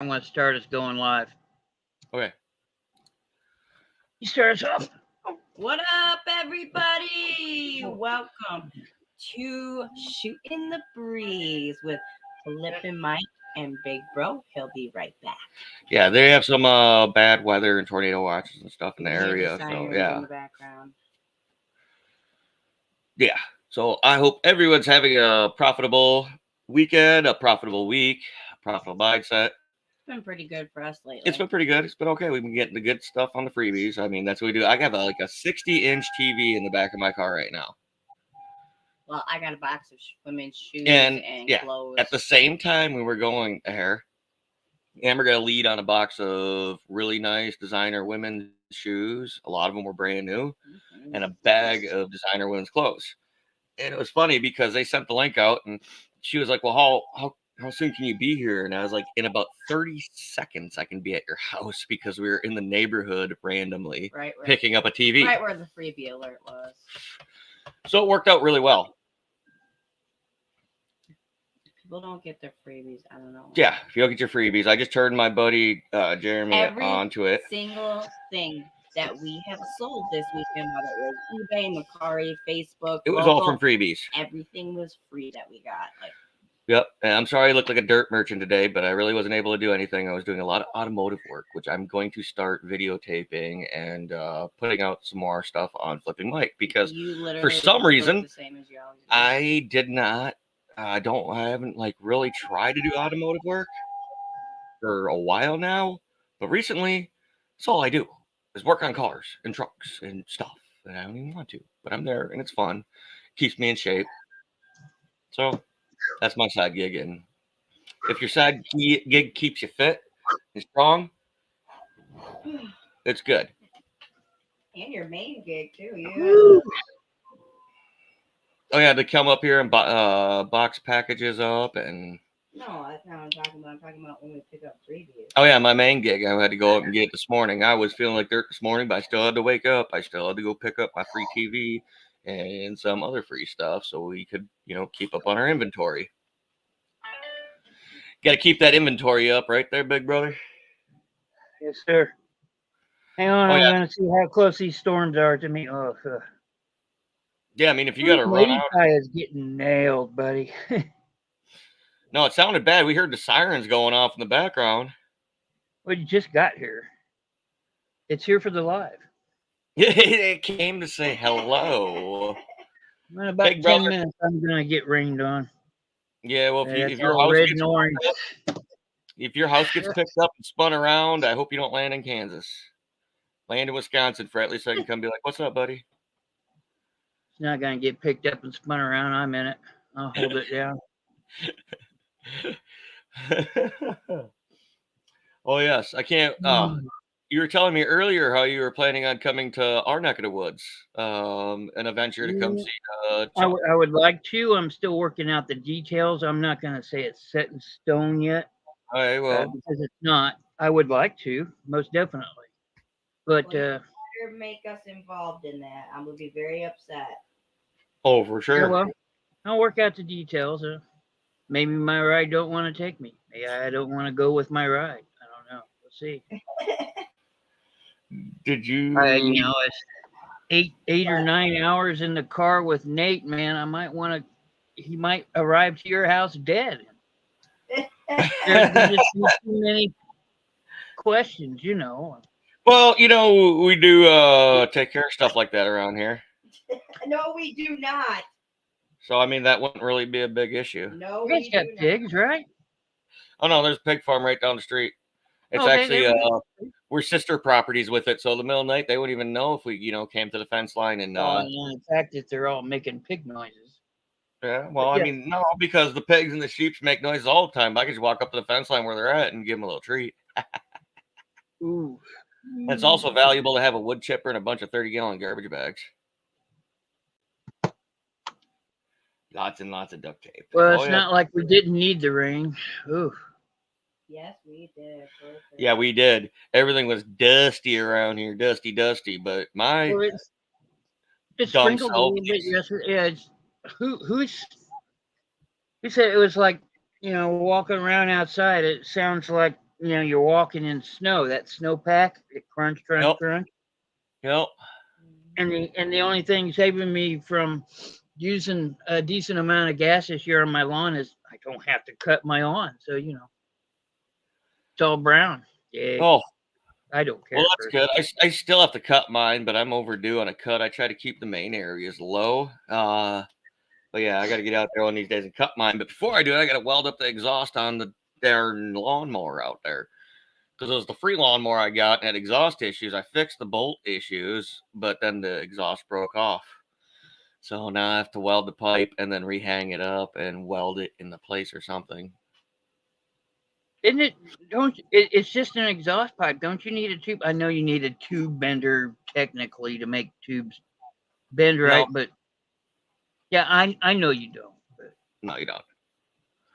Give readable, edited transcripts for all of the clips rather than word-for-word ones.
I'm going to start us going live. Okay. You start us off. What up, everybody? Welcome to Shooting the Breeze with Flippin Mike and Big Bro. He'll be right back. Yeah, they have some bad weather and tornado watches and stuff in the You hear area. the So sirens yeah, in the background. yeah. So I hope everyone's having a profitable weekend, a profitable week, a profitable mindset. It's been pretty good for us lately. It's been pretty good. It's been okay. We've been getting the good stuff on the freebies. I mean, that's what we do. I have like a 60-inch TV in the back of my car right now. Well, I got a box of women's shoes And yeah, clothes. at the same time when we're going there, Amber got a lead on a box of really nice designer women's shoes. A lot of them were brand new, and a bag of designer women's clothes. And it was funny because they sent the link out, and she was like, "Well, how soon can you be here?" And I was like, "In about 30 seconds, I can be at your house," because we were in the neighborhood randomly picking up a TV, right where the freebie alert was. So it worked out really well. People don't get their freebies. I don't know. Yeah, if you don't get your freebies, I just turned my buddy Jeremy onto it. Single thing that we have sold this weekend, whether it was eBay, Mercari, Facebook, it was all from freebies. Everything was free that we got. Yep, and I'm sorry I look like a dirt merchant today, but I really wasn't able to do anything. I was doing a lot of automotive work, which I'm going to start videotaping and putting out some more stuff on Flippin Mike, because for some reason I did not. I haven't like really tried to do automotive work for a while now, but recently that's all I do is work on cars and trucks and stuff, and I don't even want to, but I'm there and it's fun, keeps me in shape. So that's my side gig, and if your side gig keeps you fit and strong, it's good. And your main gig too, yeah. Oh yeah, to come up here and box packages up and. No, that's not what I'm talking about. I'm talking about when we pick up freebies. Oh yeah, my main gig. I had to go up and get it this morning. I was feeling like dirt this morning, but I still had to wake up. I still had to go pick up my free TV and some other free stuff so we could, keep up on our inventory. Got to keep that inventory up, right there, big brother. Yes, sir. Hang on, I'm going to see how close these storms are to me. Oh, yeah, I mean, if you got to run out. Guy is getting nailed, buddy. No, it sounded bad. We heard the sirens going off in the background. Well, you just got here. It's here for the live. It came to say hello. In about 10 minutes, I'm going to get rained on. Yeah, well, if your house gets picked up and spun around, I hope you don't land in Kansas. Land in Wisconsin for at least I can come be like, "What's up, buddy?" It's not going to get picked up and spun around. I'm in it. I'll hold it down. Oh yes, I can't. You were telling me earlier how you were planning on coming to our neck of the woods, an adventure to come see. I would like to. I'm still working out the details. I'm not going to say it's set in stone yet. Okay, well, because it's not. I would like to, most definitely, but make us involved in that. I'm gonna be very upset. Oh, for sure. Yeah, well, I'll work out the details. Maybe my ride don't want to take me. Maybe I don't want to go with my ride. I don't know. We'll see. Did you? It's 8 or 9 hours in the car with Nate. Man, I might want to. He might arrive to your house dead. There's just too many questions, Well, we do take care of stuff like that around here. No, we do not. So, I mean, that wouldn't really be a big issue. No, you guys got pigs, right? Oh, no, there's a pig farm right down the street. It's actually, we're sister properties with it. So, the middle of the night, they wouldn't even know if we, came to the fence line. And the fact that they're all making pig noises. Yeah, well, I mean, no, because the pigs and the sheep make noises all the time. I can just walk up to the fence line where they're at and give them a little treat. Ooh. And it's also valuable to have a wood chipper and a bunch of 30-gallon garbage bags. Lots and lots of duct tape. Well, it's not like we didn't need the rain. Ooh. Yes, we did. Yeah, we did. Everything was dusty around here. Dusty. But my it sprinkled a little bit yesterday. Yeah, who said it was like, walking around outside, it sounds like you're walking in snow. That snowpack, it crunch, crunch, Yep. crunch. Yep. And the only thing saving me from using a decent amount of gas this year on my lawn is I don't have to cut my lawn. So it's all brown. Yeah, Oh, I don't care. well, that's good. I still have to cut mine, but I'm overdue on a cut. I try to keep the main areas low. But yeah, I got to get out there one of these days and cut mine. But before I do it, I got to weld up the exhaust on the darn lawnmower out there. Because it was the free lawnmower I got and had exhaust issues. I fixed the bolt issues, but then the exhaust broke off. So now I have to weld the pipe and then rehang it up and weld it into place or something. Isn't it? It's just an exhaust pipe. Don't you need a tube? I know you need a tube bender technically to make tubes bend right, but yeah, I know you don't. But no, you don't.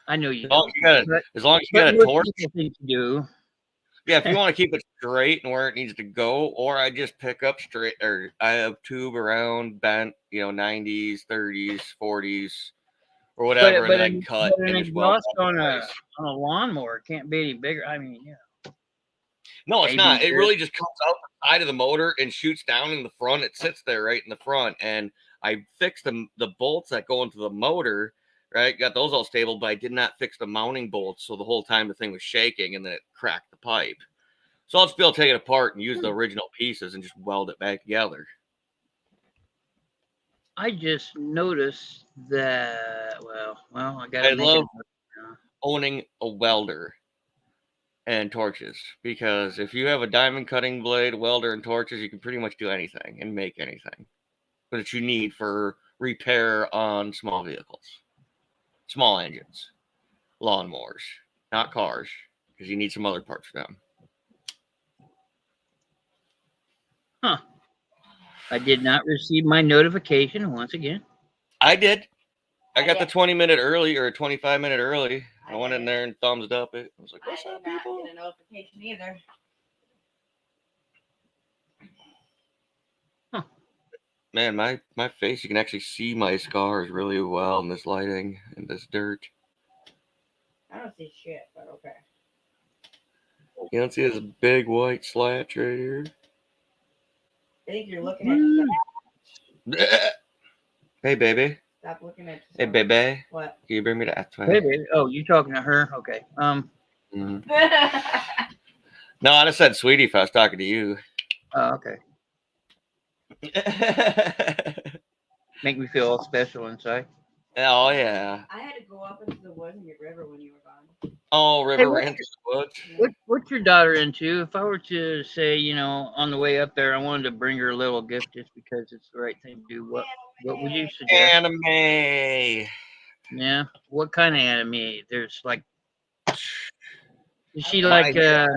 I know you As long as you got a torch. I think you do. Yeah, if you want to keep it straight and where it needs to go, or I just pick up straight, or I have tube around bent, 90s, 30s, 40s, or whatever, and then I can cut an and just weld exhaust on a lawnmower can't be any bigger. I mean, No, it's not. It really just comes out the side of the motor and shoots down in the front. It sits there right in the front, and I fixed the bolts that go into the motor. Right, got those all stable, but I did not fix the mounting bolts, so the whole time the thing was shaking, and then it cracked the pipe. So I'll just be able to take it apart and use the original pieces and just weld it back together. I just noticed that. Well, I got. I love owning a welder and torches, because if you have a diamond cutting blade, welder, and torches, you can pretty much do anything and make anything that you need for repair on small vehicles. Small engines, lawnmowers, not cars, because you need some other parts for them. Huh. I did not receive my notification once again. I did. I got the 20-minute early or 25-minute early. I went in there and thumbs up it. I was like, what's up, people? I didn't get a notification either. Huh. Man, my face, you can actually see my scars really well in this lighting and this dirt. I don't see shit, but okay. You don't see this big white slatch right here? I think you're looking at Hey, baby. Stop looking at Hey, baby. What? Can you bring me that? Baby. Oh, you talking to her? Okay. Mm-hmm. No, I just said sweetie if I was talking to you. Oh, okay. Make me feel all special inside. Oh, yeah. I had to go up into the woods and get River when you were gone. Oh, River ran through the woods. What's your daughter into? If I were to say, on the way up there, I wanted to bring her a little gift just because it's the right thing to do, what would you suggest? Anime. Yeah. What kind of anime? There's like, is she My like, yeah.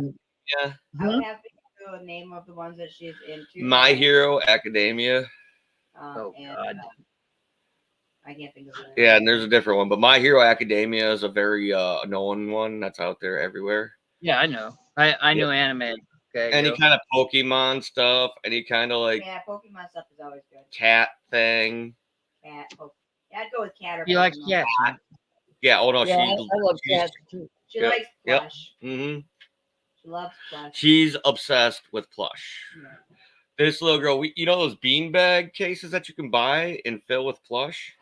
I would have to know the name of the ones that she's into. My Hero Academia. Oh, and, God. I can't think of it. Yeah, and there's a different one, but My Hero Academia is a very known one that's out there everywhere. Yeah, I know. I know anime. Okay. Any kind of Pokemon stuff, any kind of like Pokemon stuff is always good. cat thing. Cat. Yeah, I'd go with cat or He likes Pokemon. cats. Huh? Yeah. Oh no, Yeah, I love cats too. She likes plush. Yep. Mm-hmm. She loves plush. She's obsessed with plush. Yeah. This little girl, you know those beanbag cases that you can buy and fill with plush?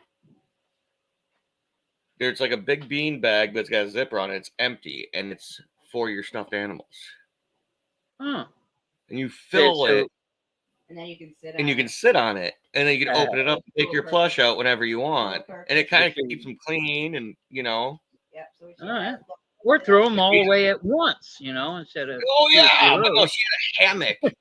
There's like a big bean bag that's got a zipper on it. It's empty, and it's for your stuffed animals. Huh. And you fill it, and then you can sit. And you can sit on it, and then you can open it up and take your plush out whenever you want, and it kind of keeps them clean, and Yep. So all right. Or throw them all away at once, instead of. Oh yeah, but no, she had a hammock in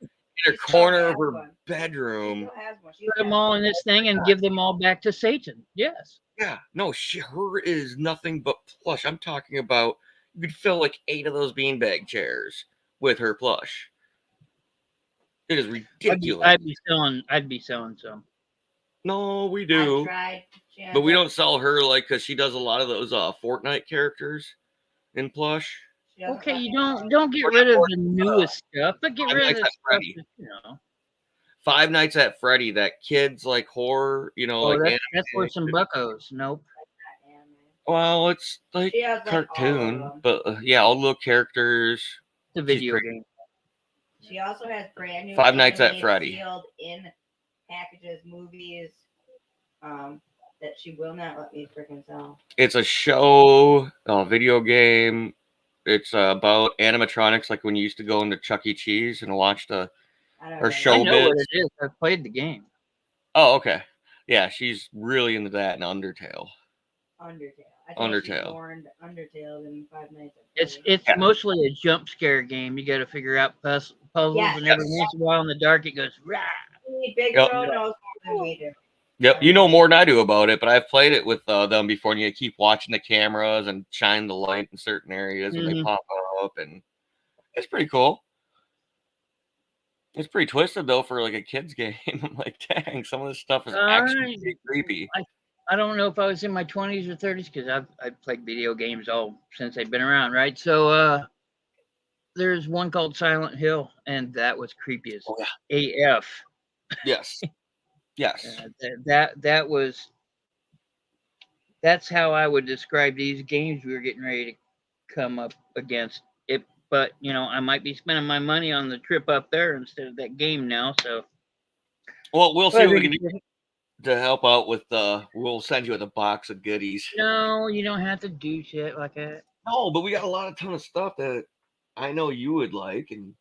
her corner of her bedroom. Put them all in this thing and give them all back to Satan. Yes. Yeah, no, her is nothing but plush. I'm talking about you could fill like 8 of those beanbag chairs with her plush. It is ridiculous. I'd be selling some. No, we do. I tried, but we don't sell her because she does a lot of those Fortnite characters in plush. Okay, you don't get rid of the newest stuff, but get rid of the stuff that, Five Nights at Freddy, that kids like horror, that's for some buckos. Nope. Well, it's like cartoon, but yeah, all the little characters, The video game. She also has brand new Five Nights at animated Freddy. sealed in packages, movies that she will not let me freaking sell. It's a show, a video game. It's about animatronics, like when you used to go into Chuck E. Cheese and watch the or I show know what bits. it is. I've played the game. Oh, okay. Yeah, she's really into that and Undertale. Undertale. I Undertale. She more into Undertale than Five Nights at It's Freddy. Yeah. mostly a jump scare game. You got to figure out puzzles, Yes. and every once in a while in the dark it goes rah. Big Yep. Bro knows more than we do. Yep, you know more than I do about it, but I've played it with them before, and you keep watching the cameras and shine the light in certain areas when they pop up, and it's pretty cool. It's pretty twisted though for like a kid's game. I'm like, dang, some of this stuff is actually pretty creepy. I don't know if I was in my 20s or 30s because I've played video games all since they've been around, right? So there's one called Silent Hill, and that was creepy as AF. Yes. Yes. That's how I would describe these games we were getting ready to come up against it. But I might be spending my money on the trip up there instead of that game now. So, well, we'll see what we can do to help out with. We'll send you with a box of goodies. No, you don't have to do shit like that. No, but we got a ton of stuff that I know you would like, and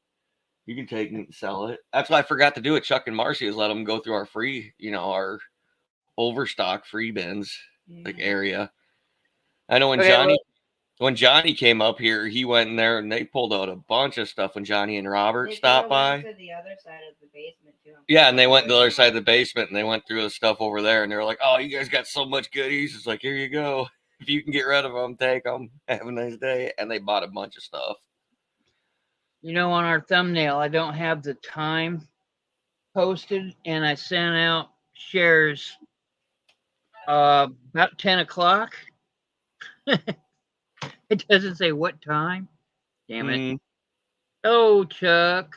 you can take and sell it. That's what I forgot to do with Chuck and Marcy is let them go through our free, our overstock free bins like area. I know when Johnny came up here, he went in there and they pulled out a bunch of stuff when Johnny and Robert stopped by. To the other side of the basement too. Yeah, and they went to the other side of the basement and they went through the stuff over there and they were like, "Oh, you guys got so much goodies." It's like, "Here you go. If you can get rid of them, take them. Have a nice day." And they bought a bunch of stuff. On our thumbnail, I don't have the time posted, and I sent out shares about 10 o'clock. It doesn't say what time. Damn it. Oh, Chuck.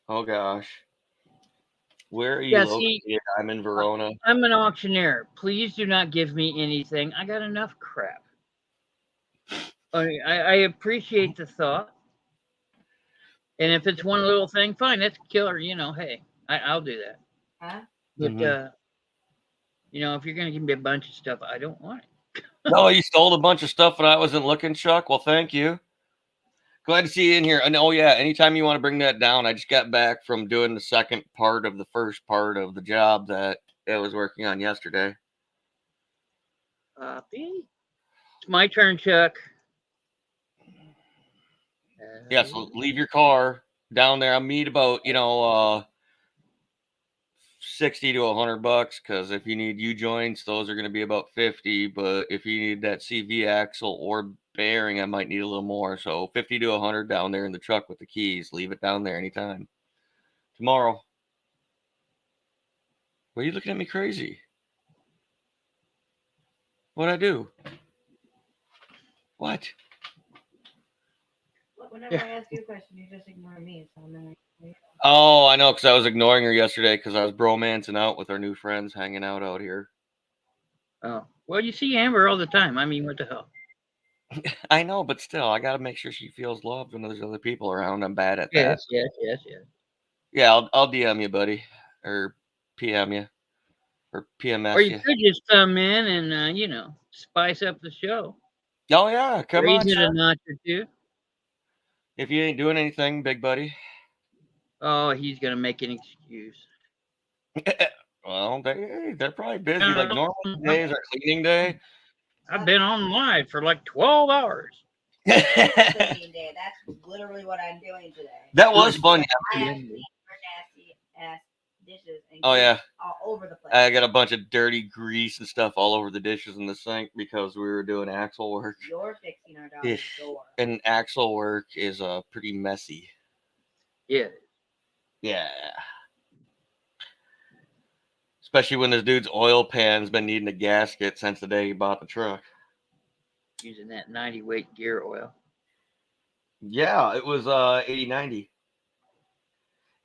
Oh, gosh. Where are you located? I'm in Verona. I'm an auctioneer. Please do not give me anything. I got enough crap. I appreciate the thought. And if it's one little thing, fine. That's killer. Hey, I'll do that. Huh? But, if you're going to give me a bunch of stuff, I don't want it. No, you stole a bunch of stuff and I wasn't looking, Chuck. Well, thank you. Glad to see you in here. And anytime you want to bring that down, I just got back from doing the second part of the first part of the job that I was working on yesterday. Copy. It's my turn, Chuck. Yeah, so leave your car down there. I'll meet about, $60 to $100, because if you need U-joints, those are going to be about $50. But if you need that CV axle or bearing, I might need a little more. So $50 to $100 down there in the truck with the keys. Leave it down there anytime. Tomorrow. Why are you looking at me crazy? What'd I do? What? Whenever I ask you a question, you just ignore me. So Oh, I know, because I was ignoring her yesterday because I was bromancing out with our new friends hanging out here. Oh, well, you see Amber all the time. I mean, what the hell? I know, but still, I got to make sure she feels loved when there's other people around. I'm bad at that. Yes. Yeah, I'll DM you, buddy, or PM you, or PMS or you. Could just come in and, spice up the show. Oh, yeah, come on. Raise it a notch or two. If you ain't doing anything, big buddy. Oh, he's going to make an excuse. Well, they're probably busy. Like normal days are cleaning day. I've been on live for like 12 hours. Cleaning day. That's literally what I'm doing today. That was fun. I have cleaned for nasty ass dishes and all over the place. I got a bunch of dirty grease and stuff all over the dishes in the sink because we were doing axle work. You're fixing our dog's door. And axle work is pretty messy. Yeah. Yeah. Especially when this dude's oil pan's been needing a gasket since the day he bought the truck. Using that 90 weight gear oil. Yeah, it was 80-90.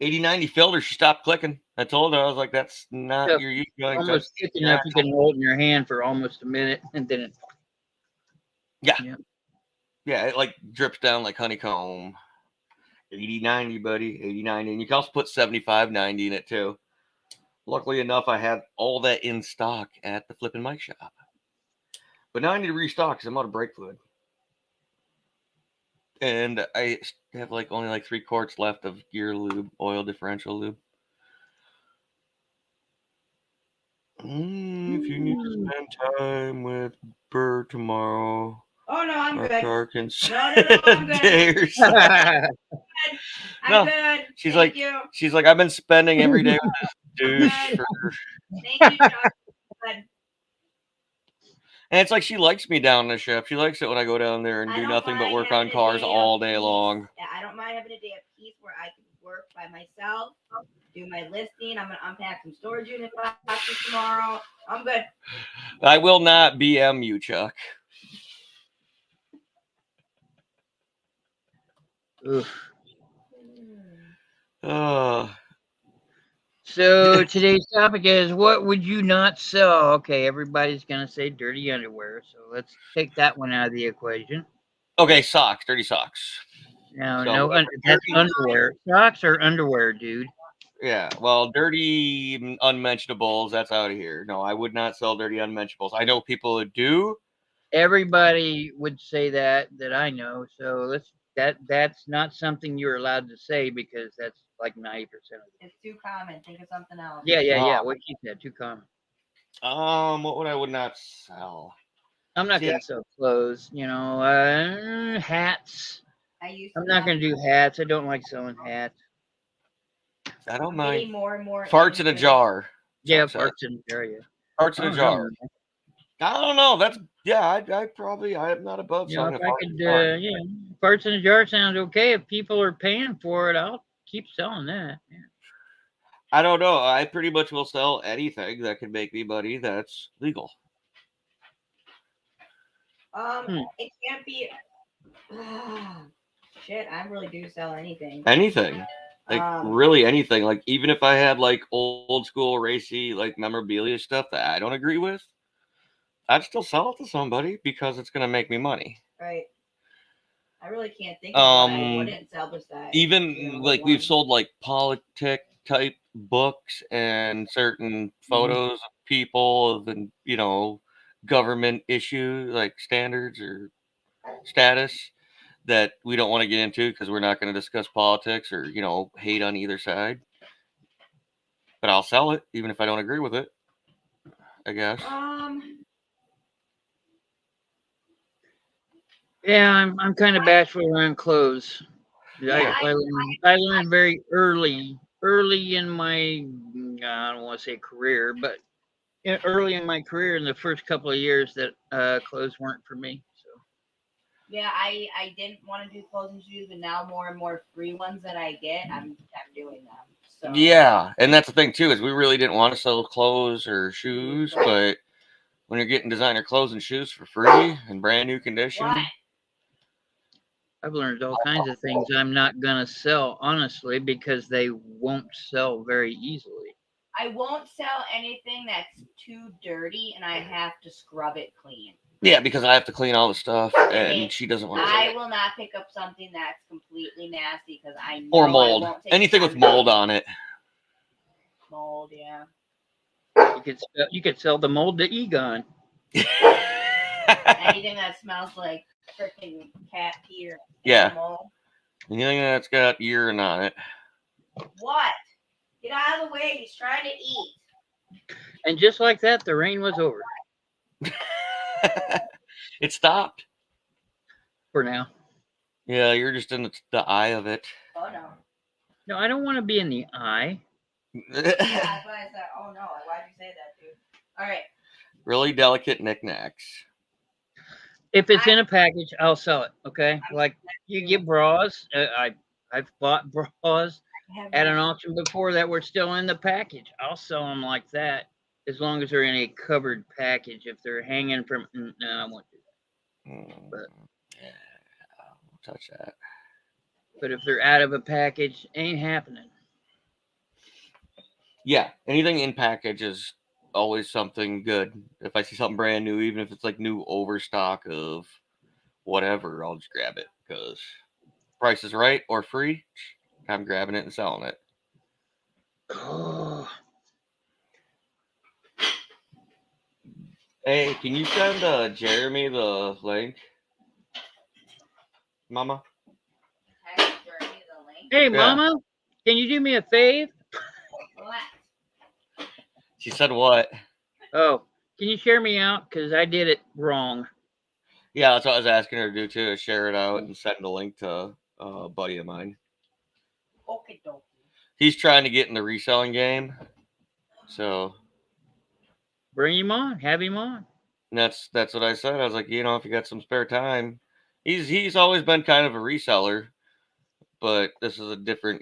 80-90 filter, she stopped clicking. I told her, I was like, that's not your U-joint. Almost thick enough you can hold in your hand for almost a minute and then it. Yeah. Yeah, it like drips down like honeycomb. 80-90, buddy. 80-90. And you can also put 75-90 in it too. Luckily enough, I had all that in stock at the Flippin Mike shop. But now I need to restock because I'm out of brake fluid. And I have like only like 3 quarts left of gear lube, oil differential lube. If you need to spend time with Burr tomorrow, Oh no, I'm our good. car can No, I'm good. Dare I'm No, good. she's Thank like, you. she's like, I've been spending every day with this douche. Okay. For... Thank you, Chuck. Good. And it's like she likes me down the ship. She likes it when I go down there and I do don't nothing but mind work on having a cars day of all day peace. long. Yeah, I don't mind having a day of peace where I can work by myself, do my listing. I'm gonna unpack some storage unit boxes tomorrow. I'm good. I will not BM you, Chuck. Oof. Uh, So today's topic is, what would you not sell? Okay, everybody's gonna say dirty underwear, so let's take that one out of the equation. okay, socks, dirty socks. No, So, no, that's underwear. Socks are underwear, dude. Yeah, well, dirty unmentionables, that's out of here. No, I would not sell dirty unmentionables. I know people who do. Everybody would say that I know. So that's not something you're allowed to say because that's like 90% of it. It's too common. Think of something else. Yeah. What she said, too common. What would I would not sell? I'm not gonna sell clothes. Hats. I'm not gonna do hats. I don't like selling hats. I don't I'm mind. getting more and more Farts in a jar. Yeah, farts in a jar. Yeah. Farts in a jar. I don't know. That's I'm not above selling a fart in a jar. Farts in a jar sounds okay. If people are paying for it, I'll keep selling that. Yeah. I don't know. I pretty much will sell anything that can make me money that's legal. It can't be. Shit, I really do sell anything. Anything. Like really anything. Like even if I had like old school racy like memorabilia stuff that I don't agree with, I'd still sell it to somebody because it's gonna make me money. Right. I really can't think of what I wouldn't sell besides. Even like we've sold like politic type books and certain photos of people and government issue like standards or status that we don't want to get into because we're not going to discuss politics or hate on either side. But I'll sell it even if I don't agree with it, I guess. Yeah, I'm kind of bashful around clothes. I learned very early in my, I don't want to say career, but early in my career, in the first couple of years, that clothes weren't for me. So. Yeah, I didn't want to do clothes and shoes, but now more and more free ones that I get, I'm doing them. So. Yeah, and that's the thing too is we really didn't want to sell clothes or shoes, but when you're getting designer clothes and shoes for free in brand new condition. What? I've learned all kinds of things I'm not going to sell, honestly, because they won't sell very easily. I won't sell anything that's too dirty and I have to scrub it clean. Yeah, because I have to clean all the stuff and she doesn't want to. I will not pick up something that's completely nasty because I know or mold. I won't take anything with mold on it. Mold, yeah. You could sell the mold to Egon. Anything that smells like freaking cat pee or animal. Anything that's got urine on it. What? Get out of the way. He's trying to eat. And just like that, the rain was over. It stopped. For now. Yeah, you're just in the eye of it. Oh, no. No, I don't want to be in the eye. Yeah, that's why I said, oh, no. Why'd you say that, dude? All right. Really delicate knickknacks. If it's in a package, I'll sell it. Okay, like you get bras. I've bought bras at an auction before that were still in the package. I'll sell them like that as long as they're in a covered package. If they're hanging from, no, I won't do that. But yeah, I won't touch that. But if they're out of a package, ain't happening. Yeah, anything in package is always something good. If I see something brand new, even if it's like new overstock of whatever, I'll just grab it because price is right or free. I'm grabbing it and selling it. Oh, Hey, can you send Jeremy the link, Mama? Text Jeremy the link. hey, Yeah. Mama, can you do me a fave? What? She said what? Oh, can you share me out? Because I did it wrong. Yeah, that's what I was asking her to do too. Share it out and send a link to a buddy of mine. Okay, dokie. He's trying to get in the reselling game, so Bring him on. Have him on. that's what I said. I was like, if you got some spare time, he's always been kind of a reseller, but this is a different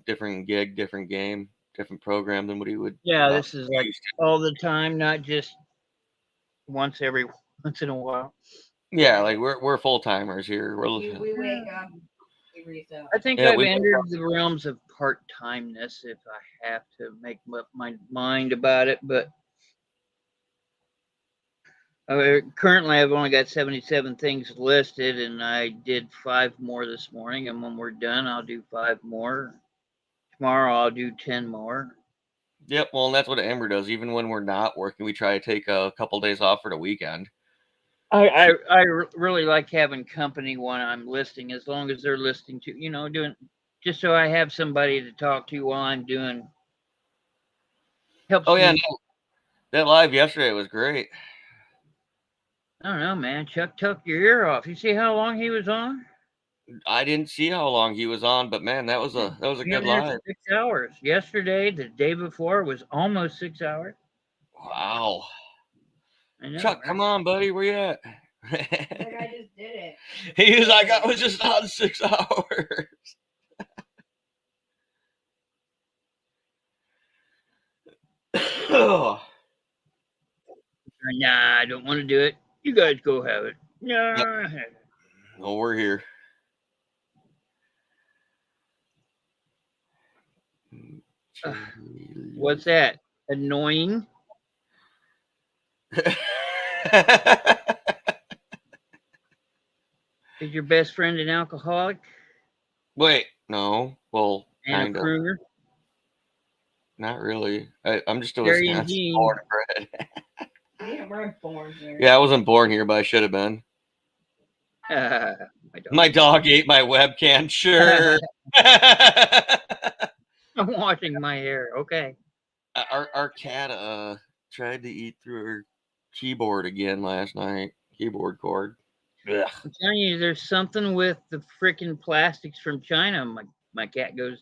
different gig, different game, different program than what he would. Yeah, this is like all the time, not just once in a while. Yeah, like we're full timers here. We wake up, we resell. I think Yeah, I've we- entered the realms of part-timeness if I have to make up my mind about it. But currently, I've only got 77 things listed, and I did 5 more this morning. And when we're done, I'll do 5 more. Tomorrow, I'll do 10 more. Yep, well, and that's what Amber does. Even when we're not working, we try to take a couple days off for the weekend. I really like having company when I'm listing, as long as they're listing to, doing just so I have somebody to talk to while I'm doing. Helps Oh yeah, me. that live yesterday was great. I don't know, man. Chuck took your ear off. You see how long he was on? I didn't see how long he was on, but man, that was a good live. 6 hours. Yesterday, the day before, was almost 6 hours. Wow. I know, Chuck, right? come on, buddy, where you at? Like I just did it. He was like, I was just on 6 hours. Nah, I don't want to do it. You guys go have it. No, Yep. Oh, we're here. What's that? Annoying? Is your best friend an alcoholic Wait, no. Well, and kind a of. crooner? Not really. I'm just a Terry and Wisconsin Jean. born and bred. We weren't born here. Yeah, I wasn't born here, but I should have been. My dog ate my webcam. Sure. I'm washing my hair. Okay. Our cat tried to eat through her keyboard again last night. Keyboard cord. Ugh. I'm telling you, there's something with the freaking plastics from China. My cat goes,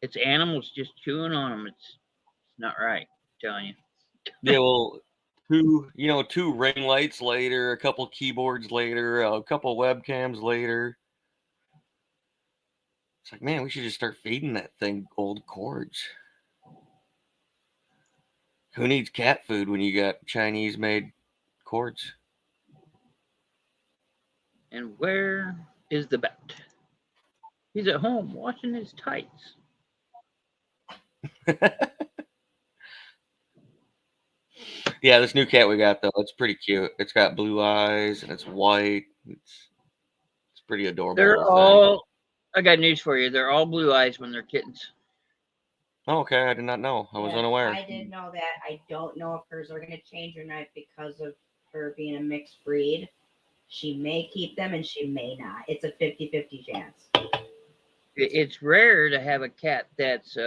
it's animals just chewing on them. It's not right. I'm telling you. Yeah, well, two ring lights later, a couple keyboards later, a couple webcams later. It's like, man, we should just start feeding that thing old cords. Who needs cat food when you got Chinese-made cords? And where is the bat? He's at home washing his tights. Yeah, this new cat we got though, it's pretty cute. It's got blue eyes and it's white. It's pretty adorable. They're little all. I got news for you. They're all blue eyes when they're kittens. Oh, okay, I did not know. I was unaware. I did know that. I don't know if hers are going to change or not because of her being a mixed breed. She may keep them and she may not. It's a 50-50 chance. It's rare to have a cat that's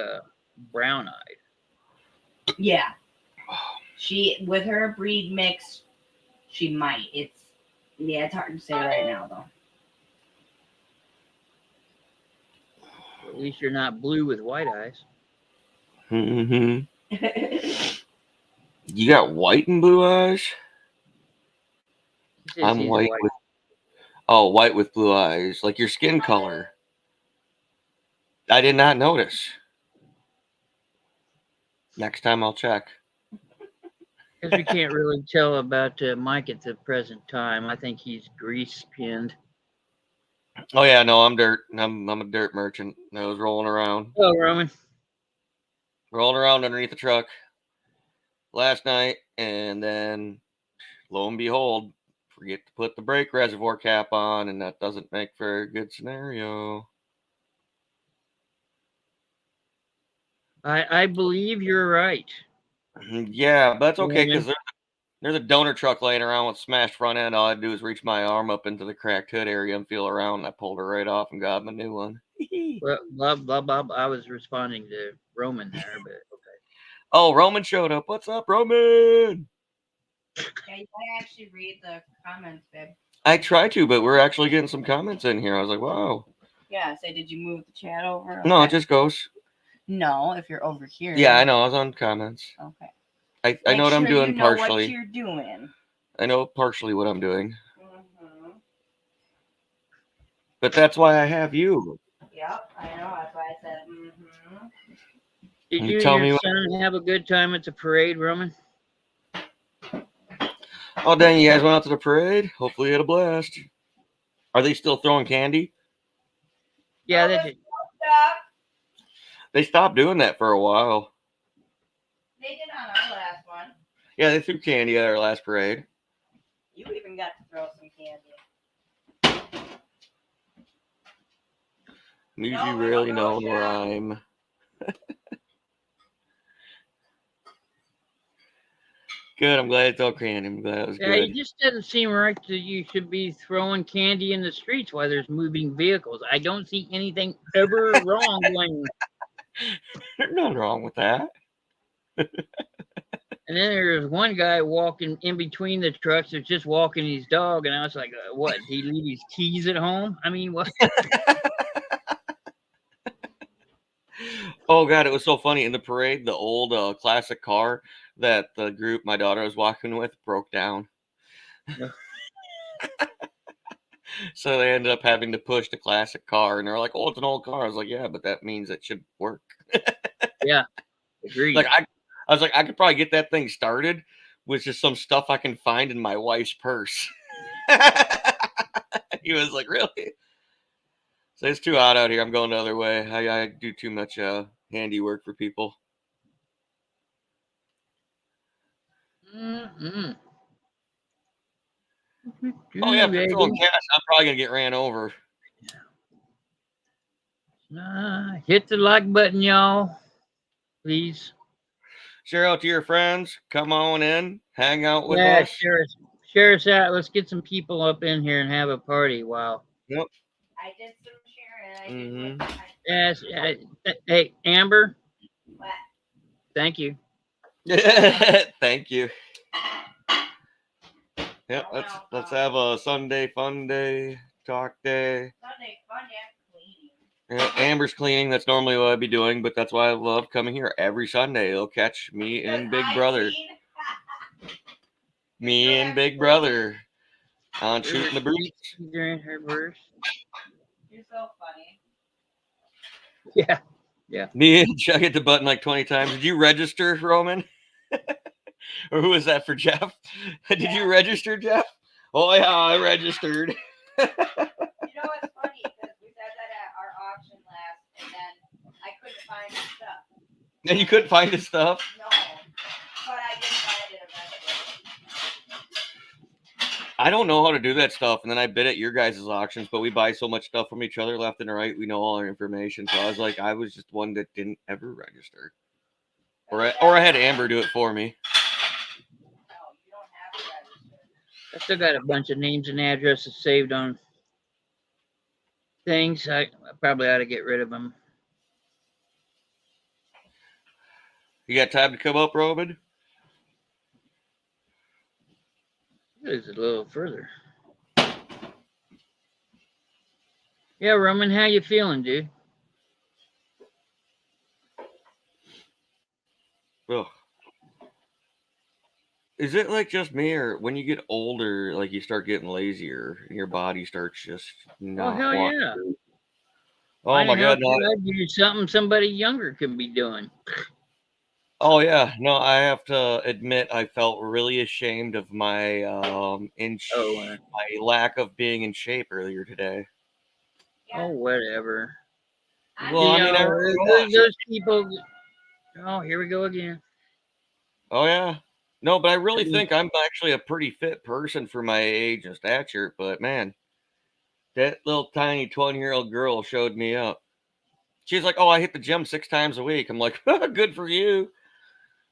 brown-eyed. Yeah. She, with her breed mix, she might. It's hard to say right now though. At least you're not blue with white eyes. Mm-hmm. You got white and blue eyes? I'm white with white with blue eyes, like your skin color. I did not notice. Next time I'll check. Because we can't really tell about Mike at the present time. I think he's grease pinned. Oh yeah, no, I'm dirt. I'm a dirt merchant. I was rolling around. Oh, Roman. Rolling around underneath the truck last night, and then lo and behold, forget to put the brake reservoir cap on, and that doesn't make for a good scenario. I believe you're right. Yeah, but that's okay because Roman. there's a donor truck laying around with smashed front end. All I do is reach my arm up into the cracked hood area and feel around. And I pulled her right off and got him a new one. Well, blah, blah, blah. I was responding to Roman there, but okay. Oh, Roman showed up. What's up, Roman? Yeah, you might actually read the comments, babe. I try to, but we're actually getting some comments in here. I was like, wow. Yeah, say, did you move the chat over? No, it Okay. just goes. No, if you're over here. Yeah, I know. I was on comments. Okay. I know what I'm doing you know partially. what you're doing. I know partially what I'm doing. Mm-hmm. But that's why I have you. Yep, I know. That's why I said, mm-hmm. Did You you tell and me your what- son have a good time at the parade, Roman? Oh, dang, you guys went out to the parade? Hopefully you had a blast. Are they still throwing candy? Yeah, Oh, they let's did. stop. They stopped doing that for a while. They did on our last one. Yeah, they threw candy at our last parade. You even got to throw some candy. News No, you we really don't know know, where Chef. I'm. Good, I'm glad it's all candy. I'm glad it was Yeah, good. it just doesn't seem right that you should be throwing candy in the streets while there's moving vehicles. I don't see anything ever wrong when. There's nothing wrong with that. And then there's one guy walking in between the trucks that's just walking his dog, and I was like, "What? Did he leave his keys at home? I mean, what?" Oh god, it was so funny in the parade. The old classic car that the group my daughter was walking with broke down. Yeah. So they ended up having to push the classic car, and they're like, "Oh, it's an old car." I was like, "Yeah, but that means it should work." Yeah, agreed. Like I was like, I could probably get that thing started with just some stuff I can find in my wife's purse. He was like, "Really?" So it's too hot out here. I'm going the other way. I do too much handiwork for people. Mm-mm. Oh yeah, if they're throwing Baby. cash, I'm probably gonna get ran over. Hit the like button, y'all. Please. Share out to your friends. Come on in. Hang out with Yeah, us. share us out. Let's get some people up in here and have a party. Wow. Yep. I did some sharing. Yes. Hey, Amber. What? Thank you. Thank you. Yep. Let's have a Sunday fun day, talk day. Sunday fun, cleaning. Yeah, Amber's cleaning. That's normally what I'd be doing, but that's why I love coming here every Sunday. You'll catch me and Big Brother. Me and Big Brother on shooting the breeze. During her verse. You're so funny. Yeah. Yeah. Me and Chuck hit the button like 20 times. Did you register, Roman? Or who was that for, Jeff? Did you register, Jeff? Oh, yeah, I registered. You know what's funny? Because we said that at our auction last, and then I couldn't find the stuff. And you couldn't find the stuff? No, but I did find it eventually. I don't know how to do that stuff. And then I bid at your guys' auctions, but we buy so much stuff from each other left and right. We know all our information. So I was just one that didn't ever register. Or I had Amber do it for me. No, you don't have to register. I still got a bunch of names and addresses saved on things. I probably ought to get rid of them. You got time to come up, Roman? It's a little further. Yeah, Roman, how you feeling, dude? Ugh. Is it like just me, or when you get older, like you start getting lazier and your body starts just not hell wanting yeah. to? Oh my god, no. I do something somebody younger could be doing. Oh yeah, no, I have to admit I felt really ashamed of my my lack of being in shape earlier today. Yeah. Oh, whatever. Well, You I mean, know, those people. Oh, here we go again. oh yeah. No, but I really think I'm actually a pretty fit person for my age and stature. But man, that little tiny 20-year-old girl showed me up. She's like, "Oh, I hit the gym 6 times a week." I'm like, "Good for you."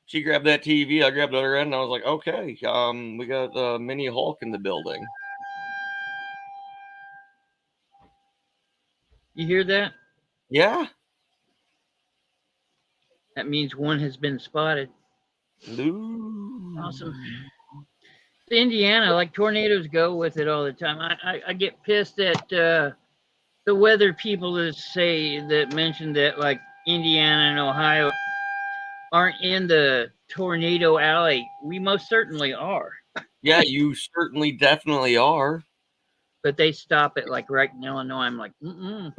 She grabbed that TV, I grabbed the other end, and I was like, "Okay, we got the mini Hulk in the building." You hear that? Yeah. That means one has been spotted. Ooh. Awesome. Indiana, like tornadoes go with it all the time. I get pissed at the weather people that mention that like Indiana and Ohio aren't in the tornado alley. We most certainly are. Yeah, you certainly definitely are. But they stop it like right in Illinois. I'm like, mm-mm.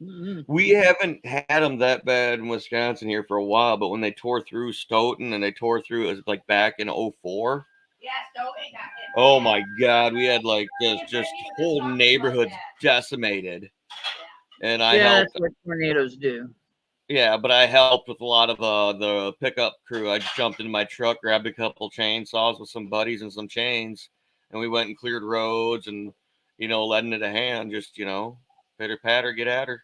Mm-mm. We haven't had them that bad in Wisconsin here for a while, but when they tore through Stoughton and they tore through, it was like back in 04. Yeah, Stoughton got hit. Oh my God, we had like just whole neighborhoods decimated. And I helped. That's what tornadoes do. Yeah, but I helped with a lot of the pickup crew. I jumped into my truck, grabbed a couple chainsaws with some buddies and some chains, and we went and cleared roads and, lending it a hand. Just, pitter patter, get at her.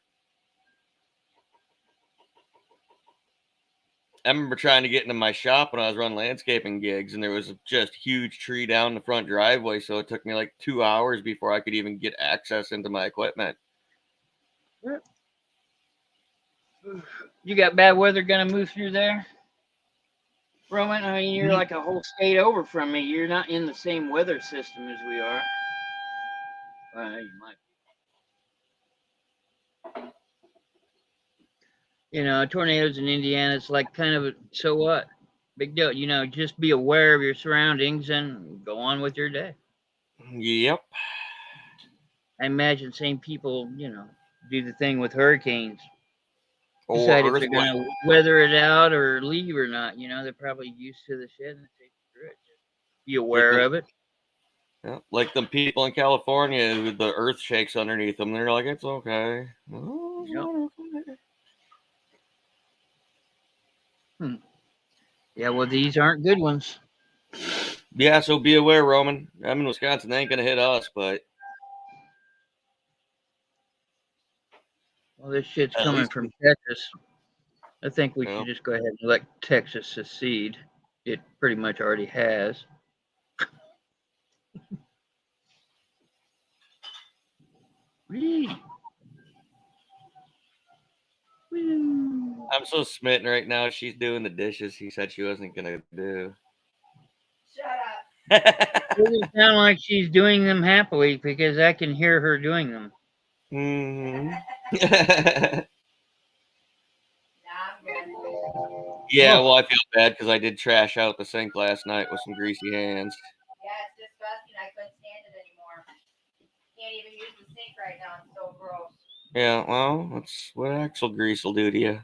I remember trying to get into my shop when I was running landscaping gigs, and there was just a huge tree down the front driveway, so it took me like 2 hours before I could even get access into my equipment. You got bad weather gonna move through there, Roman? I mean, you're like a whole state over from me. You're not in the same weather system as we are. You might. Tornadoes in Indiana, it's like kind of so what? Big deal. Just be aware of your surroundings and go on with your day. Yep. I imagine same people, do the thing with hurricanes. Or Decide if they're going to weather it out or leave or not. They're probably used to the shit and they through it. Just be aware of it. Yeah, like the people in California who the earth shakes underneath them. They're like, it's okay. Oh, it's not okay. Yeah, well, these aren't good ones. Yeah, so be aware, Roman. I'm in Wisconsin. They ain't going to hit us, but. Well, this shit's coming from Texas. I think we should just go ahead and let Texas secede. It pretty much already has. I'm so smitten right now. She's doing the dishes he said she wasn't going to do. Shut up. It doesn't sound like she's doing them happily because I can hear her doing them. Mm-hmm. Nah, yeah, well, I feel bad because I did trash out the sink last night with some greasy hands. Yeah, it's disgusting. I couldn't stand it anymore. Can't even use the sink right now. It's so gross. Yeah, well, that's what axle grease will do to you.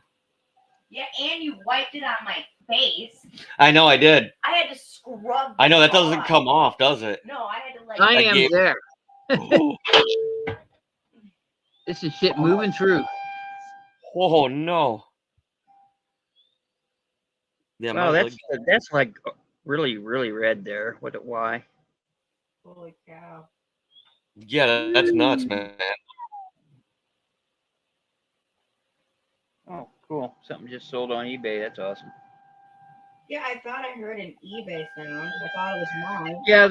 Yeah, and you wiped it on my face. I know, I did. I had to scrub. I know, that doesn't come off, does it? No, I had to like. I am there. This is shit moving through. Oh, no. Yeah, wow, that's like really, really red there. Why? Holy cow. Yeah, that's nuts, man. Oh, cool. Something just sold on eBay. That's awesome. Yeah, I thought I heard an eBay sound. I thought it was mine. Yeah,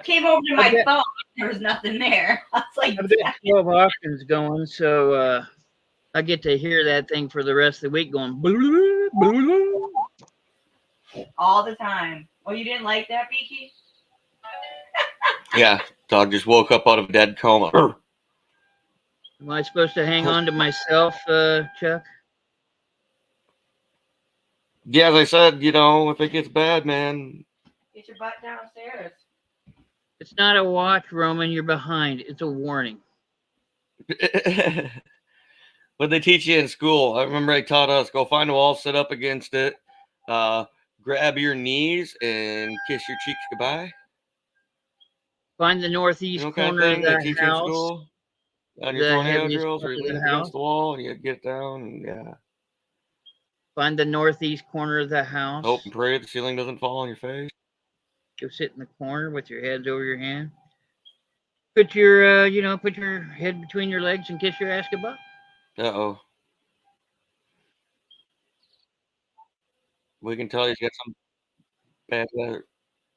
came over to my phone. There was nothing there. I was like, I've got 12 auctions going, so I get to hear that thing for the rest of the week going all the time. Oh, you didn't like that, Beaky? Yeah, dog just woke up out of a dead coma. Am I supposed to hang on to myself, Chuck? Yeah, as I said, if it gets bad, man. Get your butt downstairs. It's not a watch, Roman. You're behind. It's a warning. What they teach you in school, I remember they taught us, go find a wall, sit up against it, grab your knees, and kiss your cheeks goodbye. Find the northeast corner of the house. On your tornado drills, or you lean against the wall, and you get down, and yeah. Find the northeast corner of the house. Hope and pray the ceiling doesn't fall on your face. Go sit in the corner with your heads over your hand. Put your, put your head between your legs and kiss your ass goodbye. Uh-oh. We can tell he's got some bad weather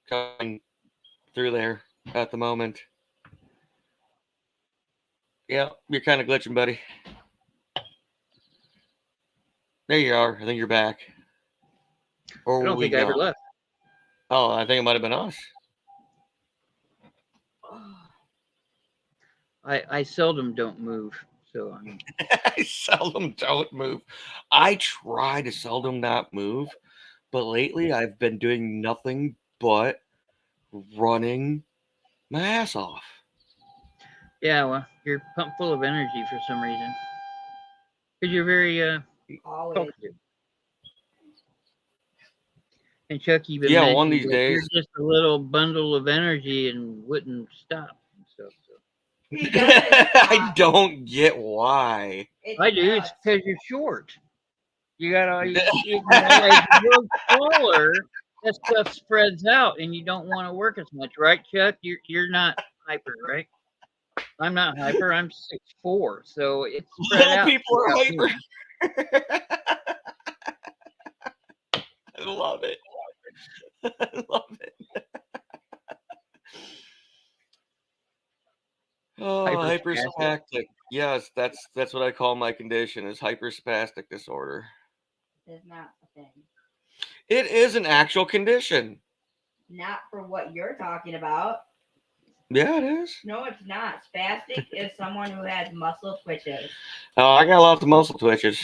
coming through there at the moment. Yeah, you're kind of glitching, buddy. There you are. I think you're back. Or I don't think I ever left. Oh, I think it might have been us. I seldom don't move. So I mean, I seldom don't move. I try to seldom not move, but lately I've been doing nothing but running my ass off. yeah, well, you're pumped full of energy for some reason. Because you're very Always. talkative. And Chuck even Yeah, mentioned one of these that days. you're just a little bundle of energy and wouldn't stop and stuff. So. He doesn't I stop. don't get why. I do. It's because you're short. You gotta, as you grow smaller, that stuff spreads out, and you don't want to work as much, right, Chuck? You're not hyper, right? I'm not hyper. I'm 6'4", so it's spread Little out. people are hyper. I love it. I love it. Oh, hyperspastic. Yes, that's what I call my condition, is hyperspastic disorder. It's not a thing. It is an actual condition. Not for what you're talking about. Yeah, it is. No, it's not. Spastic is someone who has muscle twitches. Oh, I got lots of muscle twitches.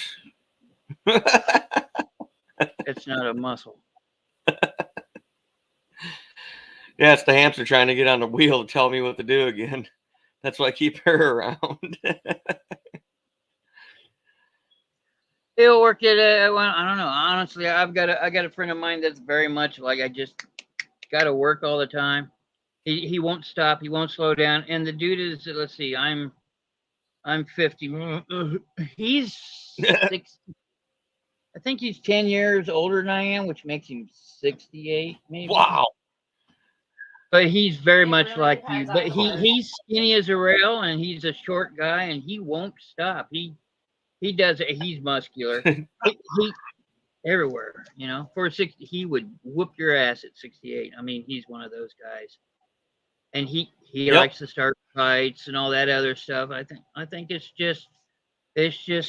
It's not a muscle. Yeah, it's the hamster trying to get on the wheel to tell me what to do again. That's why I keep her around. It'll work at well, I don't know. Honestly, I got a friend of mine that's very much like, I just got to work all the time. He won't stop. He won't slow down. And the dude is, let's see, I'm 50. He's 60. I think he's 10 years older than I am, which makes him 68, maybe. Wow. But he's very It much really like you. depends on But the horse. he's skinny as a rail, and he's a short guy, and he won't stop. He does it. He's muscular. he everywhere, For 60, he would whoop your ass at 68. I mean, he's one of those guys. And he Yep. likes to start fights and all that other stuff. I think it's just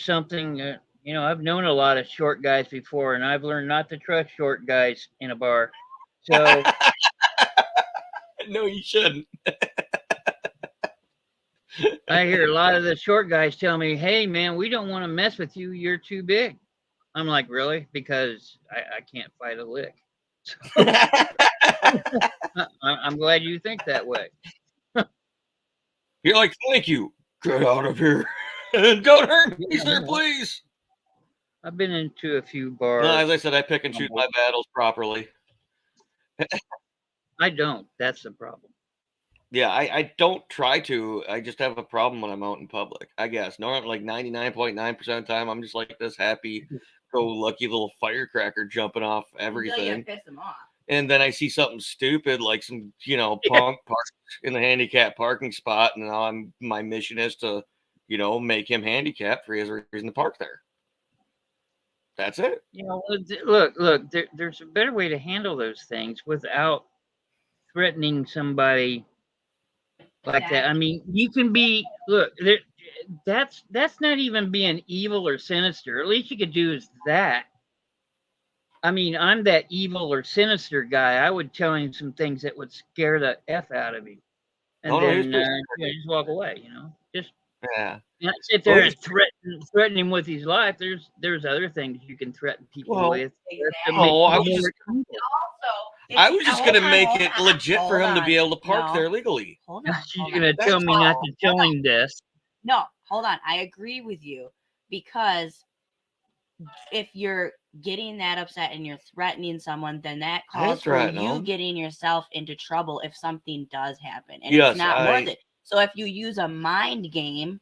something that, I've known a lot of short guys before, and I've learned not to trust short guys in a bar. So No, you shouldn't. I hear a lot of the short guys tell me, "Hey, man, we don't want to mess with you. You're too big." I'm like, really? Because I can't fight a lick. I'm glad you think that way. You're like, thank you. Get out of here. Don't hurt me, sir, please. I've been into a few bars. No, as I said, I pick and choose my battles properly. I don't. That's the problem. Yeah, I don't try to. I just have a problem when I'm out in public, I guess. No, like 99.9% of the time, I'm just like this happy-go-lucky little firecracker jumping off everything. Until you piss them off. And then I see something stupid like some, punk parked in the handicap parking spot, and now my mission is to, make him handicapped for his reason to park there. That's it. Look. There's a better way to handle those things without threatening somebody like that. I mean, you can be that's not even being evil or sinister. At least you could do is that. I mean, I'm that evil or sinister guy. I would tell him some things that would scare the F out of him. And then just walk away, Just not sit there and threaten him with his life. There's other things you can threaten people with. I was just gonna make it legit for him to be able to park there legally. Hold on. She's gonna tell me not to tell him this. No, hold on. I agree with you, because if you're getting that upset and you're threatening someone, then that calls for you getting yourself into trouble if something does happen, and it's not worth it. So if you use a mind game,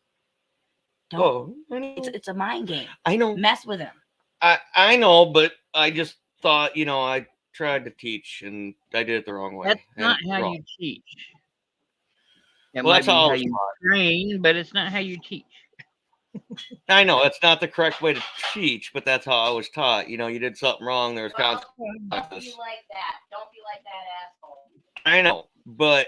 don't. It's a mind game. I know. Mess with him. I know, but I just thought, I tried to teach and I did it the wrong way. That's and not it's how wrong. you teach. It Well, might that's be how I how was you taught. train, but it's not how you teach. I know it's not the correct way to teach, but that's how I was taught. You did something wrong. There's Don't consequences. be like that. Don't be like that asshole. I know, but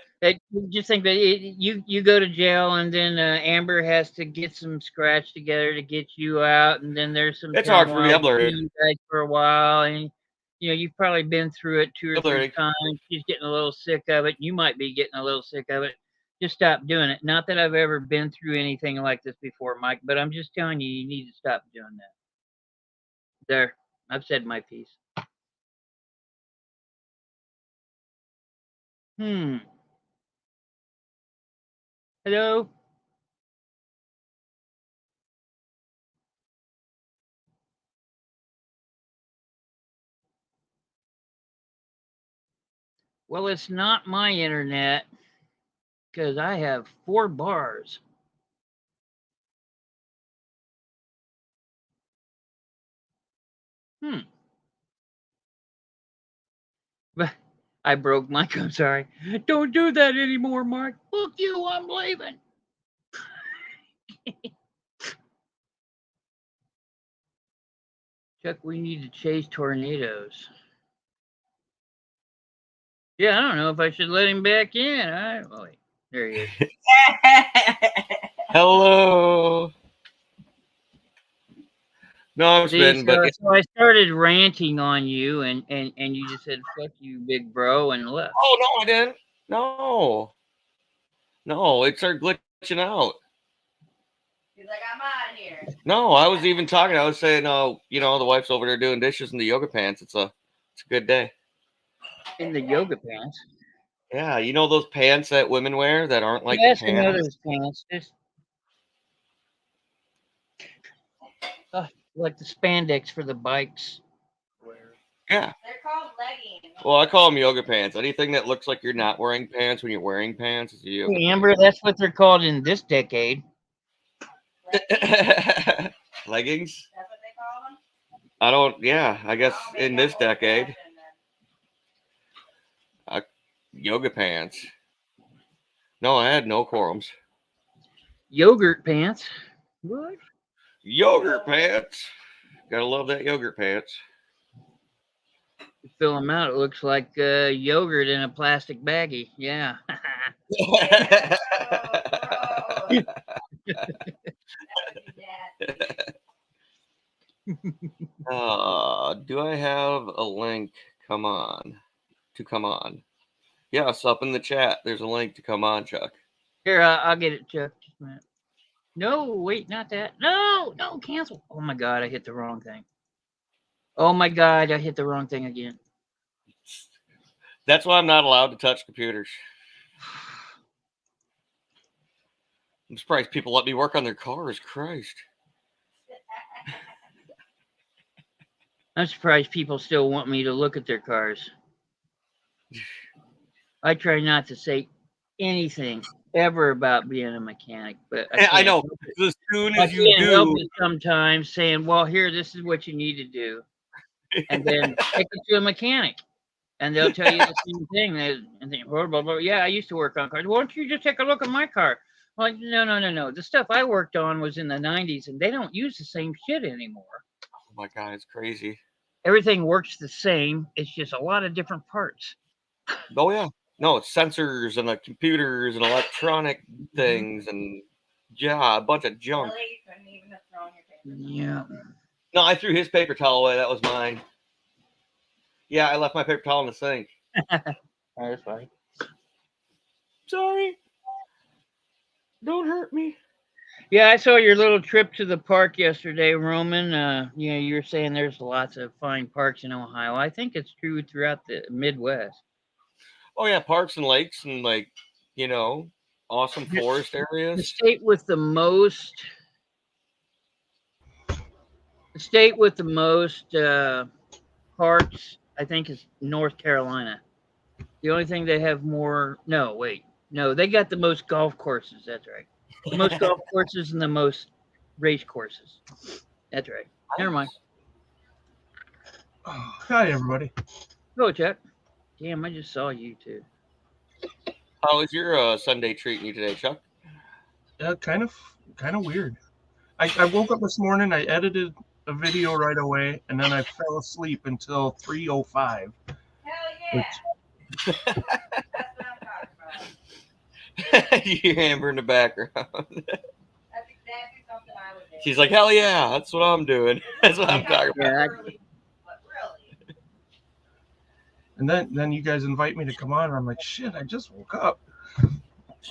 Just think that you go to jail, and then Amber has to get some scratch together to get you out, and then there's some it's hard for me. turmoil I'm learning. between you guys for a while, and you've probably been through it 2 or I'm 3 learning. times. She's getting a little sick of it. You might be getting a little sick of it. Just stop doing it. Not that I've ever been through anything like this before, Mike, but I'm just telling you, you need to stop doing that. There, I've said my piece. Hello? Well, it's not my internet because I have 4 bars. But I broke Mike. I'm sorry. Don't do that anymore, Mark. Look you, I'm leaving. Chuck, we need to chase tornadoes. Yeah, I don't know if I should let him back in. Oh, wait. There he is. Hello. No, I'm spitting, but So I started ranting on you, and you just said "fuck you, big bro," and left. oh no, I didn't. No, it started glitching out. He's like, I'm out of here. No, I was even talking. I was saying, the wife's over there doing dishes in the yoga pants. It's a good day. In the yoga pants. Yeah, those pants that women wear that aren't like Yes, I know pants. those pants. Just like the spandex for the bikes. Yeah. They're called leggings. Well, I call them yoga pants. Anything that looks like you're not wearing pants when you're wearing pants is a yoga Hey, Amber, that's what they're called in this decade. Leggings? That's what they call them? I guess in this decade. Yoga pants. No, I had no quorums. Yogurt pants. What? Yogurt pants. Gotta love that yogurt pants. You fill them out, it looks like yogurt in a plastic baggie. Yeah. Do I have a link? Come on. Yes, up in the chat. There's a link to come on, Chuck. Here, I'll get it, Chuck. Just a minute. No, wait, not that. No, cancel. Oh my God, I hit the wrong thing. Oh my God, I hit the wrong thing again. That's why I'm not allowed to touch computers. I'm surprised people let me work on their cars. Christ. I'm surprised people still want me to look at their cars. I try not to say anything ever about being a mechanic, but I know. As soon as you do, help it sometimes saying, "Well, here, this is what you need to do," and then take it to a mechanic, and they'll tell you the same thing. And think, blah, blah, blah. Yeah, I used to work on cars. Why don't you just take a look at my car? Like, no. The stuff I worked on was in the '90s, and they don't use the same shit anymore. Oh my God, it's crazy. Everything works the same. It's just a lot of different parts. Oh yeah. No, it's sensors and computers and electronic things and a bunch of junk. Really? You couldn't even have thrown your paper. Yeah. No, I threw his paper towel away. That was mine. Yeah, I left my paper towel in the sink. That's fine. Sorry. Don't hurt me. Yeah, I saw your little trip to the park yesterday, Roman. You were saying there's lots of fine parks in Ohio. I think it's true throughout the Midwest. Oh yeah, parks and lakes and awesome forest areas. The state with the most parks, I think, is North Carolina. The only thing they have more. No, wait. No, they got the most golf courses. That's right. The most golf courses and the most race courses. That's right. Never mind. Oh, hi, everybody. Go, Chuck. Damn, I just saw you too. How is your Sunday treating you today, Chuck? Kind of weird. I woke up this morning. I edited a video right away, and then I fell asleep until 3:05. Hell yeah. That's what I'm talking about. You hear Amber in the background. That's exactly something I would do. She's like, hell yeah, that's what I'm doing. That's what I'm talking about. Yeah, Early, but really. And then you guys invite me to come on, and I'm like, shit, I just woke up.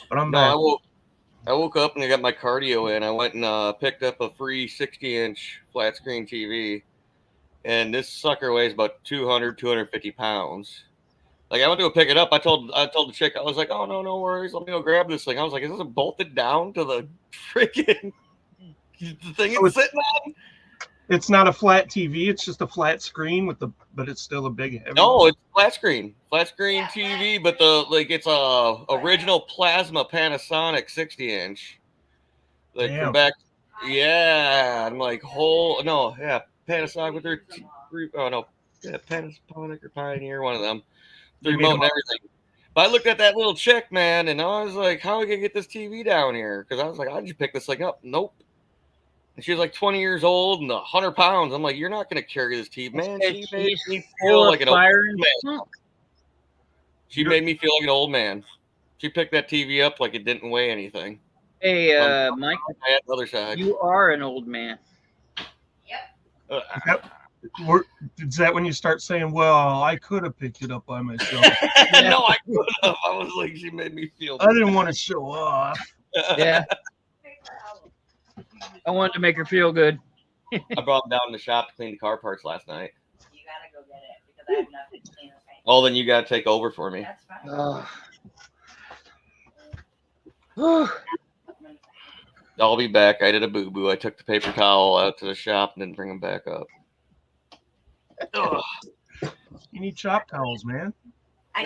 But I'm No, back. I woke up and I got my cardio in. I went and picked up a free 60-inch flat screen TV. And this sucker weighs about 250 pounds. Like, I went to go pick it up. I told the chick, I was like, oh, no worries. Let me go grab this thing. I was like, is this bolted down to the freaking the thing it's sitting on? It's not a flat TV. It's just a flat screen but it's still a big heavy. No, it's flat screen TV, but it's a original plasma Panasonic 60-inch. Like Damn. from back, yeah. I'm like, Panasonic with their Panasonic or Pioneer, one of them, the remote and everything. But I looked at that little chick, man, and I was like, how are we gonna get this TV down here? Because I was like, how'd you pick this thing up? Nope. And she was like 20 years old and 100 pounds. I'm like, you're not going to carry this TV, man. She made me feel like an old man. She made me feel like an old man. She picked that TV up like it didn't weigh anything. Hey, Mike, at the other side. You are an old man. Yep. Is that when you start saying, well, I could have picked it up by myself? No, I could have. I was like, she made me feel. I didn't want to show off. Yeah. I wanted to make her feel good. I brought him down to the shop to clean the car parts last night. You gotta go get it because I have nothing to clean the paint. Well, then you got to take over for me. That's fine. I'll be back. I did a boo-boo. I took the paper towel out to the shop and didn't bring them back up. You need shop towels, man. I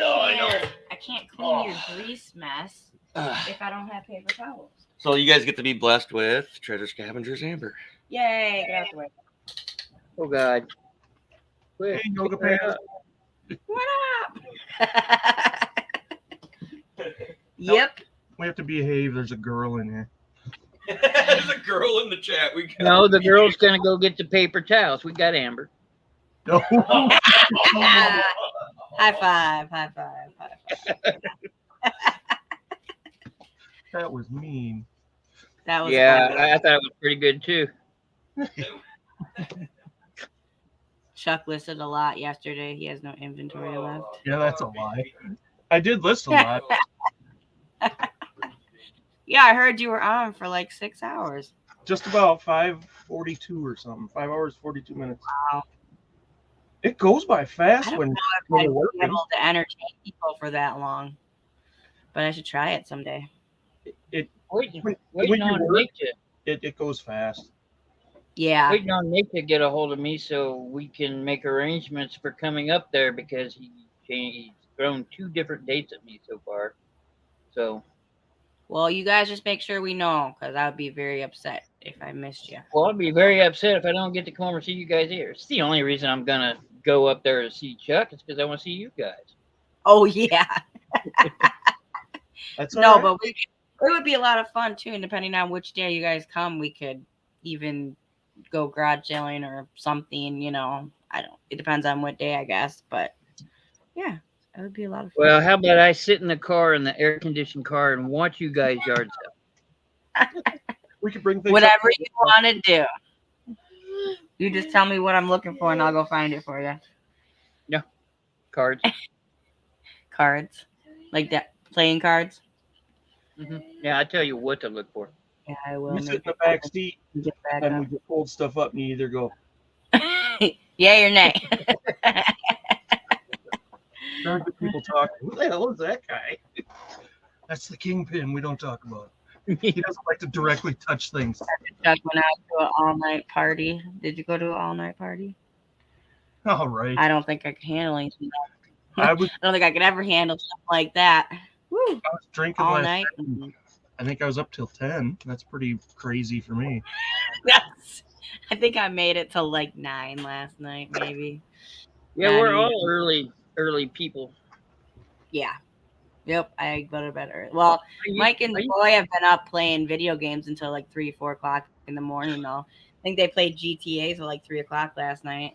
can't clean your grease mess if I don't have paper towels. So you guys get to be blessed with Treasure Scavengers Amber. Yay! Get out the way. Oh God. Quick. Hey, yoga pants. What up? Yep. We have to behave. There's a girl in here. There's a girl in the chat. No, the girl's gonna go get the paper towels. We got Amber. No. High five. That was mean. That was Yeah, funny. I thought it was pretty good too. Chuck listed a lot yesterday. He has no inventory left. Yeah, that's a lie. I did list a lot. Yeah, I heard you were on for like 6 hours. Just about 5:42 or something. 5 hours, 42 minutes. Wow. It goes by fast I don't when know if you're I'd be working. able to entertain people for that long, but I should try it someday. Waiting When on you work, Nick to it goes fast. Yeah. waiting on Nick to get a hold of me so we can make arrangements for coming up there because he's thrown 2 different dates at me so far. So, Well, you guys just make sure we know, because I would be very upset if I missed you. well, I'd be very upset if I don't get to come over and see you guys here. It's the only reason I'm gonna go up there to see Chuck. Is because I want to see you guys. Oh yeah. That's No, all right. but it would be a lot of fun too. And depending on which day you guys come, we could even go garage sailing or something. You know, it depends on what day, I guess. But yeah, it would be a lot of fun. Well, how about I sit in the car, in the air-conditioned car, and watch you guys yard sale? We could bring things Whatever up. you want to do. You just tell me what I'm looking for, and I'll go find it for you. Cards. Cards, like that, playing cards. Yeah, I tell you what to look for. Yeah, I will. You sit in the back seat, Get back and up. we can fold stuff up, and you either go, Yay or nay? there's the people talking. Who the hell is that guy? That's the kingpin we don't talk about. He doesn't like to directly touch things. Chuck went out to an all-night party. Did you go to an all-night party? All right. I don't think I could handle anything. I I don't think I could ever handle something like that. Woo! was drinking All last night. night. I think I was up till 10. That's pretty crazy for me. I think I made it till like 9 last night, maybe. Yeah, Not we're even. all early people. Yeah. Yep, I go to bed early. Well, Mike and the boy have been up playing video games until like 3, 4 o'clock in the morning, though. I think they played GTA till like 3 o'clock last night.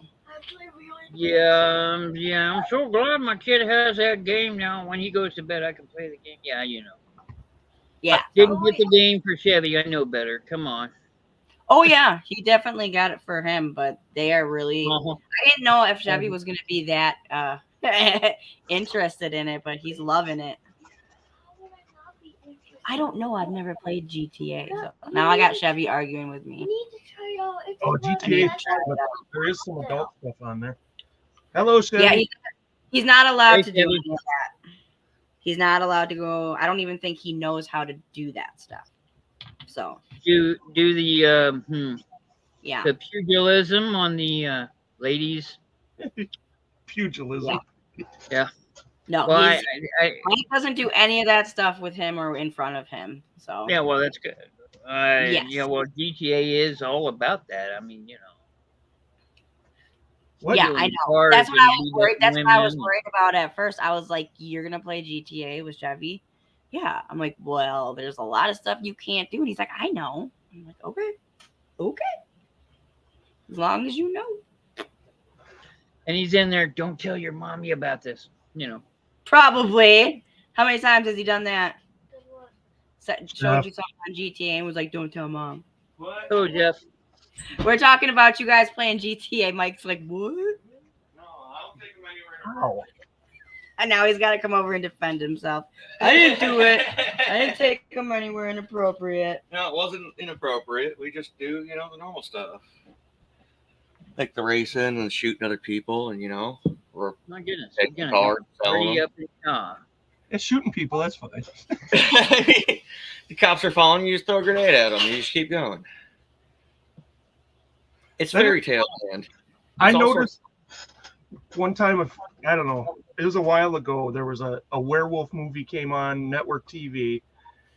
Yeah, I'm so glad my kid has that game now. When he goes to bed, I can play the game. Yeah, Yeah. Didn't get the game for Chevy. I know better. Come on. Oh, yeah. He definitely got it for him, but they are really... Uh-huh. I didn't know if Chevy was going to be that interested in it, but he's loving it. I don't know. I've never played GTA. So now I got Chevy arguing with me. Oh, GTA. There is some adult stuff on there. Hello, Chevy. Yeah, he's not allowed to do Chevy. any of that. He's not allowed to go. I don't even think he knows how to do that stuff. So Do the yeah, the pugilism on the ladies. Pugilism. Yeah. No, Well, Mike doesn't do any of that stuff with him or in front of him. So yeah, well, that's good. Yes. Yeah, well, GTA is all about that. I mean, What? Yeah, I know. That's what I was worried. That's what I was worried about at first. I was like, "You're gonna play GTA with Chevy?" Yeah. I'm like, "Well, there's a lot of stuff you can't do." And he's like, "I know." I'm like, "Okay, as long as you know." And he's in there. Don't tell your mommy about this. Probably. How many times has he done that? Showed you something on GTA and was like, "Don't tell mom." What? Oh, Jeff. We're talking about you guys playing GTA. Mike's like, "What?" No, I don't take him anywhere. Ow. And now he's got to come over and defend himself. I didn't do it. I didn't take him anywhere inappropriate. No, it wasn't inappropriate. We just do, the normal stuff. Like the racing and shooting other people and, we're My goodness. taking You're cars, selling party them. up in car. It's shooting people. That's fine. The cops are following you, just throw a grenade at them. You just keep going. It's fairy tale land. I noticed one time, I don't know, it was a while ago, there was a werewolf movie came on network TV,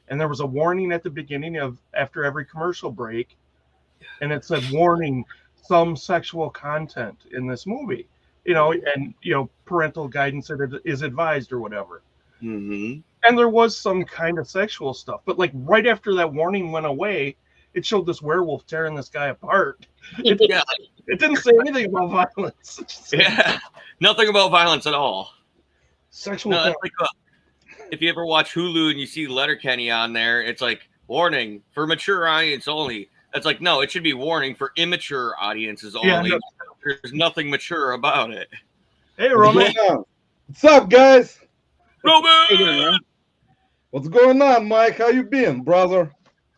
and there was a warning at the beginning of after every commercial break, and it said, "Warning, some sexual content in this movie," and parental guidance that is advised or whatever. Mm-hmm. And there was some kind of sexual stuff, but like right after that warning went away, it showed this werewolf tearing this guy apart. It didn't say anything about violence. Yeah, nothing about violence at all. Sexual. No, that's like if you ever watch Hulu and you see Letterkenny on there, it's like warning for mature audience only. That's like, no, it should be warning for immature audiences only. Yeah, no. There's nothing mature about it. Hey, Roman. What's up, guys? Roman! What's going on, Mike? How you been, brother?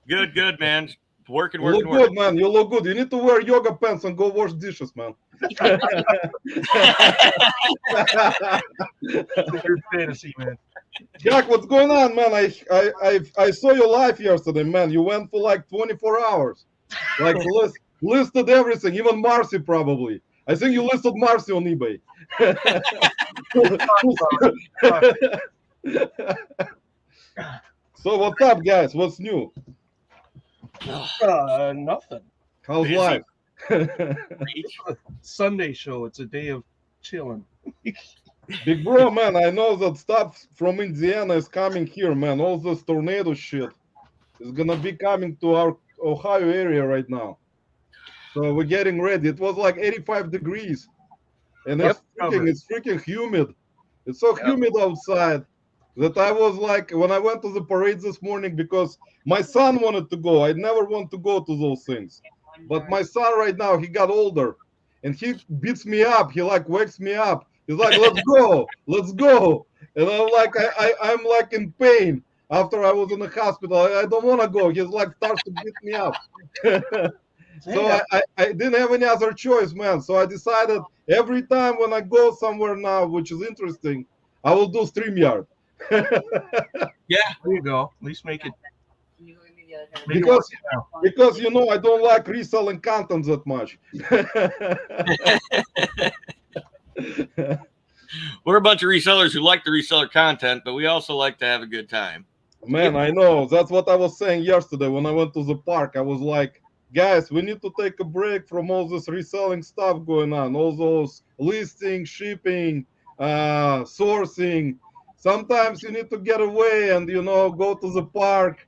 Good, man. Working. You look good, man. You look good. You need to wear yoga pants and go wash dishes, man. Your fantasy, man. Jack, what's going on, man? I saw you live yesterday, man. You went for like 24 hours. Like listed everything, even Marcy probably. I think you listed Marcy on eBay. So what's up, guys? What's new? Nothing. How's Busy. life? Sunday show. It's a day of chilling. Big bro, man, I know that stuff from Indiana is coming here, man. All this tornado shit is gonna be coming to our Ohio area right now. So we're getting ready. It was like 85 degrees. And it's freaking humid. It's so humid outside that I was like, when I went to the parade this morning, because my son wanted to go. I never want to go to those things. But my son right now, he got older. And he beats me up. He like wakes me up. He's like, let's go. And I'm like, I'm like in pain after I was in the hospital. I don't want to go. He's like starts to beat me up. So I didn't have any other choice, man. So I decided every time when I go somewhere now, which is interesting, I will do StreamYard. Yeah. There you go. At least make it. Because I don't like reselling content that much. We're a bunch of resellers who like to reseller content, but we also like to have a good time. Man, I know. That's what I was saying yesterday when I went to the park. I was like, guys, we need to take a break from all this reselling stuff going on, all those listing, shipping, sourcing. Sometimes you need to get away and, go to the park,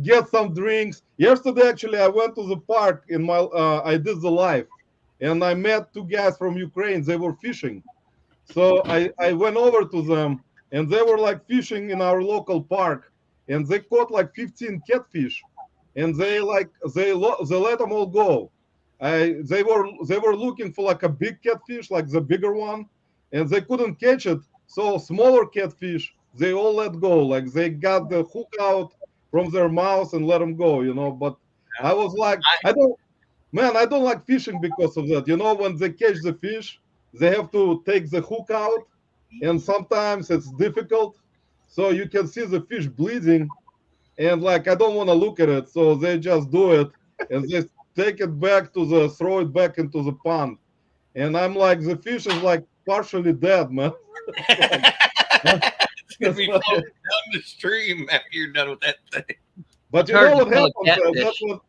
get some drinks. Yesterday, actually, I went to the park I did the live, and I met two guys from Ukraine. They were fishing. So I went over to them, and they were like fishing in our local park, and they caught like 15 catfish, and they let them all go. They were looking for like a big catfish, like the bigger one, and they couldn't catch it. So smaller catfish, they all let go. Like they got the hook out from their mouth and let them go. But I was like, I don't like fishing because of that. When they catch the fish, they have to take the hook out, and sometimes it's difficult. So you can see the fish bleeding, and like I don't want to look at it, so they just do it, and they take it back throw it back into the pond, and I'm like, the fish is like partially dead, man. It's gonna be floating down the stream after you're done with that thing. But you know what happens? That's what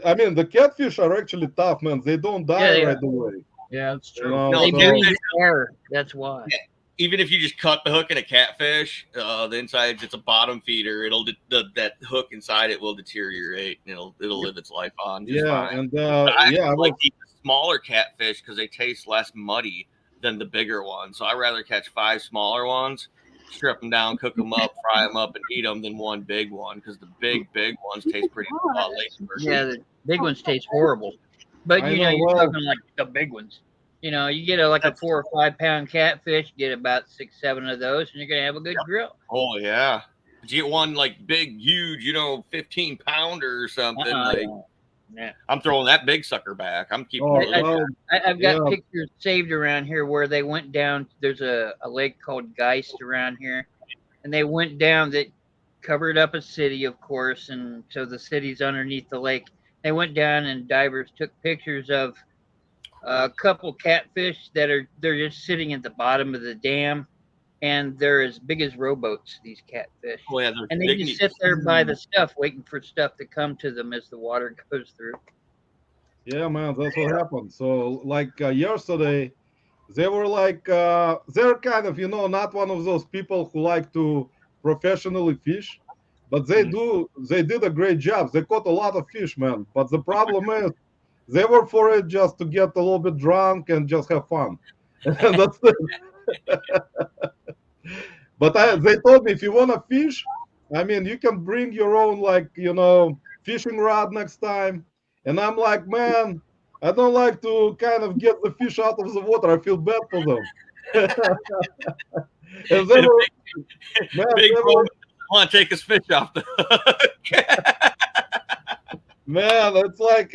I mean. The catfish are actually tough, man. They don't die right away. Yeah, that's true. No, They catfish- breathe air. That's why. Yeah. Even if you just cut the hook in a catfish, the inside it's a bottom feeder. That hook inside it will deteriorate. And it'll live its life on. Just fine. And I like to eat the smaller catfish because they taste less muddy than the bigger ones. So I'd rather catch 5 smaller ones, strip them down, cook them up, fry them up, and eat them than one big one because the big ones taste pretty late. Yeah, the big ones taste horrible. But you're talking like the big ones. You get a 4 or 5 pound catfish, get about 6, 7 of those, and you're gonna have a good grill. Oh yeah, but you get one like big, huge, 15 pounder or something. Yeah, I'm throwing that big sucker back. I'm keeping. I've got pictures saved around here where they went down. There's a lake called Geist around here, and they went down that covered up a city, of course, and so the city's underneath the lake. They went down and divers took pictures of a couple catfish they're just sitting at the bottom of the dam, and they're as big as rowboats, these catfish. Oh, yeah, and they just sit there by the stuff waiting for stuff to come to them as the water goes through. Yeah, man, that's what happened. So like yesterday, they were like they're kind of not one of those people who like to professionally fish, but they did a great job. They caught a lot of fish, man. But the problem is they were for it just to get a little bit drunk and just have fun. And that's it. But they told me, if you want to fish, I mean, you can bring your own, fishing rod next time. And I'm like, man, I don't like to kind of get the fish out of the water. I feel bad for them. And they were, want to take his fish off the hook. Man, it's like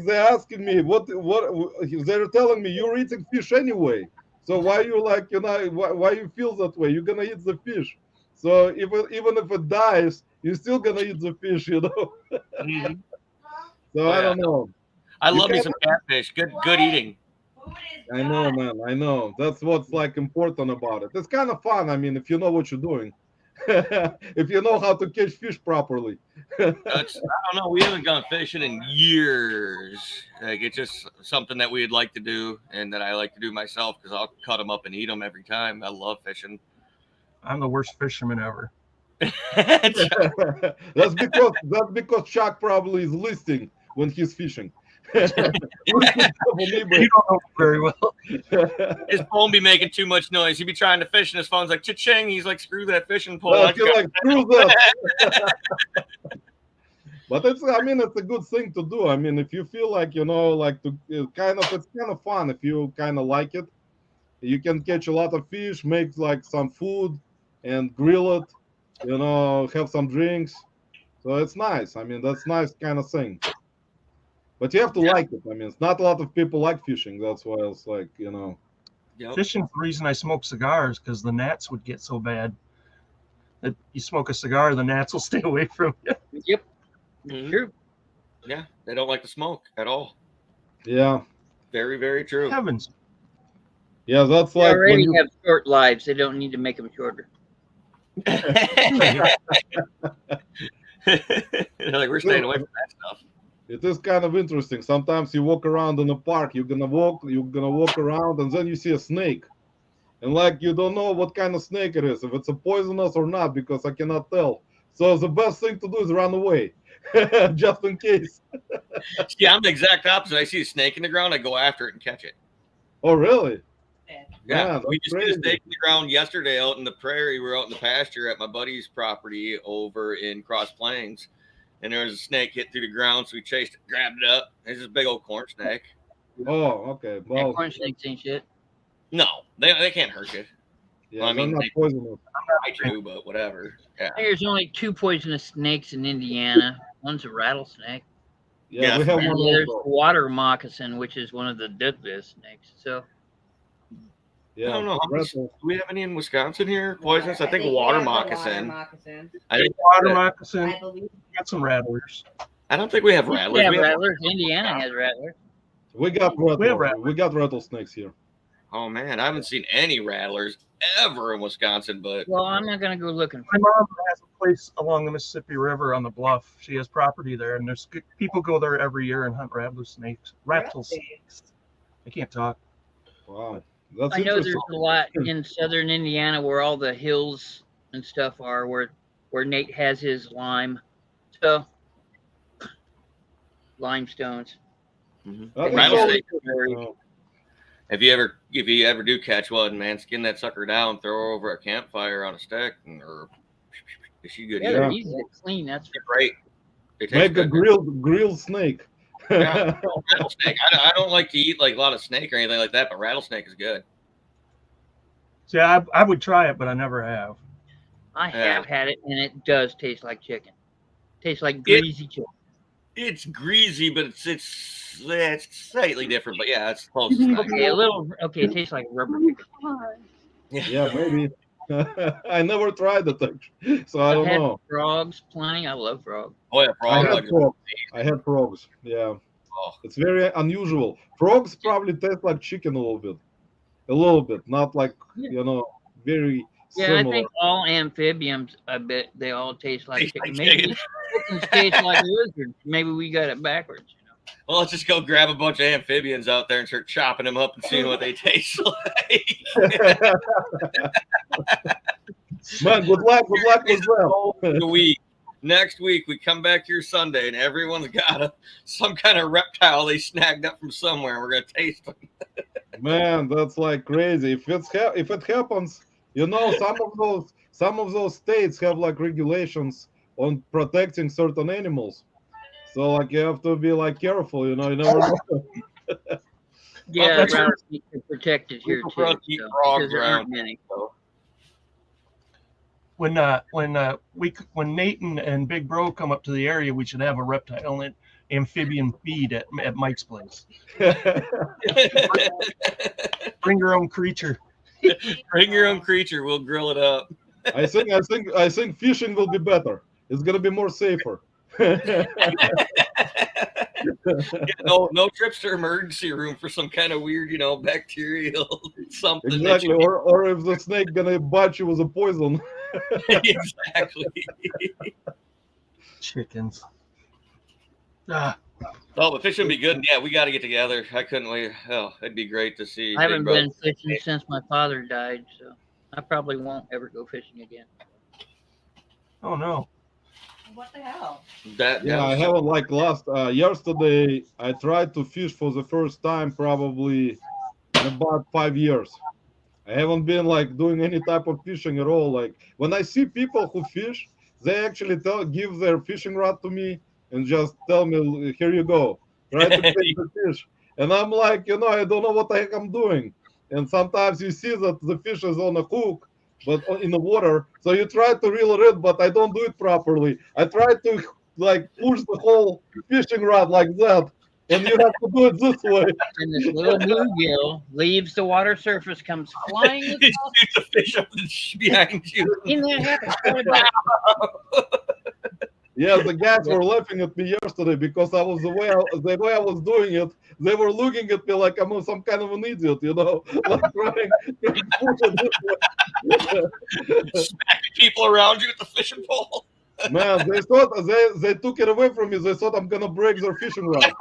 they're asking me what they're telling me, you're eating fish anyway. So why you why you feel that way? You're gonna eat the fish. So even if it dies, you're still gonna eat the fish, Mm-hmm. So I don't know. I love me some catfish. Good eating. I know, man. I know. That's what's important about it. It's kind of fun. I mean, if you know what you're doing. If you know how to catch fish properly. I don't know. We haven't gone fishing in years. Like, it's just something that we'd like to do, and that I like to do myself because I'll cut them up and eat them every time. I love fishing. I'm the worst fisherman ever. That's because Chuck probably is listening when he's fishing. You don't know very well. His phone be making too much noise. He'd be trying to fish, and his phone's like cha-ching. He's like, screw that fishing pole. Screw that. But it's a good thing to do. I mean, if you feel like it's kind of fun. If you kind of like it, you can catch a lot of fish, make some food, and grill it. Have some drinks. So it's nice. I mean, that's nice kind of thing. But you have to like it. I mean, it's not a lot of people like fishing. That's why it's Yep. Fishing's the reason I smoke cigars, because the gnats would get so bad that you smoke a cigar, the gnats will stay away from you. Yep. Mm-hmm. True. Yeah, they don't like to smoke at all. Yeah. Very, very true. Heavens. Yeah, that's They already have short lives. They don't need to make them shorter. They're like, we're staying away from that stuff. It is kind of interesting. Sometimes you walk around in a park, you're gonna walk around, and then you see a snake. And like you don't know what kind of snake it is, if it's a poisonous or not, because I cannot tell. So the best thing to do is run away, just in case. See, I'm the exact opposite. I see a snake in the ground, I go after it and catch it. Oh, really? Yeah, Man, we that's just hit a crazy. snake in the ground yesterday out in the prairie. We were out in the pasture at my buddy's property over in Cross Plains, and there was a snake hit through the ground. So we chased it, grabbed it up. It's this big old corn snake. Oh, okay. That Well, corn snakes ain't shit. No, they can't hurt you. yeah, Well, I they're mean, not they poisonous. bite you, but whatever. Yeah, I think there's only 2 poisonous snakes in Indiana. One's a rattlesnake, Yeah, Yeah, we have and one the other's also. water moccasin, which is one of the deadliest snakes. So Yeah, I don't know. rattle- Do we have any in Wisconsin here? Poisonous? I think water moccasin. I think Water that- moccasin. I believe. Got some rattlers. I don't think we have we rattlers. have We have- rattlers. Indiana has rattlers. we got We have rattlesnakes here. oh man, I haven't seen any rattlers ever in Wisconsin, but Well, I'm not gonna go looking My for. mom has a place along the Mississippi River on the bluff. She has property there, and there's people go there every year and hunt rattlesnakes. Rattlesnakes. I can't talk. Wow, that's I know interesting. there's a lot in southern Indiana where all the hills and stuff are, where Nate has his lime. So limestones. That is Rattlesnake. all- if you ever do catch one, man, skin that sucker down, throw her over a campfire on a stick, or she good. Yeah, Yeah. they're easy to clean. That's They're great. They taste Make a good. grilled snake. Yeah. Rattlesnake. I don't like to eat like a lot of snake or anything like that, but rattlesnake is good. See, I would try it, but I never have. I Yeah. have had it, and it does taste like chicken. Tastes like greasy chicken. It's greasy, but it's slightly different. But yeah, it's close. to snake. Okay, it tastes like rubber chicken. Yeah, maybe. I never tried it, actually, so I I've don't had know. frogs plenty. I love frogs. Oh yeah, frog. I had frogs. Yeah, Oh. it's very unusual. Frogs probably taste like chicken a little bit, not like very Yeah, similar. I think all amphibians, I bet they all taste like Taste chicken. like Maybe chickens taste like lizards. Maybe we got it backwards. Well, let's just go grab a bunch of amphibians out there and start chopping them up and seeing what they taste like. Man, good luck with them. The week. Next week we come back here Sunday and everyone's got some kind of reptile they snagged up from somewhere. And we're gonna taste them. Man, that's like crazy. If it happens, some of those states have like regulations on protecting certain animals. So like you have to be like careful, you never know. Yeah, that's rattlesnakes are protected here People too. probably keep So, frogs because there aren't around. many. When Nate and Big Bro come up to the area, we should have a reptile and amphibian feed at Mike's place. Bring your own creature. Bring your own creature. We'll grill it up. I think fishing will be better. It's gonna be more safer. No trips to emergency room for some kind of weird, bacterial something. Exactly. Or if the snake gonna bite you with a poison. Exactly. Chickens. Oh, but fishing would be good. Yeah, we got to get together. I couldn't wait. Oh, it'd be great to see. I haven't Big Brother. been fishing since my father died, so I probably won't ever go fishing again. Oh no. What the hell? Yeah, I haven't like yesterday. I tried to fish for the first time probably in about 5 years. I haven't been like doing any type of fishing at all. Like when I see people who fish, they actually give their fishing rod to me and just tell me, "Here you go, try to catch the fish." And I'm like, I don't know what the heck I'm doing. And sometimes you see that the fish is on a hook, but in the water. So you try to reel it in, but I don't do it properly. I try to like push the whole fishing rod like that, and you have to do it this way. And this little bluegill leaves the water surface, comes flying You across. shoot the fish up behind you. Seen that happen quite a bit. Yeah, the guys were laughing at me yesterday because I was the way I was doing it. They were looking at me like I'm some kind of an idiot, like trying to push it this way. Smacking people around you with the fishing pole. Man, they thought they took it away from me. They thought I'm gonna break their fishing rod.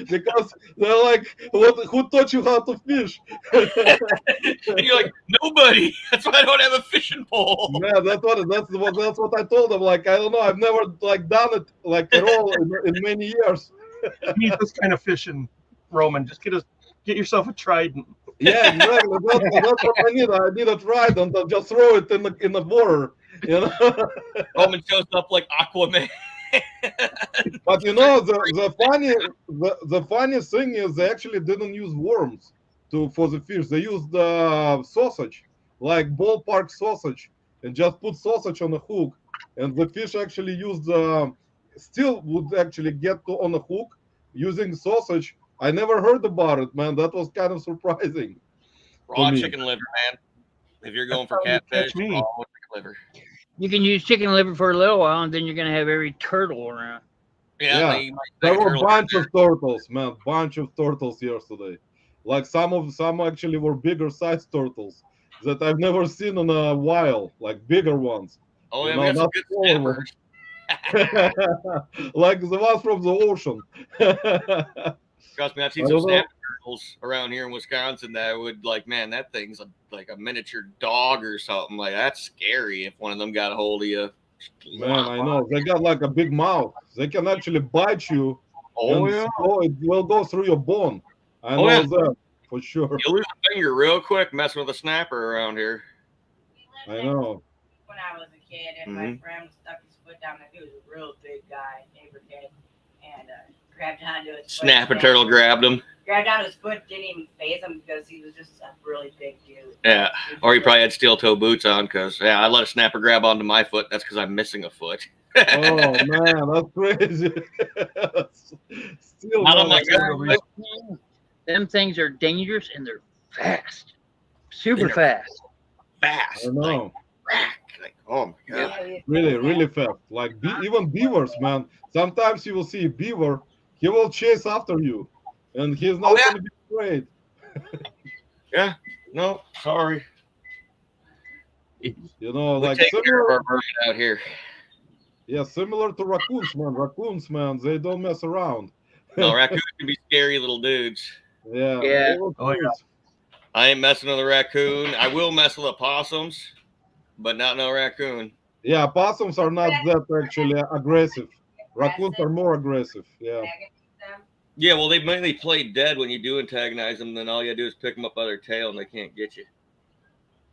Because they're like, "What? Who taught you how to fish?" And you're like, nobody. That's why I don't have a fishing pole. Man, that's what I told them. Like, I don't know, I've never like done it like at all in many years. You need this kind of fishing, Roman. Just get yourself a trident. Yeah, exactly. That's what I need. I need a trident and just throw it in the water. You know. Roman shows up like Aquaman. But you know the funny thing is they actually didn't use worms for the fish. They used sausage, like ballpark sausage, and just put sausage on a hook, and the fish actually used still would actually get on a hook using sausage. I never heard about it, man. That was kind of surprising. Raw me. chicken liver, man. If you're going for That's how you catfish, catch me. raw chicken liver. You can use chicken liver for a little while, and then you're gonna have every turtle around. Yeah. You might There say were a turtle bunch in of turtles, man. Bunch of turtles yesterday. Like some actually were bigger size turtles that I've never seen in a while. Like bigger ones. Oh, You yeah, know, we got some not good smaller ones. snappers. Like the ones from the ocean. Trust me, I've seen I some don't know. snapper turtles around here in Wisconsin that would like, man, that thing's like a miniature dog or something. Like that's scary if one of them got a hold of you. Man, I know. They got like a big mouth. They can actually bite you Oh and yeah, it will go through your bone. I Oh, know yeah. that for sure. you lose a finger real quick messing with a snapper around here. I know. When I was a kid, and my friend stuck his foot down, and he was a real big guy, neighbor kid, and grabbed onto his foot. Snapper turtle grabbed him. Grabbed onto his foot, didn't even phase him because he was just a really big dude. Yeah, or he probably had steel toe boots on because I let a snapper grab onto my foot. That's because I'm missing a foot. Oh man, that's crazy. Still, Not man, on my that's God. unbelievable. Them things are dangerous and they're fast, super They're fast. fast. I know. Like, oh my god. Really, really fast. Like even beavers, man. Sometimes you will see a beaver, he will chase after you, and he's not yeah. going to be afraid. Yeah. No, sorry. You know, We like take care of similar. our bird out here. Yeah, similar to raccoons, man. Raccoons, man, they don't mess around. No, raccoons can be scary little dudes. Yeah. Yeah. they will Oh, yeah. chase. I ain't messing with a raccoon. I will mess with opossums, but not no raccoon. Yeah, possums are not that actually aggressive. Raccoons are more aggressive. Yeah. Yeah, well, they mainly play dead when you do antagonize them. Then all you do is pick them up by their tail, and they can't get you.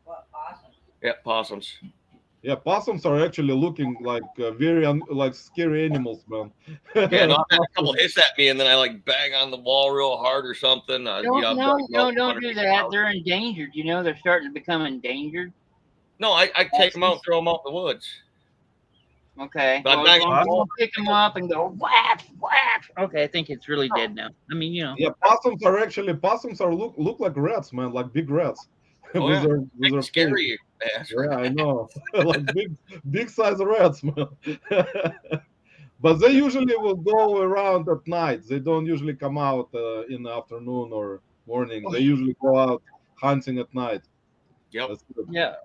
What, possum? Yeah, possums. Yeah, possums are actually looking like very like scary animals, man. Yeah, no, I've had a couple hits at me, and then I like bang on the wall real hard or something. No, I've don't do that. They're endangered. You know, they're starting to become endangered. No, I take them out and throw them out in the woods. Okay. But Well, now as long as you- you don't pick them up and go whap, whap. Okay, I think it's really dead now. I mean, you know. Yeah, possums are look like rats, man, like big rats. Oh, with yeah. their Big face. scary ass. Yeah, I know. Like big size rats, man. But they usually will go around at night. They don't usually come out in the afternoon or morning. They usually go out hunting at night. Yep. That's good. Yeah.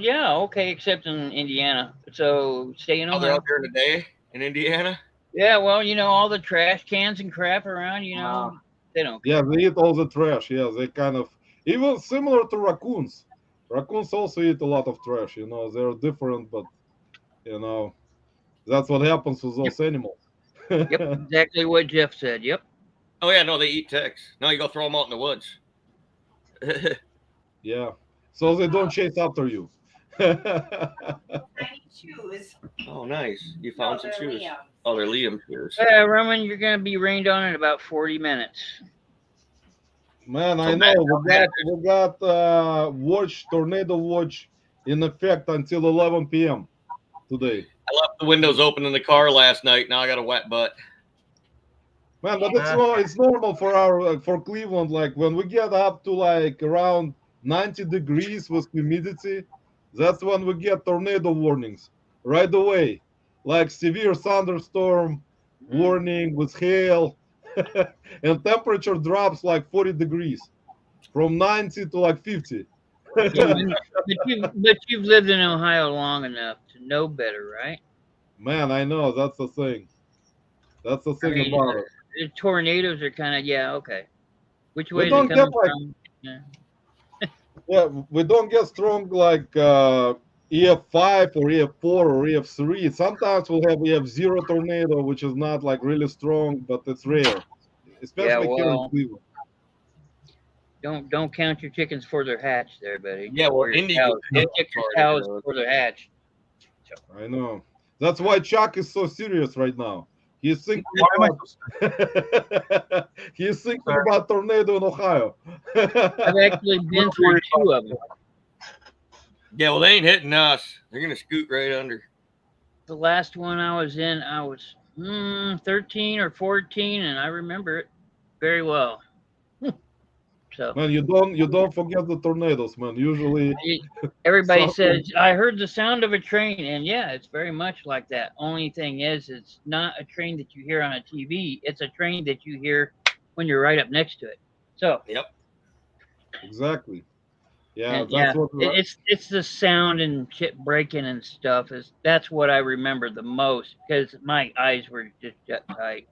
Yeah. Okay. Except in Indiana. So staying Oh, on they're that. out there in the day in Indiana. Yeah. Well, you know, all the trash cans and crap around. You know, they don't. Yeah, they eat all the trash. Yeah, they kind of even similar to raccoons. Raccoons also eat a lot of trash. You know, they're different, but you know, that's what happens with those animals. Yep. Exactly what Jeff said. Yep. Oh yeah, no, they eat ticks. No, you go throw them out in the woods. Yeah, so they don't chase after you. Tiny shoes. Oh, nice. You found some they're shoes. Liam's. Oh, they're Liam shoes. Yeah, Roman, you're gonna be rained on in about 40 minutes. Man, So I bad, know so we got tornado watch in effect until 11 p.m. today. I left the windows open in the car last night. Now I got a wet butt. Man, but it's normal for Cleveland. Like when we get up to like around 90 degrees with humidity, that's when we get tornado warnings right away. Like severe thunderstorm warning with hail, and temperature drops like 40 degrees from 90 to like 50. But you've lived in Ohio long enough to know better, right? Man, I know that's the thing. That's the thing mean, about it. The tornadoes are kind of okay. Which We way is it don't get coming like from? Yeah. yeah, we don't get strong like EF5 or EF4 or EF3. Sometimes we'll have EF0 tornado, which is not like really strong, but it's rare, Yeah, especially here in well, Cleveland. don't count your chickens for their hatch, there, buddy. Yeah, well, Or your Indy cows. goes Don't check your tornado. cows for their hatch. I know. That's why Chuck is so serious right now. He's thinking Why am I about he's thinking about tornado in Ohio. I've actually been through two of them. Yeah, well, they ain't hitting us. They're gonna scoot right under. The last one I was in, I was 13 or 14, and I remember it very well. So Man, you don't forget the tornadoes, man. Usually everybody something- says, I heard the sound of a train, and yeah, it's very much like that. Only thing is, it's not a train that you hear on a TV. It's a train that you hear when you're right up next to it. So Yep. exactly. Yeah, and, that's what it's the sound and shit breaking and stuff. That's what I remember the most because my eyes were just shut tight.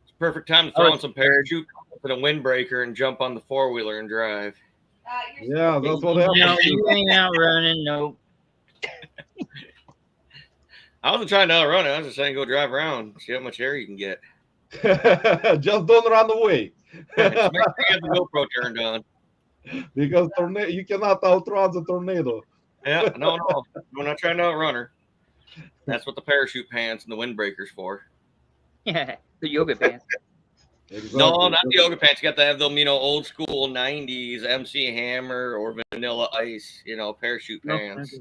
It's a perfect time to throw on some parachute, put a windbreaker, and jump on the 4-wheeler and drive. yeah, that's what happens. No, you ain't out running. No. I wasn't trying to outrun it. I was just saying go drive around, see how much air you can get. Just don't run away. Just make sure you have the GoPro turned on. Because tornado, you cannot outrun the tornado. Yeah, no. We're not trying to outrun her. That's what the parachute pants and the windbreaker's for. Yeah, the yoga pants. Exactly. No, not the yoga pants. You got to have them, old school 90s MC Hammer or Vanilla Ice, parachute pants.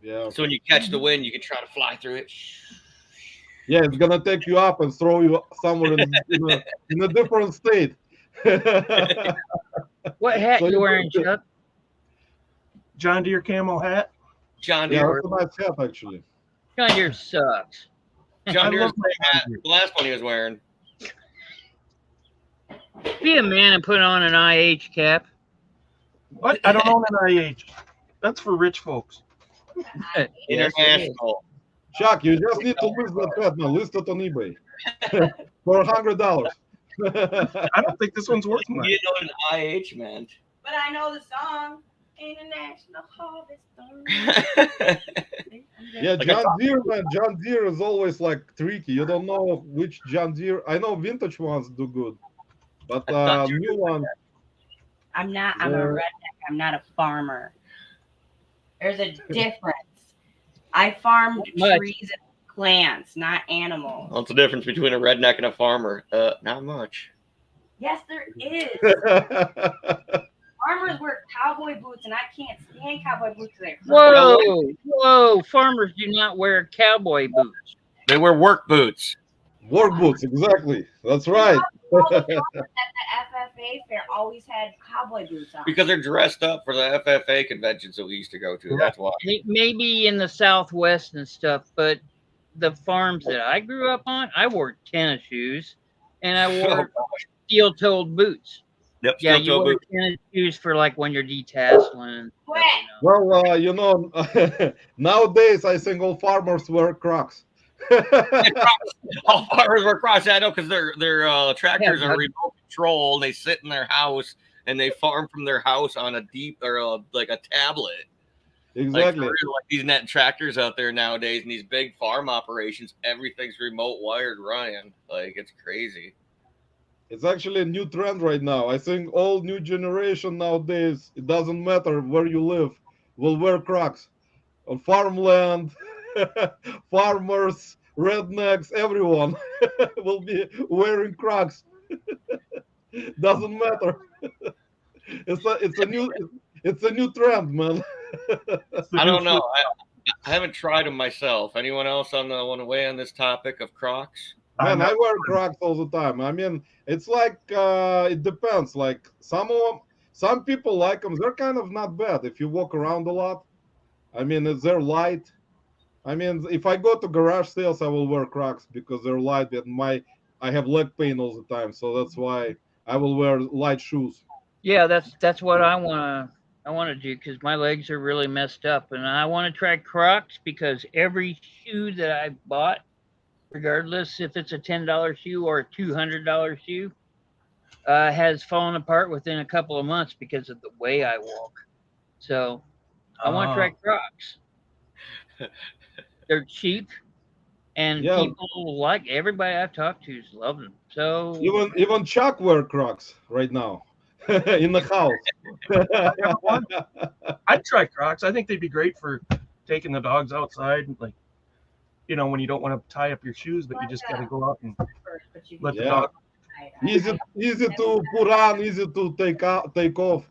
Yeah. So when you catch the wind, you can try to fly through it. Yeah, it's gonna take you up and throw you somewhere in a different state. What hat So you you- wearing, Chuck? John Deere camo hat. John Yeah, Deere. that's a nice hat actually. John Deere sucks. John I Deere's love my same hat. John Deere. The last one he was wearing. Be a man and put on an IH cap. What? I don't own an IH. That's for rich folks. Yes, it is. International. Chuck, you just need to list that hat now. List it on eBay for $100. I don't think this one's worth much. You know an IH meant. But I know the song International Harvest. Yeah, Like John Deere, man. John Deere is always like tricky. You don't know which John Deere. I know vintage ones do good, but I thought you new ones. I'm a redneck. I'm not a farmer. There's a difference. I farmed Much. trees and plants, not animals. What's the difference between a redneck and a farmer? Not much. Yes, there is. Farmers wear cowboy boots, and I can't stand cowboy boots. Whoa. Farmers do not wear cowboy boots. They wear work boots. Work boots, exactly. That's right. All the farmers at the FFA fair always had cowboy boots on. Because they're dressed up for the FFA conventions that we used to go to. That's why. Maybe in the Southwest and stuff, but the farms that I grew up on, I wore tennis shoes and I wore steel-toed boots. Yep, Yeah, steel you toe wear boot. tennis shoes for like when you're detasseling. Quit. Well, nowadays I think all farmers wear Crocs. All farmers wear Crocs. I know because their tractors Yeah, are remote control. And they sit in their house and they farm from their house on a deep or like a tablet. Exactly. Like these net tractors out there nowadays and these big farm operations, everything's remote wired running. Like it's crazy. It's actually a new trend right now. I think all new generation nowadays, it doesn't matter where you live, will wear Crocs. On farmland, farmers, rednecks, everyone will be wearing Crocs. Doesn't matter. It's a new trend, man. I don't know. I haven't tried them myself. Anyone else want to weigh on this topic of Crocs? Man, I wear Crocs all the time. I mean, it's like it depends. Like some people like them. They're kind of not bad if you walk around a lot. I mean, they're light. I mean, if I go to garage sales, I will wear Crocs because they're light. And I have leg pain all the time, so that's why I will wear light shoes. Yeah, that's what I want to I want to do because my legs are really messed up, and I want to try Crocs because every shoe that I bought, regardless if it's a $10 shoe or a $200 shoe, has fallen apart within a couple of months because of the way I walk. So I want to try Crocs. They're cheap, and Yeah, people like everybody I've talked to love them. So even Chuck wear Crocs right now in the house. I'd try Crocs. I think they'd be great for taking the dogs outside, like when you don't want to tie up your shoes, but you just got to go out and let the Yeah. dog. Easy to put on, easy to take off.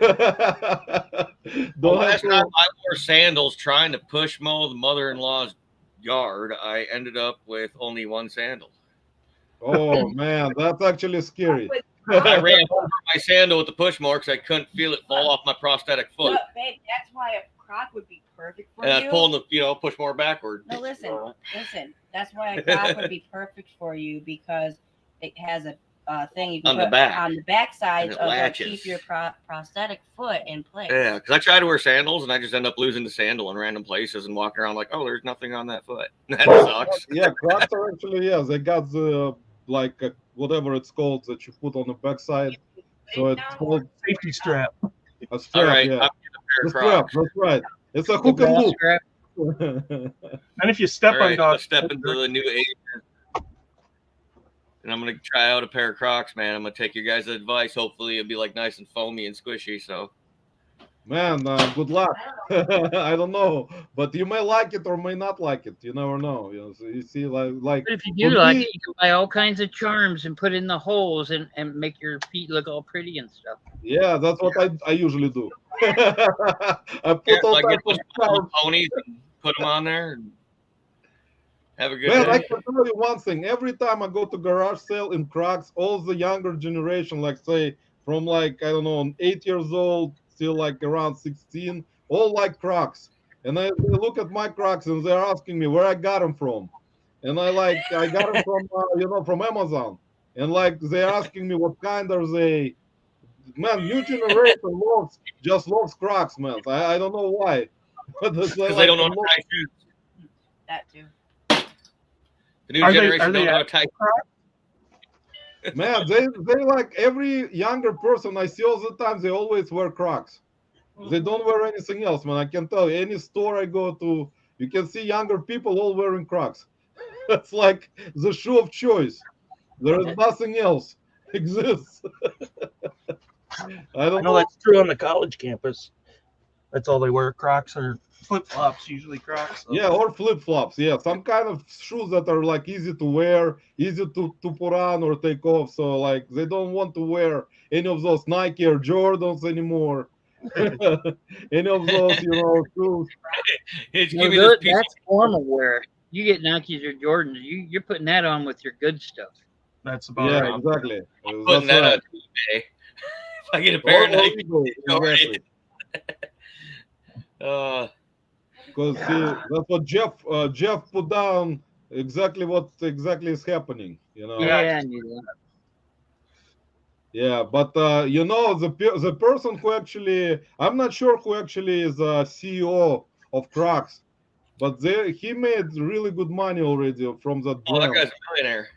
The Don't have last time I to. wore sandals trying to push mow the mother-in-law's yard, I ended up with only one sandal. Oh man, that's actually scary. I ran over my sandal with the push mower because I couldn't feel it fall off my prosthetic foot. Look, babe, that's why a Croc would be perfect for And I you. was pulling the push mower backward. No, listen. That's why a Croc would be perfect for you because it has a thing you can On put the back. on the back sides And it of latches. keep your prosthetic foot in place. Yeah, because I tried to wear sandals and I just end up losing the sandal in random places and walking around like, oh, there's nothing on that foot. That sucks. Yeah, Crocs are actually, yeah, they got the like whatever it's called that you put on the backside. So it's called Safety strap. a strap. All right, Yeah, I'm getting a the pair of strap. Crocs. That's right. It's a the hook and ball loop. strap. And if you step All on right, dogs, let's step into the new age. And I'm gonna try out a pair of Crocs, man. I'm gonna take your guys' advice. Hopefully, it'll be like nice and foamy and squishy. So, Man, good luck. I don't know, but you may like it or may not like it. You never know. So you see, like But if you for do like me- it, you can buy all kinds of charms and put in the holes and make your feet look all pretty and stuff. yeah, that's what I usually do. I put yeah, all like get types of those little charms. ponies and put them on there. And have a good Man, I day. can tell you one thing. Every time I go to garage sale in Crocs, all the younger generation, like say from like I don't know, 8 years old till like around 16, all like Crocs. And they look at my Crocs and they're asking me where I got them from. And I got them from from Amazon. And like they're asking me what kind are they. Man, new generation loves Crocs, man. I don't know why. But it's Because like they don't know how to tie shoes. That too. The new Are they- generation are they don't know how to tie. Man, they like every younger person I see all the time. They always wear Crocs. They don't wear anything else, man. I can tell you. Any store I go to, you can see younger people all wearing Crocs. It's like the shoe of choice. There is nothing else exists. I I don't know know. that's true on the college campus. That's all they wear. Crocs or flip flops, usually Crocs. So. Yeah, or flip flops. Yeah, some kind of shoes that are like easy to wear, easy to put on or take off. So like they don't want to wear any of those Nike or Jordans anymore. Any of those, shoes. Just No, give me this piece. that's formal wear. You get Nikes or Jordans, you're putting that on with your good stuff. That's about Yeah, right. exactly. I'm That's putting that right. on Tuesday. If I get a pair of Nike, Exactly. Because that's what Jeff put down. What exactly is happening. Yeah, I knew that. Yeah, but the person who actually, I'm not sure who actually is a CEO of Crocs, but he made really good money already from that oh, that brand. guy's a millionaire.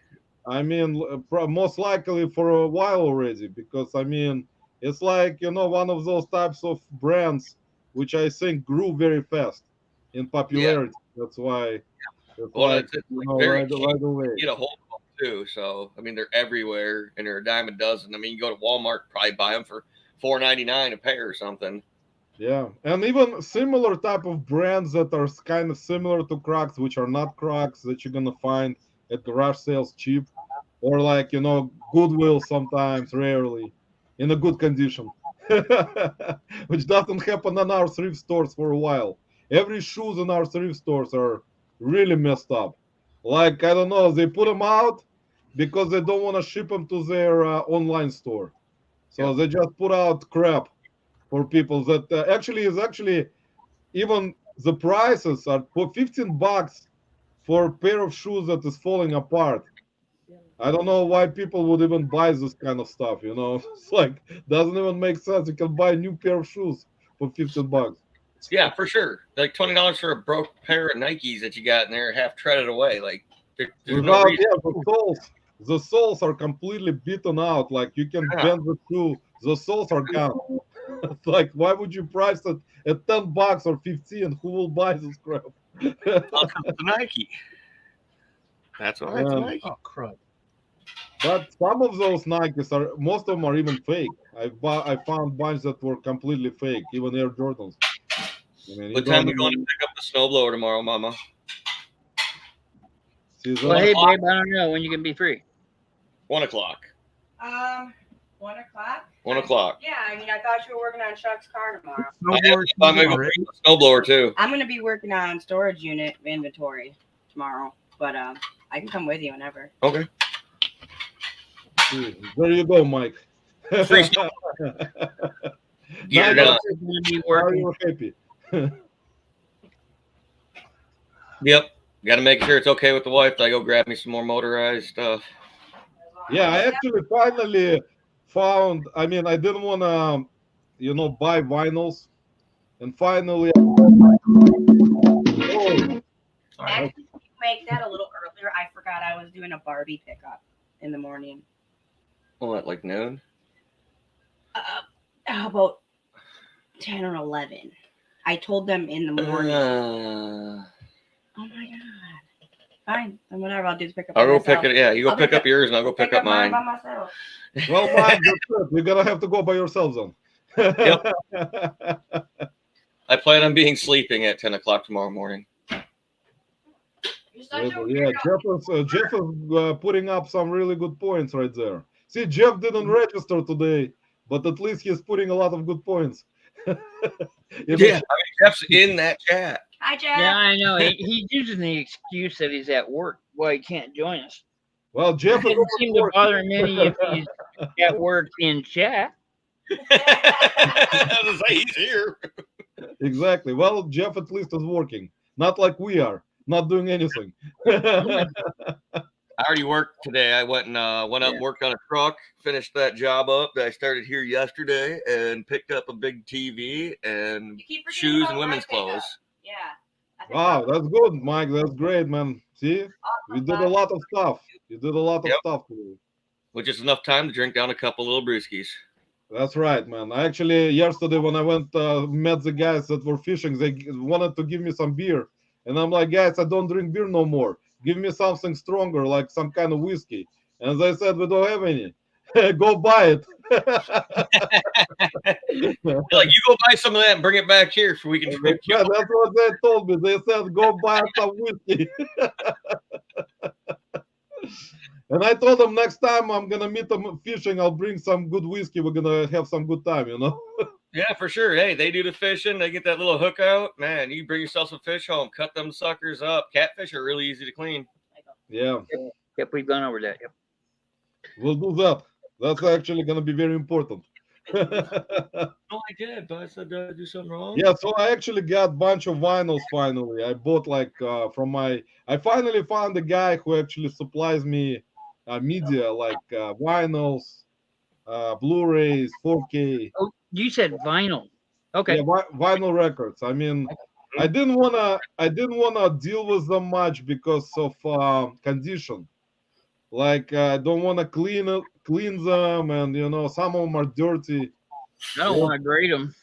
I mean, most likely for a while already, because I mean, it's like one of those types of brands which I think grew very fast in popularity. That's why. It's Well, like it's like very right cheap away. to get a hold of them too. So I mean, they're everywhere, and they're a dime a dozen. I mean, you go to Walmart, probably buy them for $4.99 a pair or something. Yeah, and even similar type of brands that are kind of similar to Crocs, which are not Crocs, that you're gonna find at garage sales cheap, or like Goodwill sometimes, rarely, in a good condition, which doesn't happen in our thrift stores for a while. Every shoes in our thrift stores are really messed up. Like I don't know, they put them out because they don't want to ship them to their online store, so they just put out crap for people that actually even the prices are for $15 for a pair of shoes that is falling apart. I don't know why people would even buy this kind of stuff. It's like doesn't even make sense. You can buy a new pair of shoes for $15. Yeah, for sure. Like $20 for a broke pair of Nikes that you got in there, half treaded away. Like there's no Without, reason. yeah, the soles are completely beaten out. Like you can bend the shoe, the soles are gone. It's like, why would you price it at $10 or 15? Who will buy this crap? It's a Nike. That's why it's a Nike. Oh crud! But some of those Nikes are, most of them are even fake. I found bunch that were completely fake, even Air Jordans. I mean, What time we going to pick up the snowblower tomorrow, Mama? Well, hey, babe, I don't know when you can be free. 1 o'clock. 1 o'clock. 1 o'clock. Yeah, I mean, I thought you were working on Chuck's car tomorrow. I'm gonna go bring the snowblower too. I'm gonna be working on storage unit inventory tomorrow, but I can come with you whenever. Okay. There you go, Mike. Free Geared up. Are you happy? Yep. Got to make sure it's okay with the wife. I go grab me some more motorized stuff. Yeah, I actually finally found. I mean, I didn't want to, buy vinyls, and finally. Actually, make that a little earlier. I forgot I was doing a Barbie pickup in the morning. Well, at like noon. How about 10 or 11? I told them in the morning. Oh my god. Fine. Then whatever. I'll do the pickup. I'll go pick it. Yeah, you go pick up yours, and I'll go pick up mine. By myself. Well, Mike, that's it. You're gonna have to go by yourself then. Yep. I plan on being sleeping at 10 o'clock tomorrow morning. Yeah, Jeff is putting up some really good points right there. See, Jeff didn't register today, but at least he's putting a lot of good points. Yeah, I mean, Jeff's in that chat. Hi, Jeff. Yeah, I know. He's using the excuse that he's at work. Why he can't join us. Well, Jeff It doesn't seem to bother him any if he's at work in chat. I was say he's here. Exactly. Well, Jeff at least is working, not like we are, not doing anything. I already worked today. I went up, worked on a truck, finished that job up that I started here yesterday, and picked up a big TV and shoes and women's clothes. Yeah. Wow, that's good, Mike. That's great, man. See, you did a lot of stuff. You did a lot of stuff today. With just enough time to drink down a couple little brewskis. That's right, man. I actually, yesterday when I went met the guys that were fishing, they wanted to give me some beer. And I'm like, guys, I don't drink beer no more. Give me something stronger, like some kind of whiskey. And they said, we don't have any. Go buy it. Like, you go buy some of that and bring it back here so we can drink. Yeah, that's what they told me. They said, go buy some whiskey. And I told them next time I'm going to meet them fishing, I'll bring some good whiskey. We're going to have some good time, Yeah, for sure. Hey, they do the fishing. They get that little hook out. Man, you bring yourself some fish home, cut them suckers up. Catfish are really easy to clean. Yeah. Yep, we've gone over that. Yep. We'll do that. That's actually going to be very important. No, I did, but I said, did I do something wrong? Yeah, so I actually got a bunch of vinyls finally. I bought I finally found a guy who actually supplies me media like vinyls, Blu-rays, 4K. Oh, you said vinyl. Okay. Yeah, vinyl records. I mean, I didn't wanna deal with them much because of condition. Like I don't want to clean them, and some of them are dirty. I don't want to grade them.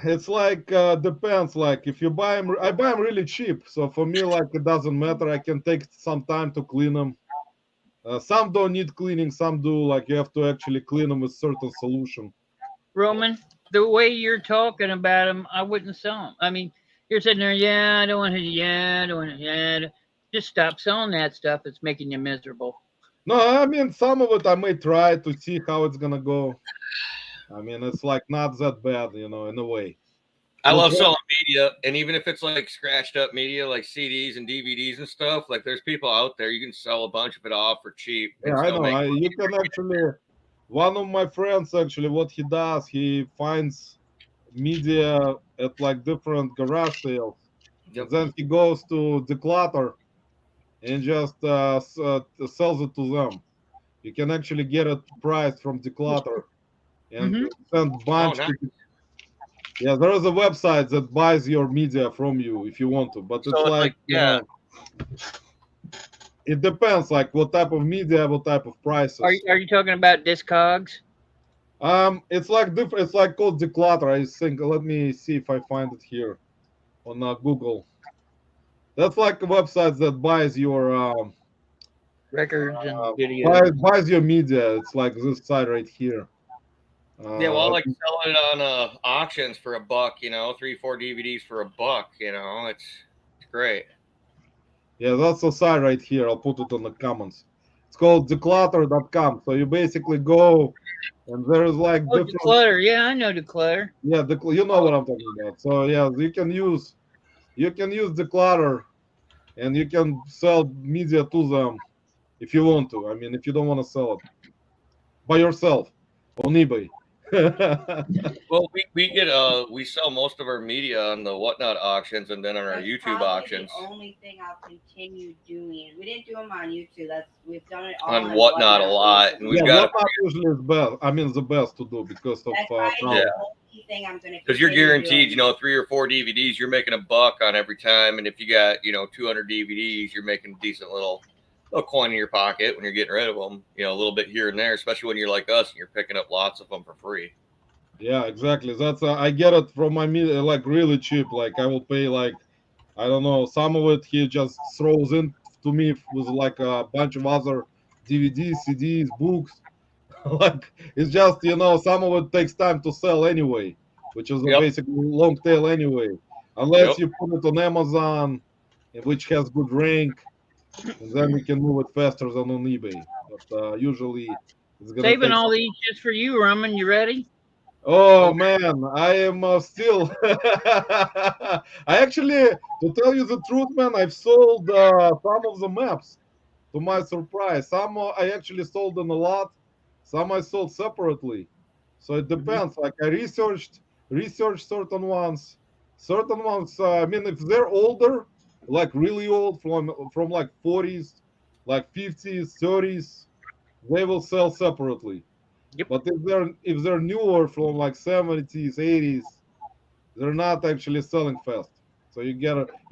It's like depends. Like if you buy them, I buy them really cheap. So for me, like it doesn't matter. I can take some time to clean them. Some don't need cleaning. Some do. Like you have to actually clean them with certain solution. Roman, the way you're talking about them, I wouldn't sell them. I mean, you're sitting there, yeah, I don't want to, yeah, I don't want to, yeah. Just stop selling that stuff. It's making you miserable. No, I mean, some of it I may try to see how it's gonna go. I mean, it's like not that bad, in a way. I love selling media, and even if it's like scratched up media, like CDs and DVDs and stuff, like there's people out there you can sell a bunch of it off for cheap. Yeah, I know. You can actually. One of my friends actually, what he does, he finds media at like different garage sales. Yep. Then he goes to Declutter and just sells it to them. You can actually get it priced from Declutter. and Mhm. send bunch. nice. Yeah, there is a website that buys your media from you if you want to, but it's So it's like, you know, it depends, like what type of media, what type of prices. Are you talking about Discogs? It's like different. It's like called Declutter. I think. Let me see if I find it here on Google. That's like a website that buys your Records and videos. buys your media. It's like this site right here. Yeah, well, I Let like me- selling it on auctions for $1. You know, 3-4 DVDs for $1. You know, it's great. yeah, that's the site right here. I'll put it on the comments. It's called declutter.com. So you basically go and there's like Oh, different. Declutter. Yeah, I know Declutter. Yeah, you know what I'm talking about. So yeah, you can use Declutter, and you can sell media to them if you want to. I mean, if you don't want to sell it by yourself on eBay. Well, we get we sell most of our media on the Whatnot auctions and then on our That's YouTube probably auctions. The only thing I'll continue doing. We didn't do them on YouTube. We've done it all On Whatnot a lot, and we've Yeah, got Whatnot usually is best. I mean, the best to do because of That's probably power. Yeah. the only thing I'm gonna. because you're continue guaranteed, doing. you know, 3 or 4 DVDs, you're making $1 on every time, and if you got, you know, 200 DVDs, you're making a decent little coin in your pocket when you're getting rid of them. You know, a little bit here and there, especially when you're like us and you're picking up lots of them for free. Yeah, exactly. That's I get it from my media like really cheap. Like I will pay like, I don't know, some of it he just throws in to me with like a bunch of other DVDs, CDs, books. Like it's just, you know, some of it takes time to sell anyway, which is a Yep. basically long tail anyway. Unless Yep. you put it on Amazon, which has good rank, and then we can move it faster than on eBay. But usually it's gonna Saving take. all these just for you, Roman. You ready? Oh man, I am still. I actually, to tell you the truth, man, I've sold some of the maps. To my surprise, some I actually sold them a lot. Some I sold separately. So it depends. Like I researched certain ones. Certain ones. I mean, if they're older, like really old, from like 40s, like 50s, 30s, they will sell separately. Yep. But if they're newer from like 70s, 80s, they're not actually selling fast. So you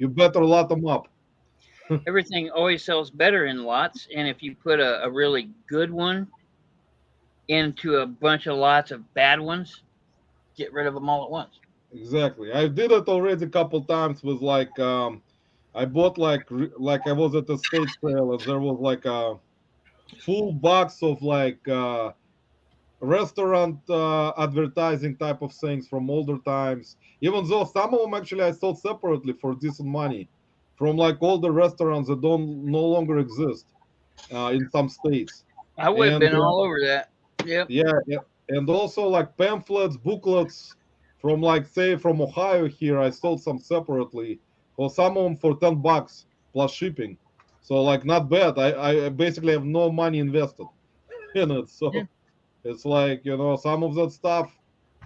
better lot them up. Everything always sells better in lots, and if you put a really good one into a bunch of lots of bad ones, get rid of them all at once. Exactly. I did it already a couple times with like I bought like I was at the state sale and there was like a full box of like restaurant advertising type of things from older times. Even though some of them actually I sold separately for decent money from like older restaurants that don't no longer exist in some states. I would have And been all over that. Yep. yeah, and also like pamphlets, booklets from like say from Ohio here. I sold some separately for some of them for $10 plus shipping. So like not bad. I basically have no money invested in it. So Yeah. it's like, you know, some of that stuff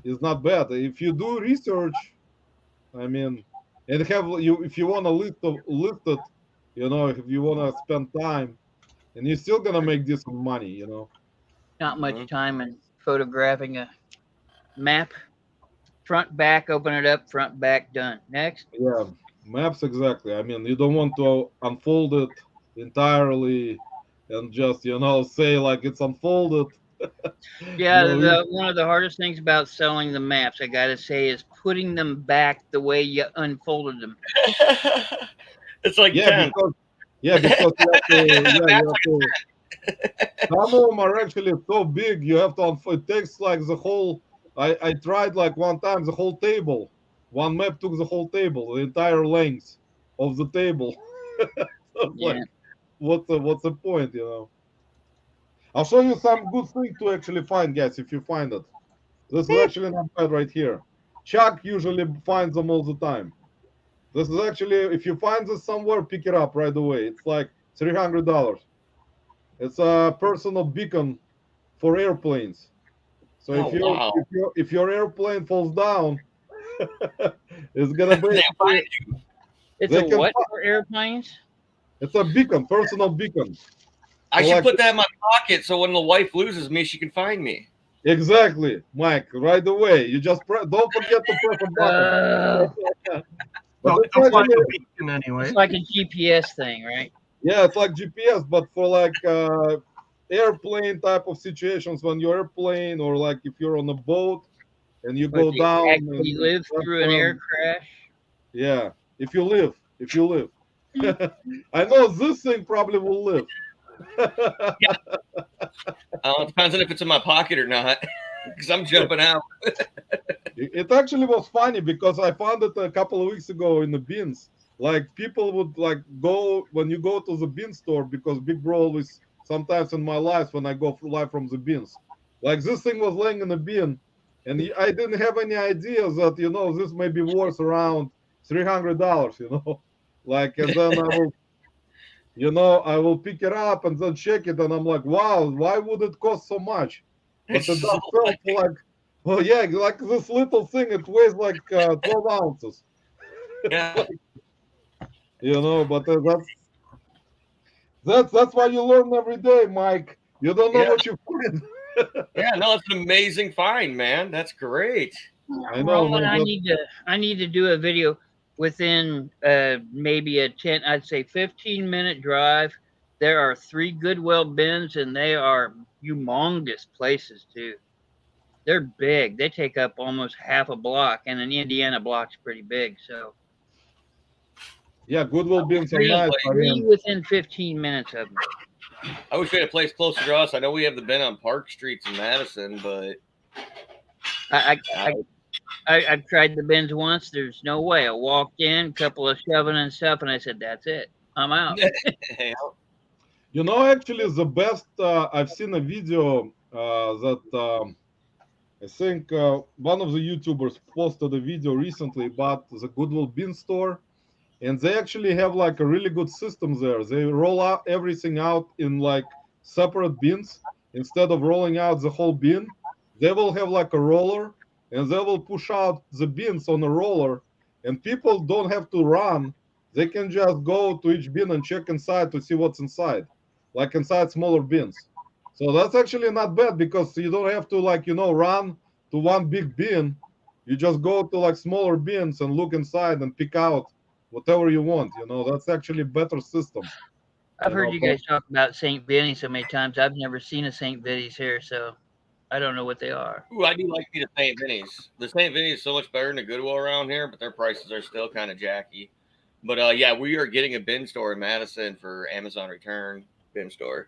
is not bad if you do research. I mean, and have you if you want to list it, you know, if you want to spend time, and you're still gonna make decent money, you know. Not much Mhm. time in photographing a map. Front, back, open it up, front, back, done. Next. Yeah, maps exactly. I mean, you don't want to unfold it entirely and just, you know, say like it's unfolded. Yeah, No, one of the hardest things about selling the maps, I gotta say, is putting them back the way you unfolded them. It's like yeah, 10. because you have to, yeah, you have to. Some of them are actually so big, you have to unfold. It takes like the whole. I tried like one time the whole table. One map took the whole table, the entire length of the table. So it's Yeah. like, what's the point, you know? I'll show you some good thing to actually find, guys, if you find it. This is actually not bad right here. Chuck usually finds them all the time. This is actually, if you find this somewhere, pick it up right away. It's like $300. It's a personal beacon for airplanes. So Oh, wow. if your airplane falls down, it's gonna They be find It's they a can what for airplanes? it's a beacon, personal beacon. I So should like put that in my pocket so when the wife loses me, she can find me. Exactly, Mike. Right away. You just don't forget to press a button. But Well, it's it'll find actually, a beacon anyway. It's like a GPS thing, right? yeah, it's like GPS, but for like airplane type of situations when you're airplane or like if you're on a boat and you But go they down actually and live through an air crash. yeah, if you live. I know this thing probably will live. It depends on if it's in my pocket or not, because I'm jumping out. It actually was funny because I found it a couple of weeks ago in the bins. Like people would like go when you go to the bin store because Big Bro always sometimes in my life when I go live from the bins. Like this thing was laying in the bin, and I didn't have any idea that this may be worth around $300. Like and then I will pick it up and then check it, and I'm like, wow, why would it cost so much? But the It's so dog felt like, well, yeah, like this little thing, it weighs like 12 ounces, yeah. but that's why you learn every day, Mike. You don't know Yeah. what you find. Yeah, no, it's an amazing find, man. That's great. I know, Roland, man. I need to do a video within maybe I'd say 15-minute drive. There are 3 Goodwill bins, and they are humongous places too. They're big. They take up almost half a block, and an Indiana block's pretty big. So Yeah, Goodwill bins are nice. I 3 mean, within 15 minutes of me. I wish we had a place closer to us. I know we have the bin on Park Streets in Madison, but I've tried the bins once. There's no way. I walked in, couple of shoving and stuff, and I said, "That's it. I'm out." actually, the best. I've seen a video that I think one of the YouTubers posted a video recently about the Goodwill bin store, and they actually have like a really good system there. They roll out everything out in like separate bins instead of rolling out the whole bin. They will have like a roller, and they will push out the bins on a roller, and people don't have to run. They can just go to each bin and check inside to see what's inside, like inside smaller bins. So that's actually not bad because you don't have to like run to one big bin. You just go to like smaller bins and look inside and pick out whatever you want. That's actually a better system. I've heard you But guys talk about St. Vinny so many times. I've never seen a St. Vinny's here, so I don't know what they are. ooh, I do like the St. Vinny's. The St. Vinny's is so much better than the Goodwill around here, but their prices are still kind of jacky. But yeah, we are getting a bin store in Madison for Amazon Return bin store.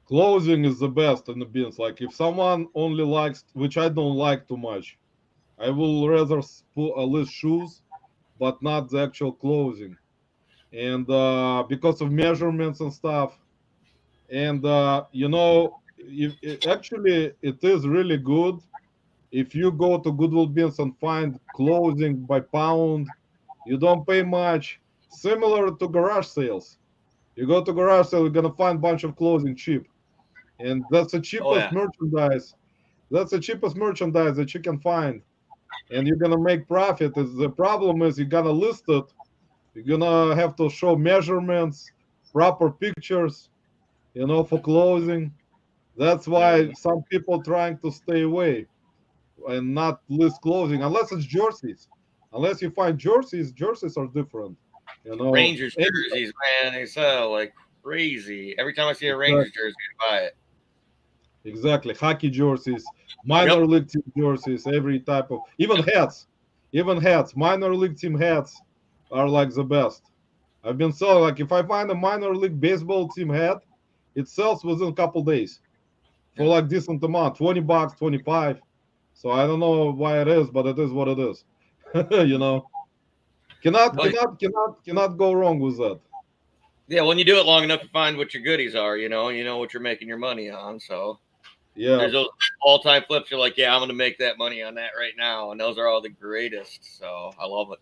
clothing is the best in the bins. Like if someone only likes, which I don't like too much, I will rather list shoes, but not the actual clothing. And because of measurements and stuff, and actually it is really good if you go to Goodwill bins and find clothing by pound. You don't pay much. Similar to garage sales. You go to garage sale, you're gonna find a bunch of clothing cheap, and that's the Oh cheapest yeah. merchandise. That's the cheapest merchandise that you can find, and you're gonna make profit. The problem is you're gonna list it. You're gonna have to show measurements, proper pictures, for clothing. That's why some people trying to stay away and not list clothing unless it's jerseys. Unless you find jerseys, jerseys are different. Rangers And- jerseys, man, they sell like crazy. Every time I see a Exactly. Rangers jersey, I buy it. Exactly. Hockey jerseys, minor league team jerseys, every type of even hats, minor league team hats are like the best. I've been selling like if I find a minor league baseball team hat, it sells within a couple days for like decent amount, $20, 25. So I don't know why it is, but it is what it is. you know, cannot go wrong with that. Yeah, when you do it long enough, you find what your goodies are. You know what you're making your money on. So Yeah. there's those all-time flips. You're like, yeah, I'm gonna make that money on that right now, and those are all the greatest. So I love it.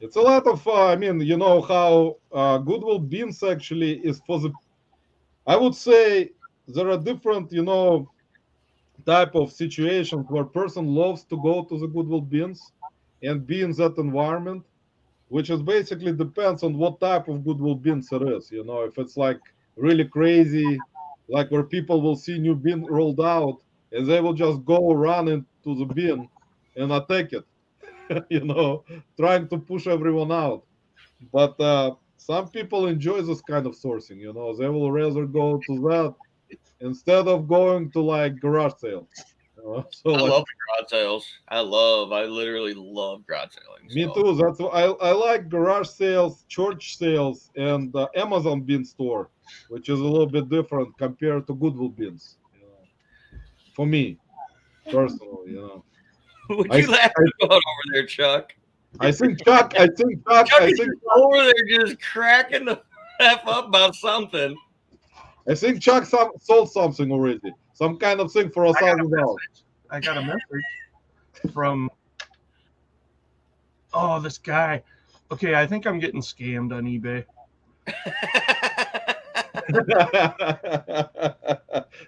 It's a lot of, I mean, you know how Goodwill Beans actually is for the, I would say there are different, type of situations where person loves to go to the Goodwill Beans and be in that environment, which is basically depends on what type of Goodwill Beans it is. If it's like really crazy, like where people will see new bin rolled out, and they will just go run into the bin and attack it, trying to push everyone out. But some people enjoy this kind of sourcing. They will rather go to that instead of going to like garage sales. So I like, love the garage sales. I literally love garage selling. me too. That's why I like garage sales, church sales, and Amazon bin store, which is a little bit different compared to Goodwill bins. For me personally. What I you laughing about over there, Chuck? I think Chuck. Chuck is over there just cracking the F up about something. I think Chuck sold something already. Some kind of thing for $1,000. I got a message from this guy. Okay, I think I'm getting scammed on eBay.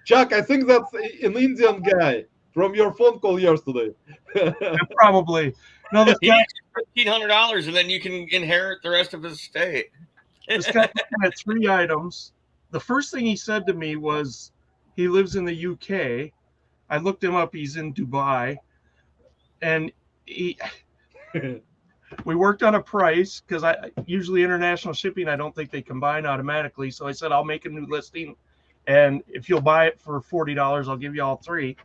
Chuck, I think that's an Indian guy from your phone call yesterday. Probably. No, this He guy, needs $1,500, and then you can inherit the rest of his estate. this guy had 3 items. The first thing he said to me was he lives in the UK. I looked him up. He's in Dubai, and we worked on a price because I usually international shipping. I don't think they combine automatically. So I said I'll make a new listing, and if you'll buy it for $40, I'll give you all 3.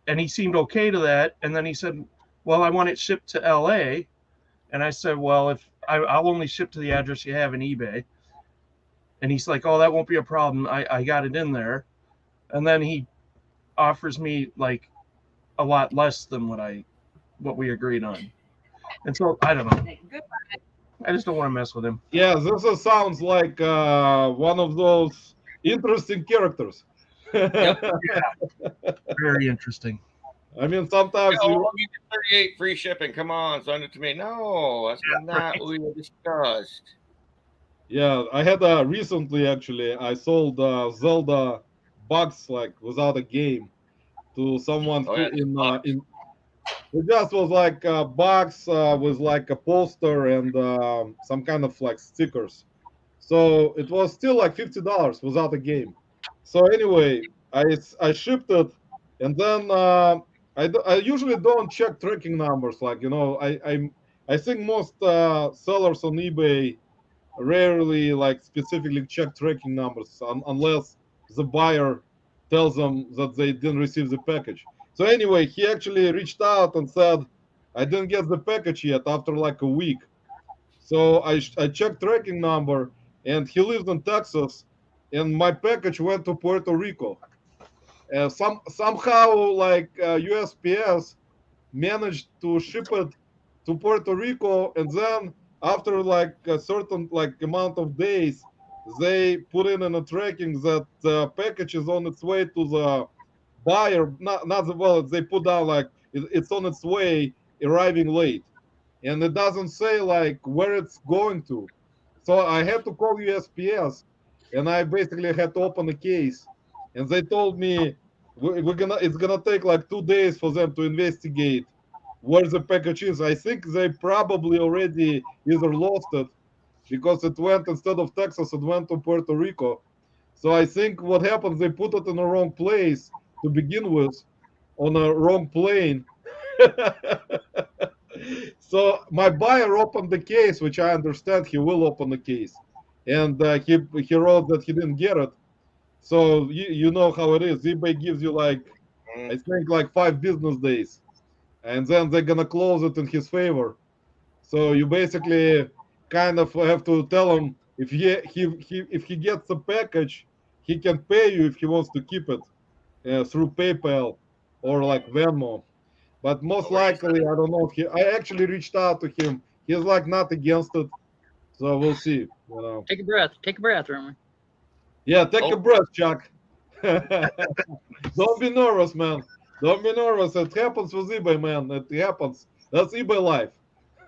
And he seemed okay to that. And then he said, "Well, I want it shipped to LA," and I said, "Well, if I'll only ship to the address you have in eBay." And he's like, "Oh, that won't be a problem. I got it in there." And then he offers me like a lot less than what we agreed on. And so I don't know. I just don't want to mess with him. Yeah, this sounds like one of those interesting characters. Yep. Very interesting. I mean, sometimes I'll give you 38 free shipping. Come on, send it to me. No, that's not what we discussed. Yeah, I had recently actually. I sold Zelda box like without a game to someone in. It just was like a box with like a poster and some kind of like stickers. So it was still like $50 without a game. So anyway, I shipped it, and then I usually don't check tracking numbers. Like I think most sellers on eBay rarely like specifically check tracking numbers unless the buyer tells them that they didn't receive the package. So anyway, he actually reached out and said, "I didn't get the package yet after like a week." So I checked tracking number, and he lives in Texas, and my package went to Puerto Rico. Somehow like USPS managed to ship it to Puerto Rico, and then after like a certain like amount of days, they put in a tracking that the package is on its way to the buyer. Not the wallet. They put down like it's on its way, arriving late, and it doesn't say like where it's going to. So I had to call USPS, and I basically had to open a case, and they told me it's gonna take like 2 days for them to investigate where the package is. I think they probably already either lost it because it went instead of Texas, it went to Puerto Rico. So I think what happened, they put it in the wrong place to begin with, on a wrong plane. So my buyer opened the case, which I understand he will open the case, and he wrote that he didn't get it. So you know how it is. eBay gives you like I think like 5 business days, and then they're gonna close it in his favor. So you basically kind of have to tell him if he gets the package, he can pay you if he wants to keep it through PayPal or like Venmo. But most likely, I don't know if I actually reached out to him. He's like not against it, so we'll see. Take a breath. Take a breath, Roman. Yeah, take a breath, Chuck. Don't be nervous, man. Don't be nervous. It happens with eBay, man. It happens. That's eBay life.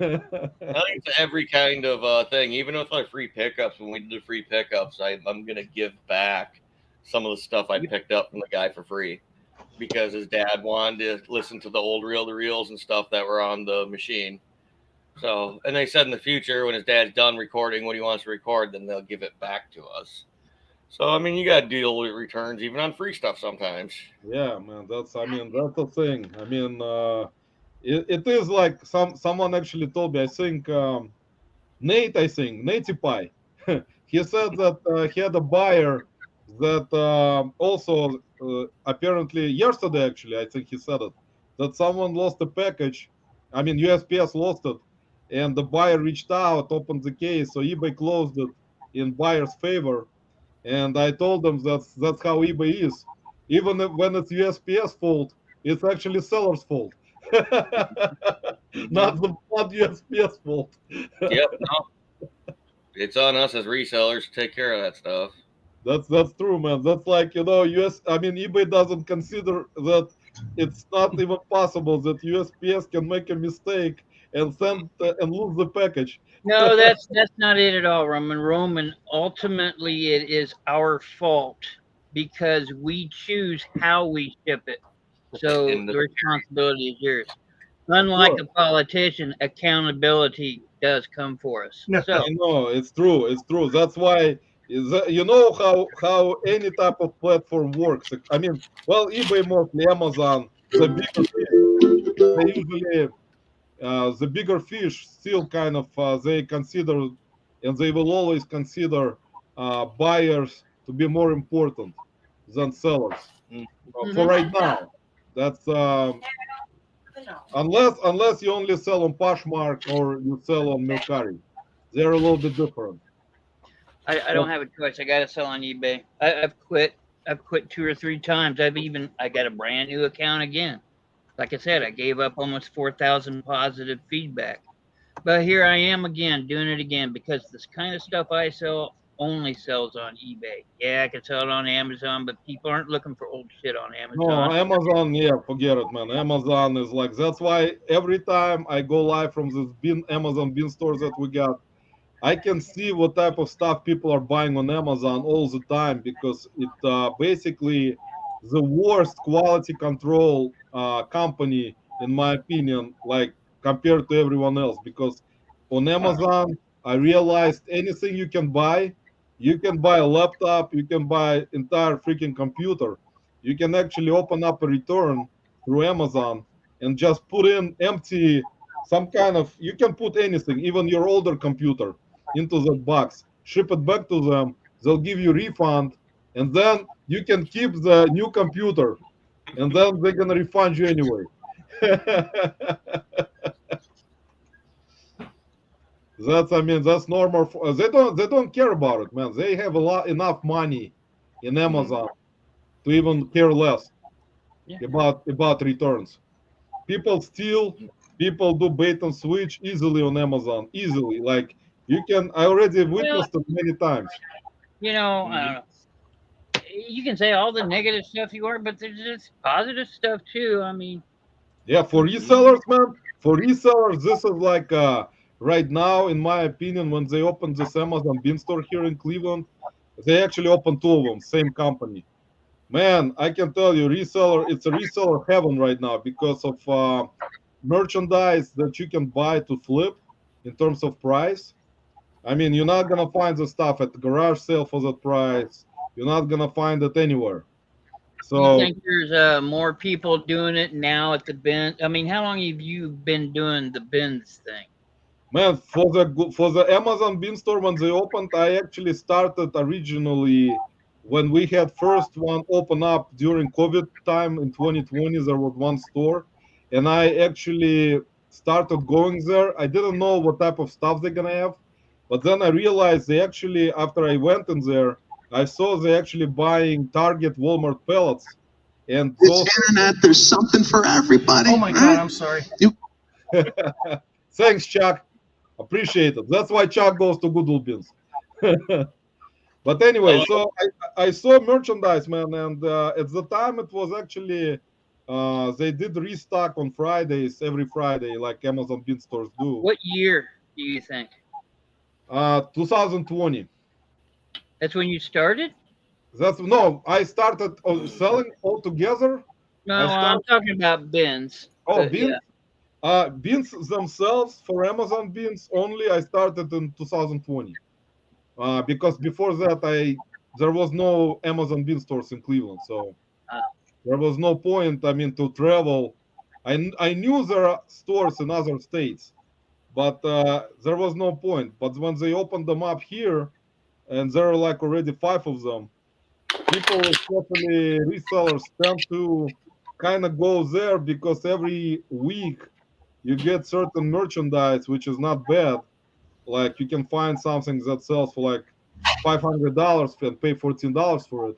I think it's every kind of thing. Even with our free pickups, when we do free pickups, I'm gonna give back some of the stuff I picked up from the guy for free because his dad wanted to listen to the old reel-to-reels and stuff that were on the machine. So, and they said in the future when his dad's done recording what he wants to record, then they'll give it back to us. So I mean, you got to deal with returns even on free stuff sometimes. Yeah, man. That's that's the thing. It is like someone actually told me. I think Nate Pie. He said that he had a buyer that also apparently yesterday actually I think he said it that someone lost a package. I mean USPS lost it, and the buyer reached out, opened the case, so eBay closed it in buyer's favor. And I told them that's how eBay is. Even when it's USPS fault, it's actually seller's fault, not USPS fault. Yep. No, it's on us as resellers to take care of that stuff. That's true, man. That's like eBay doesn't consider that it's not even possible that USPS can make a mistake and send and lose the package. No, that's not it at all, Roman. Roman, ultimately it is our fault because we choose how we ship it. So the responsibility is yours. Unlike Sure. a politician, accountability does come for us. So I know it's true. It's true. That's why you know how any type of platform works. I mean, well, eBay mostly, Amazon, the bigger fish, they usually the bigger fish still kind of they consider and they will always consider buyers to be more important than sellers. For right now, that's unless you only sell on Poshmark or you sell on Mercari, they're a little bit different. I don't have a choice. I got to sell on eBay. I've quit. I've quit 2 or 3 times. I got a brand new account again. Like I said, I gave up almost 4,000 positive feedback. But here I am again, doing it again because this kind of stuff I sell only sells on eBay. Yeah, I can sell it on Amazon, but people aren't looking for old shit on No, Amazon. Amazon, yeah, forget it, man. Amazon is like that's why every time I go live from this Amazon bin stores that we got, I can see what type of stuff people are buying on Amazon all the time because it basically the worst quality control company in my opinion, like compared to everyone else. Because on Amazon, I realized anything you can buy a laptop, you can buy entire freaking computer. You can actually open up a return through Amazon and just put in empty some kind of you can put anything, even your older computer into that box, ship it back to them. They'll give you refund, and then you can keep the new computer, and then they're gonna refund you anyway. That's normal. They don't care about it, man. They have enough money in Amazon to even care less about returns. People steal, people do bait and switch easily on Amazon, easily. Like you can, I already witnessed it many times. I don't know. You can say all the negative stuff you want, but there's just positive stuff too. I mean, yeah, for resellers, man, for resellers, this is like right now, in my opinion, when they opened this Amazon bin store here in Cleveland, they actually opened 2 of them, same company. Man, I can tell you, it's a reseller heaven right now because of merchandise that you can buy to flip in terms of price. I mean, you're not gonna find the stuff at the garage sale for that price. You're not gonna find it anywhere. you think there's more people doing it now at the bin? I mean, how long have you been doing the bins thing? Man, for the Amazon bin store when they opened, I actually started originally when we had first one open up during COVID time in 2020. There was one store, and I actually started going there. I didn't know what type of stuff they're gonna have, but then I realized they actually, after I went in there, I saw they actually buying Target, Walmart pellets, and those. Internet, there's something for everybody. Oh my God, I'm sorry. Thanks, Chuck. Appreciate it. That's why Chuck goes to Goodwill Bins. But anyway, so I saw merchandise, man, and at the time it was actually they did restock on Fridays, every Friday, like Amazon bin stores do. What year do you think? 2020. That's when you started? I started selling altogether. No, I'm talking about bins. Oh, bins. Yeah. Bins themselves for Amazon bins only. I started in 2020 because before that I there was no Amazon Bean stores in Cleveland, so Ah. there was no point. I mean, to travel. I knew there are stores in other states, but there was no point. But when they opened them up here, and there are like already 5 of them, people, especially resellers, tend to kind of go there because every week you get certain merchandise, which is not bad. Like you can find something that sells for like $500 and pay $14 for it.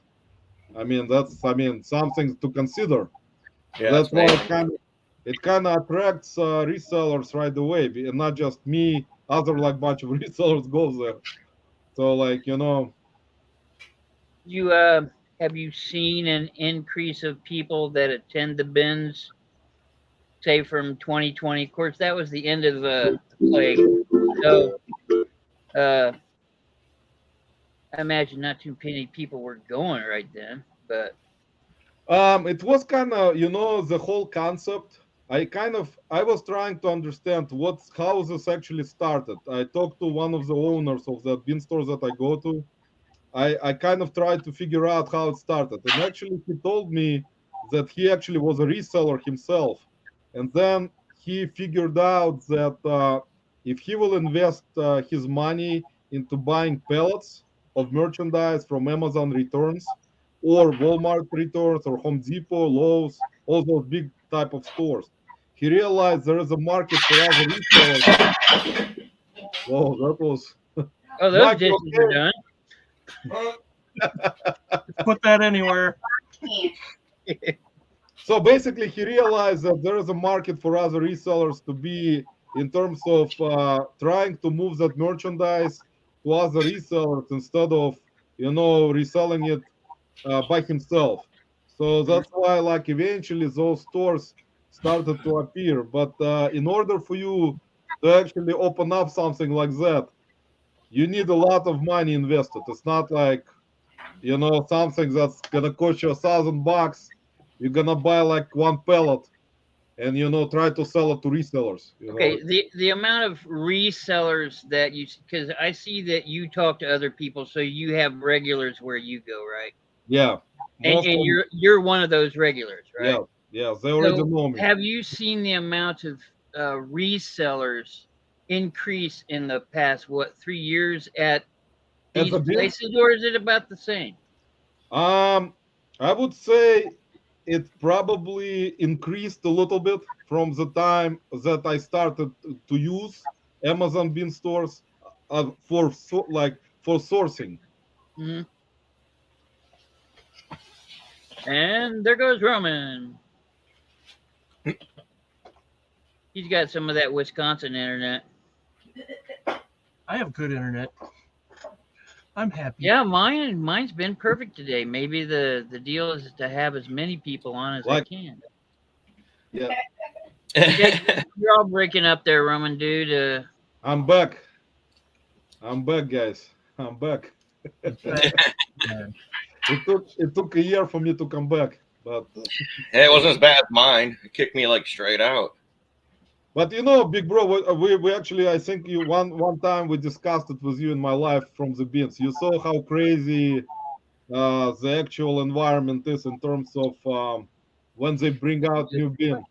I mean something to consider. Yeah, That's it's why amazing. it kind of attracts resellers right away, and not just me. Other like bunch of resellers go there. So like You have you seen an increase of people that attend the bins, say from 2020? Of course, that was the end of the plague, so uh, I imagine not too many people were going right then. But it was kind of the whole concept. I was trying to understand how this actually started. I talked to one of the owners of that bean store that I go to. I kind of tried to figure out how it started. And actually, he told me that he actually was a reseller himself. And then he figured out that if he will invest his money into buying pellets of merchandise from Amazon returns or Walmart returns or Home Depot, Lowe's, all those big type of stores, he realized there is a market for other resellers. Whoa, that was oh, those Mike, dishes are done. Put that anywhere. So basically, he realized that there is a market for other resellers to be in terms of trying to move that merchandise to other resellers instead of reselling it by himself. So that's why, like, eventually those stores started to appear. But in order for you to actually open up something like that, you need a lot of money invested. It's not like something that's gonna cost you $1,000. You're gonna buy like one pellet and try to sell it to resellers. Okay, the amount of resellers that you, because I see that you talk to other people, so you have regulars where you go, right? Yeah, And most of you're one of those regulars, yeah, right? yeah, they already So know me. have you seen the amount of resellers increase in the past 3 years at At these the bin, places, or is it about the same? um, I would say it probably increased a little bit from the time that I started to use Amazon bin stores for sourcing. Hmm. And there goes Roman. He's got some of that Wisconsin internet. I have good internet. I'm happy. Yeah, mine's been perfect today. Maybe the deal is to have as many people on as I Like, can. yeah, Yeah, you're all breaking up there, Roman dude. I'm back. I'm back, guys. I'm back. It took a year for me to come back, but it wasn't as bad as mine. It kicked me like straight out. big bro, we actually, I think you one time we discussed it with you in my life from the beans. You saw how crazy the actual environment is in terms of when they bring out new bean.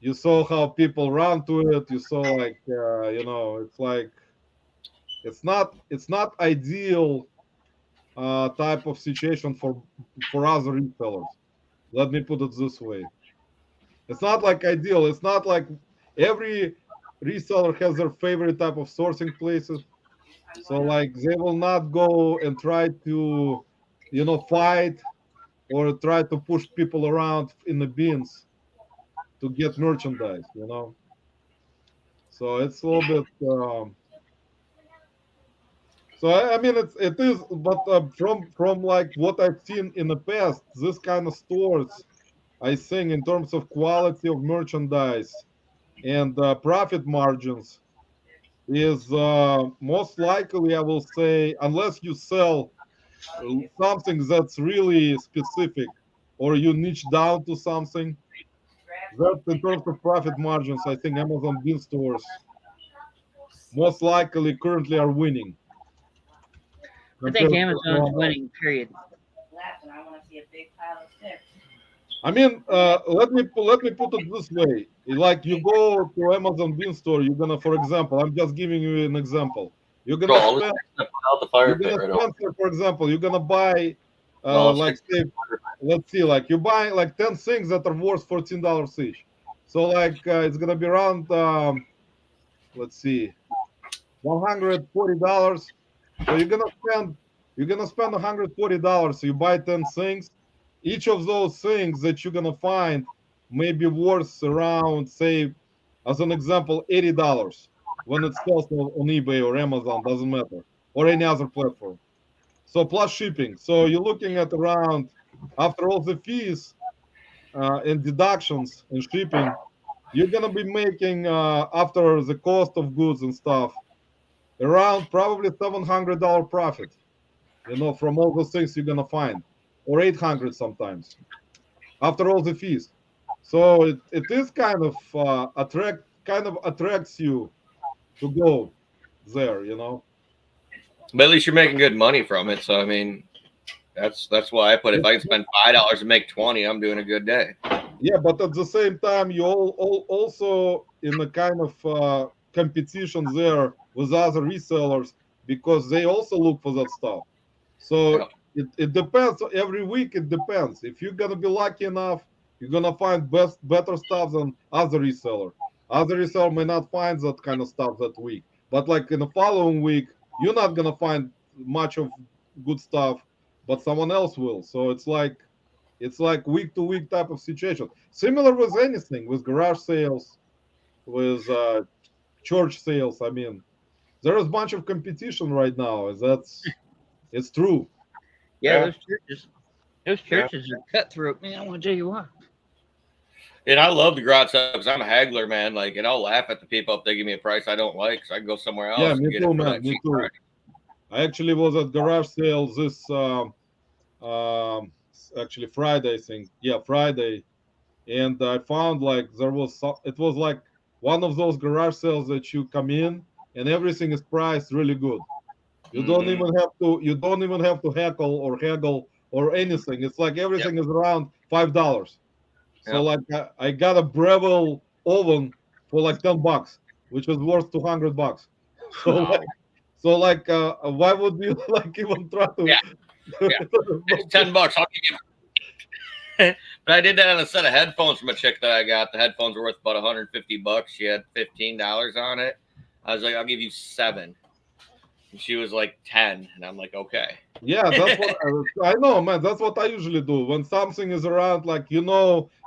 You saw how people run to it. You saw like it's like it's not ideal type of situation for other retailers. Let me put it this way. It's not like ideal. It's not like every reseller has their favorite type of sourcing places. So like they will not go and try to, fight or try to push people around in the bins to get merchandise. So it's a little bit. So I mean it is, but from like what I've seen in the past, this kind of stores, I think in terms of quality of merchandise and profit margins is most likely, I will say, unless you sell something that's really specific or you niche down to something, that in terms of profit margins, I think Amazon Bean stores most likely currently are winning. I think compared to Amazon's everyone else. winning. Period. Laughing. I want to see a big pile of sticks. I mean, let me put it this way: like you go to Amazon Bean Store, you're gonna, for example, I'm just giving you an example. You're Bro, gonna all this spend, stuff out the fire you're pit gonna right over. spend, for example, you're gonna buy, Well, let's like stick say, let's see, like you buy like 10 things that are worth $14 each. So like it's gonna be around, let's see, $140. So you're gonna spend $140. So you buy 10 things. Each of those things that you're gonna find may be worth around, say, as an example, $80 when it sells on eBay or Amazon, doesn't matter, or any other platform. So plus shipping. So you're looking at around, after all the fees and deductions and shipping, you're gonna be making after the cost of goods and stuff around probably $700 profit, from all those things you're gonna find, or 800 sometimes after all the fees. So it is kind of attracts you to go there. But at least you're making good money from it. So I mean, that's why I put, if I can spend $5 and make 20, I'm doing a good day. Yeah, but at the same time, you all also in a kind of competition there with other resellers because they also look for that stuff. So Yeah. it depends. Every week it depends. If you're gonna be lucky enough, you're gonna find better stuff than other reseller. Other reseller may not find that kind of stuff that week, but like in the following week, you're not gonna find much of good stuff, but someone else will. So it's like week to week type of situation. Similar with anything, with garage sales, with church sales. I mean, there is a bunch of competition right now. It's true. Yeah, Yeah. those churches are cutthroat, man. I want to tell you what. And I love the garage stuff because I'm a haggler, man. Like, and I'll laugh at the people if they give me a price I don't like, so I can go somewhere else Yeah, and me get too, it for man. that Me cheap too. price. I actually was at garage sales this um, actually Friday, I think. Yeah, Friday, and I found like it was like one of those garage sales that you come in and everything is priced really good. You don't Mhm. even have to heckle or haggle or anything. It's like everything is around $5. So Yep. like I got a Breville oven for like $10, which was worth $200. So Wow. why would you like even try to? Yeah. Yeah. It's $10. I'll give you. But I did that on a set of headphones from a chick that I got. The headphones were worth about $150. She had $15 on it. I was like, I'll give you 7. And she was like 10. And I'm like, okay. Yeah, that's what I know, man. That's what I usually do when something is around. Like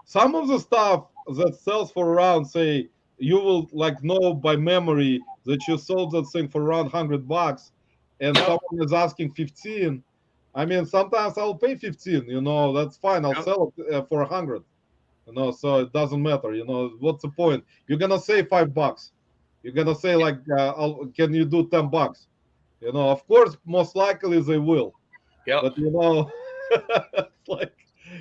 some of the stuff that sells for around, say, you will like know by memory that you sold that thing for around $100, and Yep. someone is asking 15. I mean, sometimes I'll pay 15. That's fine. I'll Yep. sell it for 100. So it doesn't matter. What's the point? You're gonna say $5. You're gonna say like, can you do $10? Of course, most likely they will. Yep. But it's like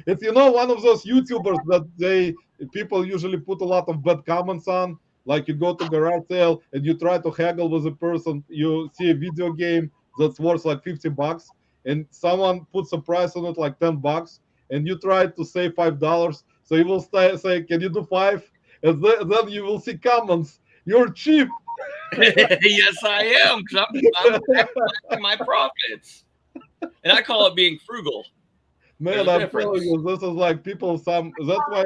it's one of those YouTubers that people usually put a lot of bad comments on. Like you go to garage sale and you try to haggle with a person, you see a video game that's worth like $50, and someone puts a price on it like $10, and you try to say $5. So he will say, "Can you do 5?" And then you will see comments. You're cheap. Yes, I am. Because I'm maximizing my profits. And I call it being frugal. Man, There's a I'm difference. telling you, this is like people. That's why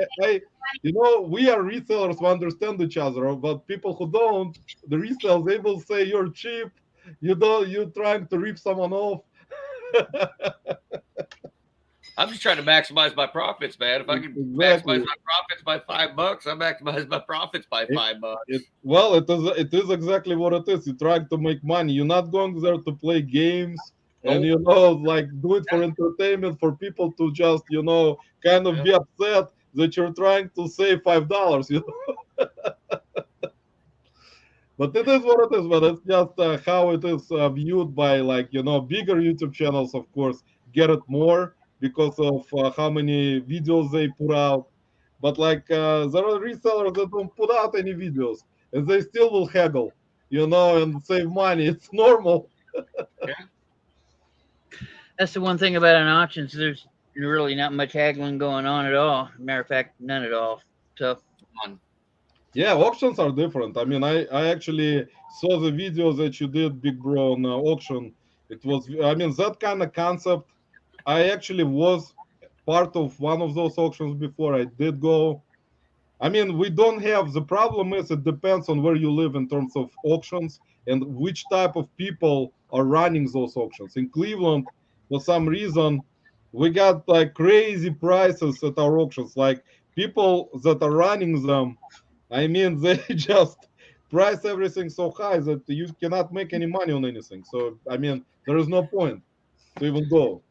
we are resellers who understand each other, but people who don't, the resellers, they will say you're cheap. You're trying to rip someone off. I'm just trying to maximize my profits, man. If I can Exactly. maximize my profits by $5, I maximize my profits by $5. It is exactly what it is. You're trying to make money. You're not going there to play games and Nope. like do it for entertainment, for people to just kind of Yeah. be upset that you're trying to save $5. But it is what it is. But it's just how it is viewed by bigger YouTube channels. Of course, get it more because of how many videos they put out. But like there are resellers that don't put out any videos and they still will haggle, and save money. It's normal. Yeah. That's the one thing about an auction. So there's really not much haggling going on at all. Matter of fact, none at all. So Yeah, auctions are different. I mean, I actually saw the video that you did, Big Bro, on auction. It was, I mean, that kind of concept. I actually was part of one of those auctions before. I did go. I mean, we don't have, the problem is it depends on where you live in terms of auctions and which type of people are running those auctions. In Cleveland, for some reason, we got like crazy prices at our auctions. Like people that are running them, I mean, they just price everything so high that you cannot make any money on anything. So, I mean, there is no point to even go.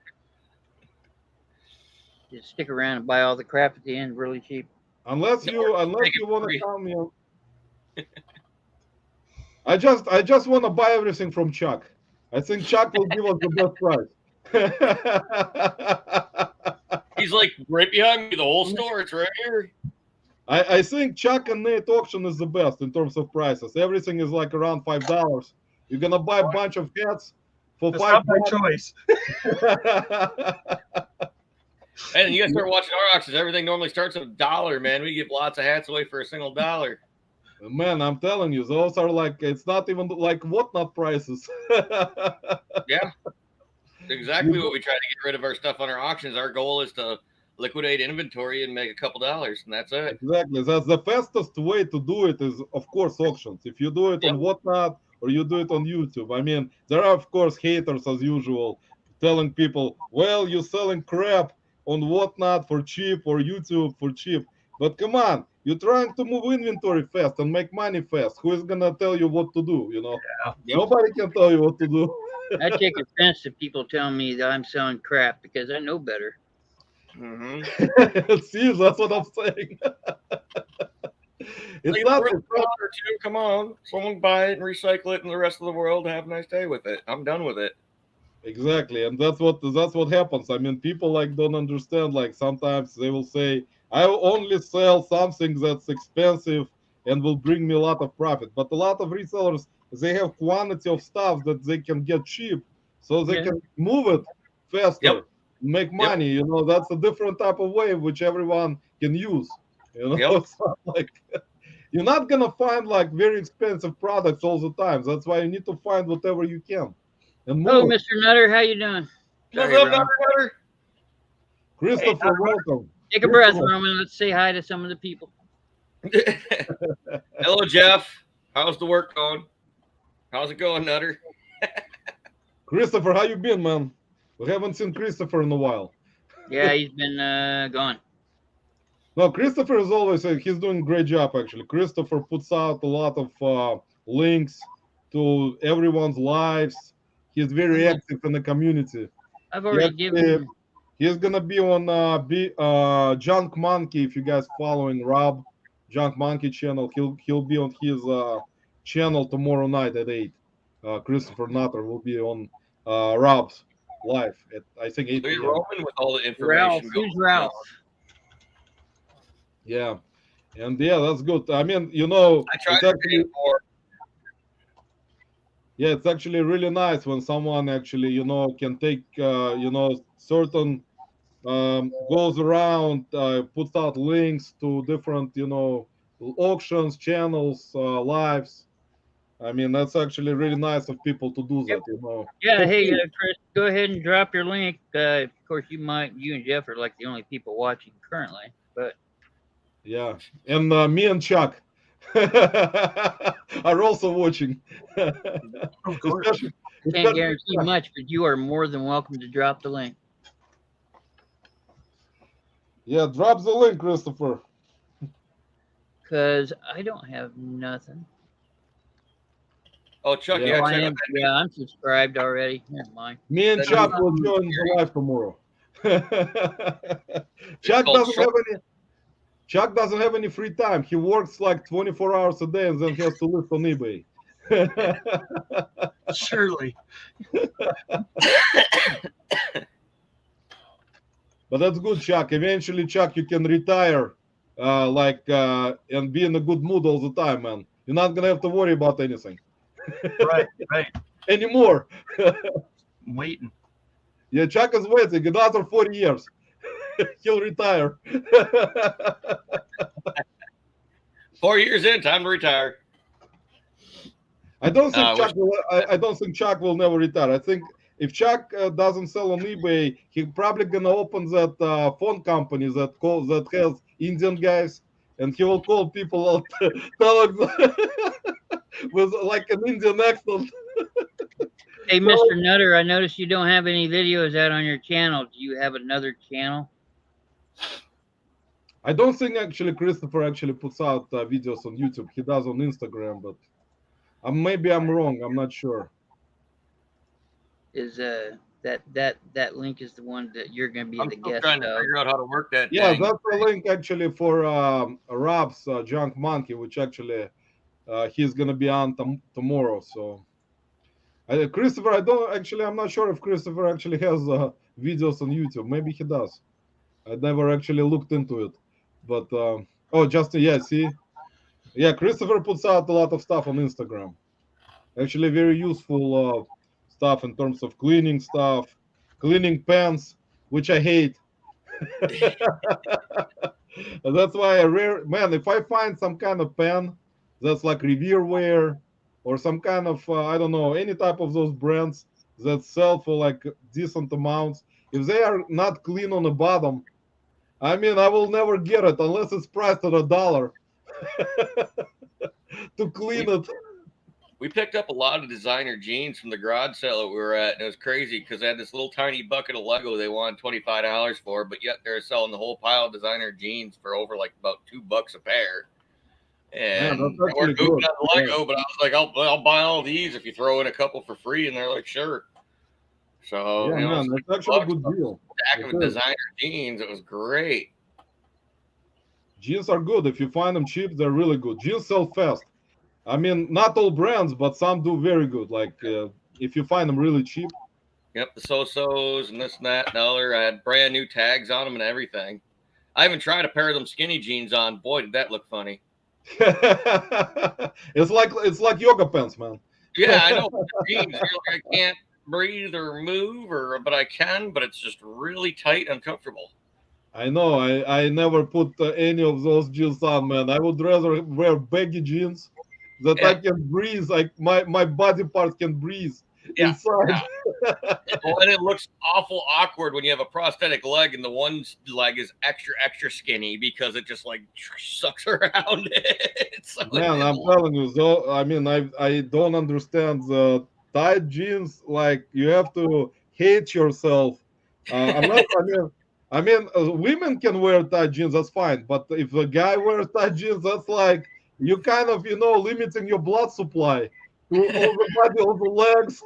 just stick around and buy all the crap at the end really cheap. Unless Make you it want to free. tell me. I just want to buy everything from Chuck. I think Chuck will give us the best price. He's like right behind me. The whole store, it's right here. I think Chuck and Nate auction is the best in terms of prices. Everything is like around $5. You're gonna buy a bunch of hats for That's not my $5. choice. And you guys start watching our auctions. Everything normally starts at $1, man. We give lots of hats away for a single $1. Man, I'm telling you, those are like, it's not even like whatnot prices. Yeah, exactly what we try to get rid of our stuff on our auctions. Our goal is to liquidate inventory and make a couple dollars, and that's it. Exactly. That's the fastest way to do it is, of course, auctions. If you do it on Whatnot or you do it on YouTube, I mean, there are, of course, haters as usual telling people, well, you're selling crap on Whatnot for cheap or YouTube for cheap. But come on, you're trying to move inventory fast and make money fast. Who is going to tell you what to do? You know, nobody can tell you what to do. I take offense to people telling me that I'm selling crap because I know better. Mm-hmm. See, that's what I'm saying. It's not $1 or two. Come on, someone buy it and recycle it, and the rest of the world have a nice day with it. I'm done with it. Exactly, and that's what happens. I mean, people like don't understand. Like sometimes they will say, "I will only sell something that's expensive and will bring me a lot of profit." But a lot of resellers, they have quantity of stuff that they can get cheap, so they can move it faster, make money. You know, that's a different type of way which everyone can use. You know, it's not like you're not gonna find like very expensive products all the time. That's why you need to find whatever you can. And Hello, Mr. Nutter. How you doing? What's up, Nutter? Christopher, welcome. Take a breath, Roman. Let's say hi to some of the people. Hello, Jeff. How's the work going? How's it going, Nutter? Christopher, how you been, man? We haven't seen Christopher in a while. Yeah, he's been gone. No, Christopher is always he's doing a great job actually. Christopher puts out a lot of links to everyone's lives. He's very active in the community. I've already given. He's gonna be on Junk Monkey. If you guys following Rob, Junk Monkey channel, he'll be on his channel tomorrow night at 8. Christopher Nutter will be on Rob's live at I think 8 So p.m. you're rolling with all the information. Who's Ralph? Yeah, and yeah, that's good. I mean, you know, I tried to pay for. Yeah, it's actually really nice when someone actually, you know, can take, you know, certain goes around, puts out links to different, you know, auctions, channels, lives. I mean, that's actually really nice of people to do that, you know. Yeah, hey, Chris, go ahead and drop your link. Of course, you and Jeff are like the only people watching currently, but yeah, and me and Chuck are also watching. Of course. Can't guarantee much, but you are more than welcome to drop the link. Yeah, drop the link, Christopher. Because I don't have nothing. Oh, Chuck, Yeah, I'm subscribed already. Never mind. Me and Chuck will join the live tomorrow. Chuck doesn't have any free time. He works like 24 hours a day and then he has to list on eBay. Surely. But that's good, Chuck. Eventually, Chuck, you can retire and be in a good mood all the time, man. You're not going to have to worry about anything. Right. Anymore. Waiting. Yeah, Chuck is waiting another 40 years. He'll retire. 4 years in, time to retire. I don't think wish- Chuck will. I don't think Chuck will never retire. I think if Chuck doesn't sell on eBay, he's probably gonna open that phone company that has Indian guys, and he will call people out, telling with like an Indian accent. Hey, Mr. Nutter, I noticed you don't have any videos out on your channel. Do you have another channel? I don't think actually Christopher actually puts out videos on YouTube. He does on Instagram, but maybe I'm wrong. I'm not sure. Is that link is the one that you're going to be I'm the still guest trying to of? figure out how to work that Yeah, thing. that's the link actually for Rob's Junk Monkey, which actually he's gonna be on tomorrow. So Christopher, I'm not sure if Christopher actually has videos on YouTube. Maybe he does. I never actually looked into it. But Justin, yeah, see, yeah, Christopher puts out a lot of stuff on Instagram. Actually, very useful stuff in terms of cleaning stuff, cleaning pens, which I hate. That's why man, if I find some kind of pen that's like Revere wear or some kind of I don't know, any type of those brands that sell for like decent amounts, if they are not clean on the bottom, I mean, I will never get it unless it's priced at $1 to clean it. We picked up a lot of designer jeans from the garage sale that we were at, and it was crazy because they had this little tiny bucket of Lego they wanted $25 for, but yet they're selling the whole pile of designer jeans for over like about $2 a pair. And Man, they that's weren't actually moving good. on the Lego, but I was like, I'll buy all these if you throw in a couple for free, and they're like, sure. So Yeah, you know, man, it's that's like actually a $6 good deal. stack It of is. designer jeans. It was great. Jeans are good. If you find them cheap, they're really good. Jeans sell fast. I mean, not all brands, but some do very good. Like if you find them really cheap. Yep, the so-sos and this and that and the other. I had brand new tags on them and everything. I even tried a pair of them skinny jeans on. Boy, did that look funny. it's like yoga pants, man. Yeah, I know. Jeans, you're like, I can't breathe or move, but I can. But it's just really tight and comfortable. I know. I never put any of those jeans on, man. I would rather wear baggy jeans that I can breathe. Like my body part can breathe inside. Yeah. Well, and it looks awful awkward when you have a prosthetic leg and the one leg is extra skinny because it just like sucks around it. So Man, I'm telling you, though. I mean, I don't understand the tight jeans. Like you have to hate yourself. Unless women can wear tight jeans. That's fine. But if a guy wears tight jeans, that's like you kind of limiting your blood supply to all the body, all the legs.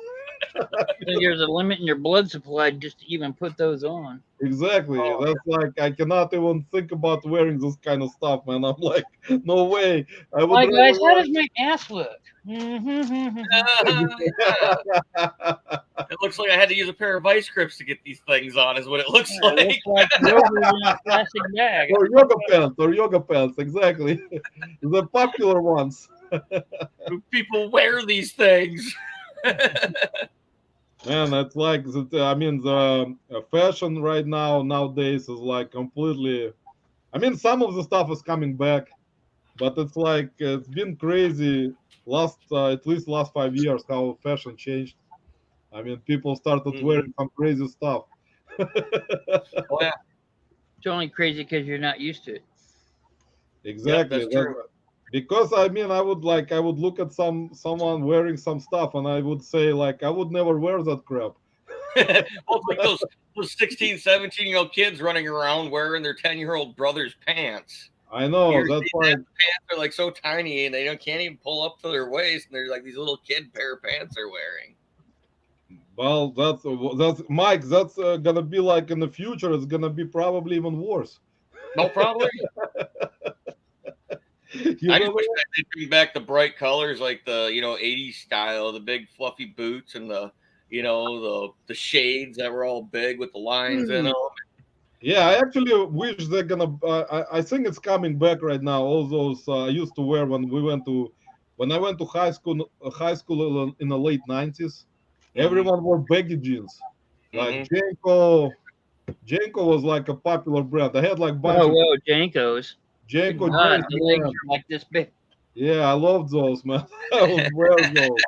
There's a limit in your blood supply just to even put those on. Exactly. That's like I cannot even think about wearing this kind of stuff, man. I'm like, no way. I would Hi rather guys, how wear- does my ass look? It looks like I had to use a pair of vice grips to get these things on, is what it looks It looks like yogurt in a plastic bag. or yoga pants, exactly. The popular ones. People wear these things. Man, it's like I mean the fashion right nowadays is like completely. I mean, some of the stuff is coming back, but it's like it's been crazy at least last 5 years how fashion changed. I mean, people started wearing some crazy stuff. Oh, yeah. It's only crazy because you're not used to it. Exactly. Yep, that's true. Because I mean, I would look at someone wearing some stuff, and I would say like, I would never wear that crap. Well, it's like those 16, 17-year-old kids running around wearing their 10-year-old brother's pants. I know. That's why pants are like so tiny, and they can't even pull up to their waist, and they're like these little kid pair of pants they're wearing. Well, that's Mike. That's gonna be like in the future. It's gonna be probably even worse. No, probably. I just wish that they'd bring back the bright colors, like the 80s style, the big fluffy boots, and the the shades that were all big with the lines in them. Yeah, I actually wish they're gonna. I think it's coming back right now. All those I used to wear when I went to high school in the late 90s. Everyone wore baggy jeans. Like Janko was like a popular brand. I had like bunch of Whoa, Jankos. Good Janko God, jeans, the legs man. are like this big. Yeah, I love those, man. I was wearing those.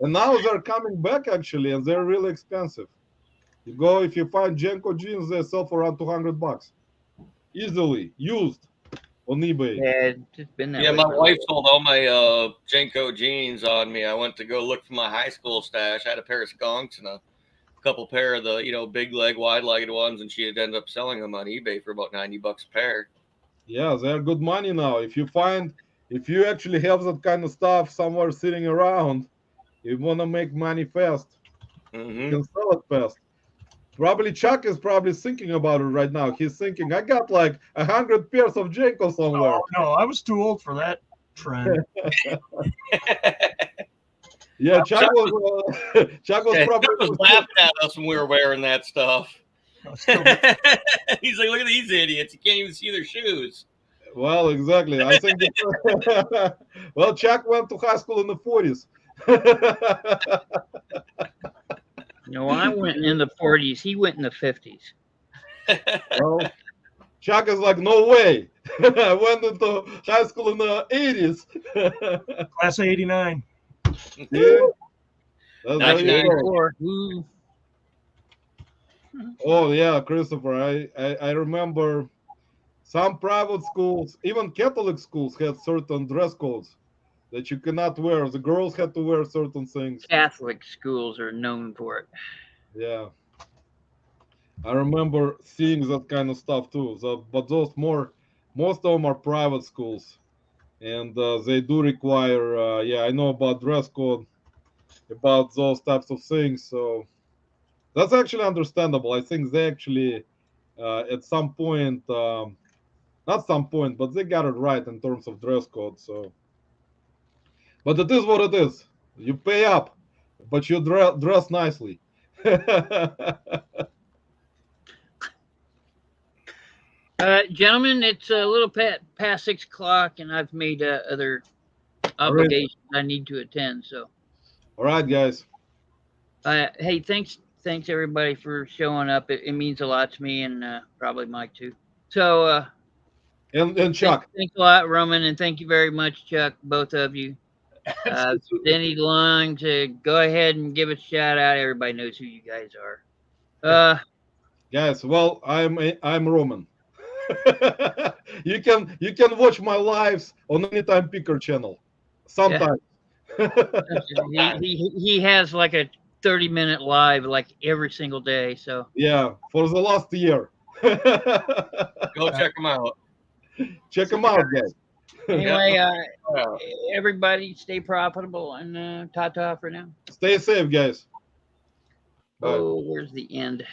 And now they're coming back actually, and they're really expensive. You go if you find Janko jeans, they sell for around $200 easily, used on eBay. Yeah, it's been that Yeah, way. my for a wife while. sold all my Jenko jeans on me. I went to go look for my high school stash. I had a pair of skunks and a couple pair of the big leg, wide legged ones, and she had ended up selling them on eBay for about $90 a pair. Yeah, they're good money now. If you actually have that kind of stuff somewhere sitting around, you want to make money fast, you Mm-hmm. can sell it fast. Probably Chuck is probably thinking about it right now. He's thinking, I got like 100 pairs of Janko somewhere. Oh, no, I was too old for that trend. Yeah, Chuck was probably was laughing at us when we were wearing that stuff. Still, He's like, look at these idiots. You can't even see their shoes. Well, exactly. I think well, Chuck went to high school in the 40s. No, I went in the 40s. He went in the 50s. Well, Chuck is like, no way. I went into high school in the 80s. class of '89. Yeah. That's how you 99. go. Ooh. Oh yeah, Christopher. I remember some private schools, even Catholic schools, had certain dress codes that you cannot wear. The girls had to wear certain things. Catholic schools are known for it. Yeah. I remember seeing that kind of stuff too. But most of them are private schools, and they do require. Yeah, I know about dress code, about those types of things. So that's actually understandable. I think they actually, at some point, not some point, but they got it right in terms of dress code. So, but it is what it is. You pay up, but you dress nicely. Gentlemen, it's a little past 6 o'clock, and I've made other obligations I need to attend. So, All right, guys. hey, thanks everybody for showing up. It means a lot to me, and probably Mike too. So, And Chuck. thanks a lot, Roman, and thank you very much, Chuck, both of you. Denny Long, to go ahead and give a shout out. Everybody knows who you guys are. Guys, well, I'm Roman. you can watch my lives on Anytime Picker channel. Sometimes. He has like a 30-minute live like every single day. So Yeah, for the last year. Go check them out. Check them out, guys. anyway, everybody stay profitable and ta-ta for now. Stay safe, guys. Bye. Oh, where's the end?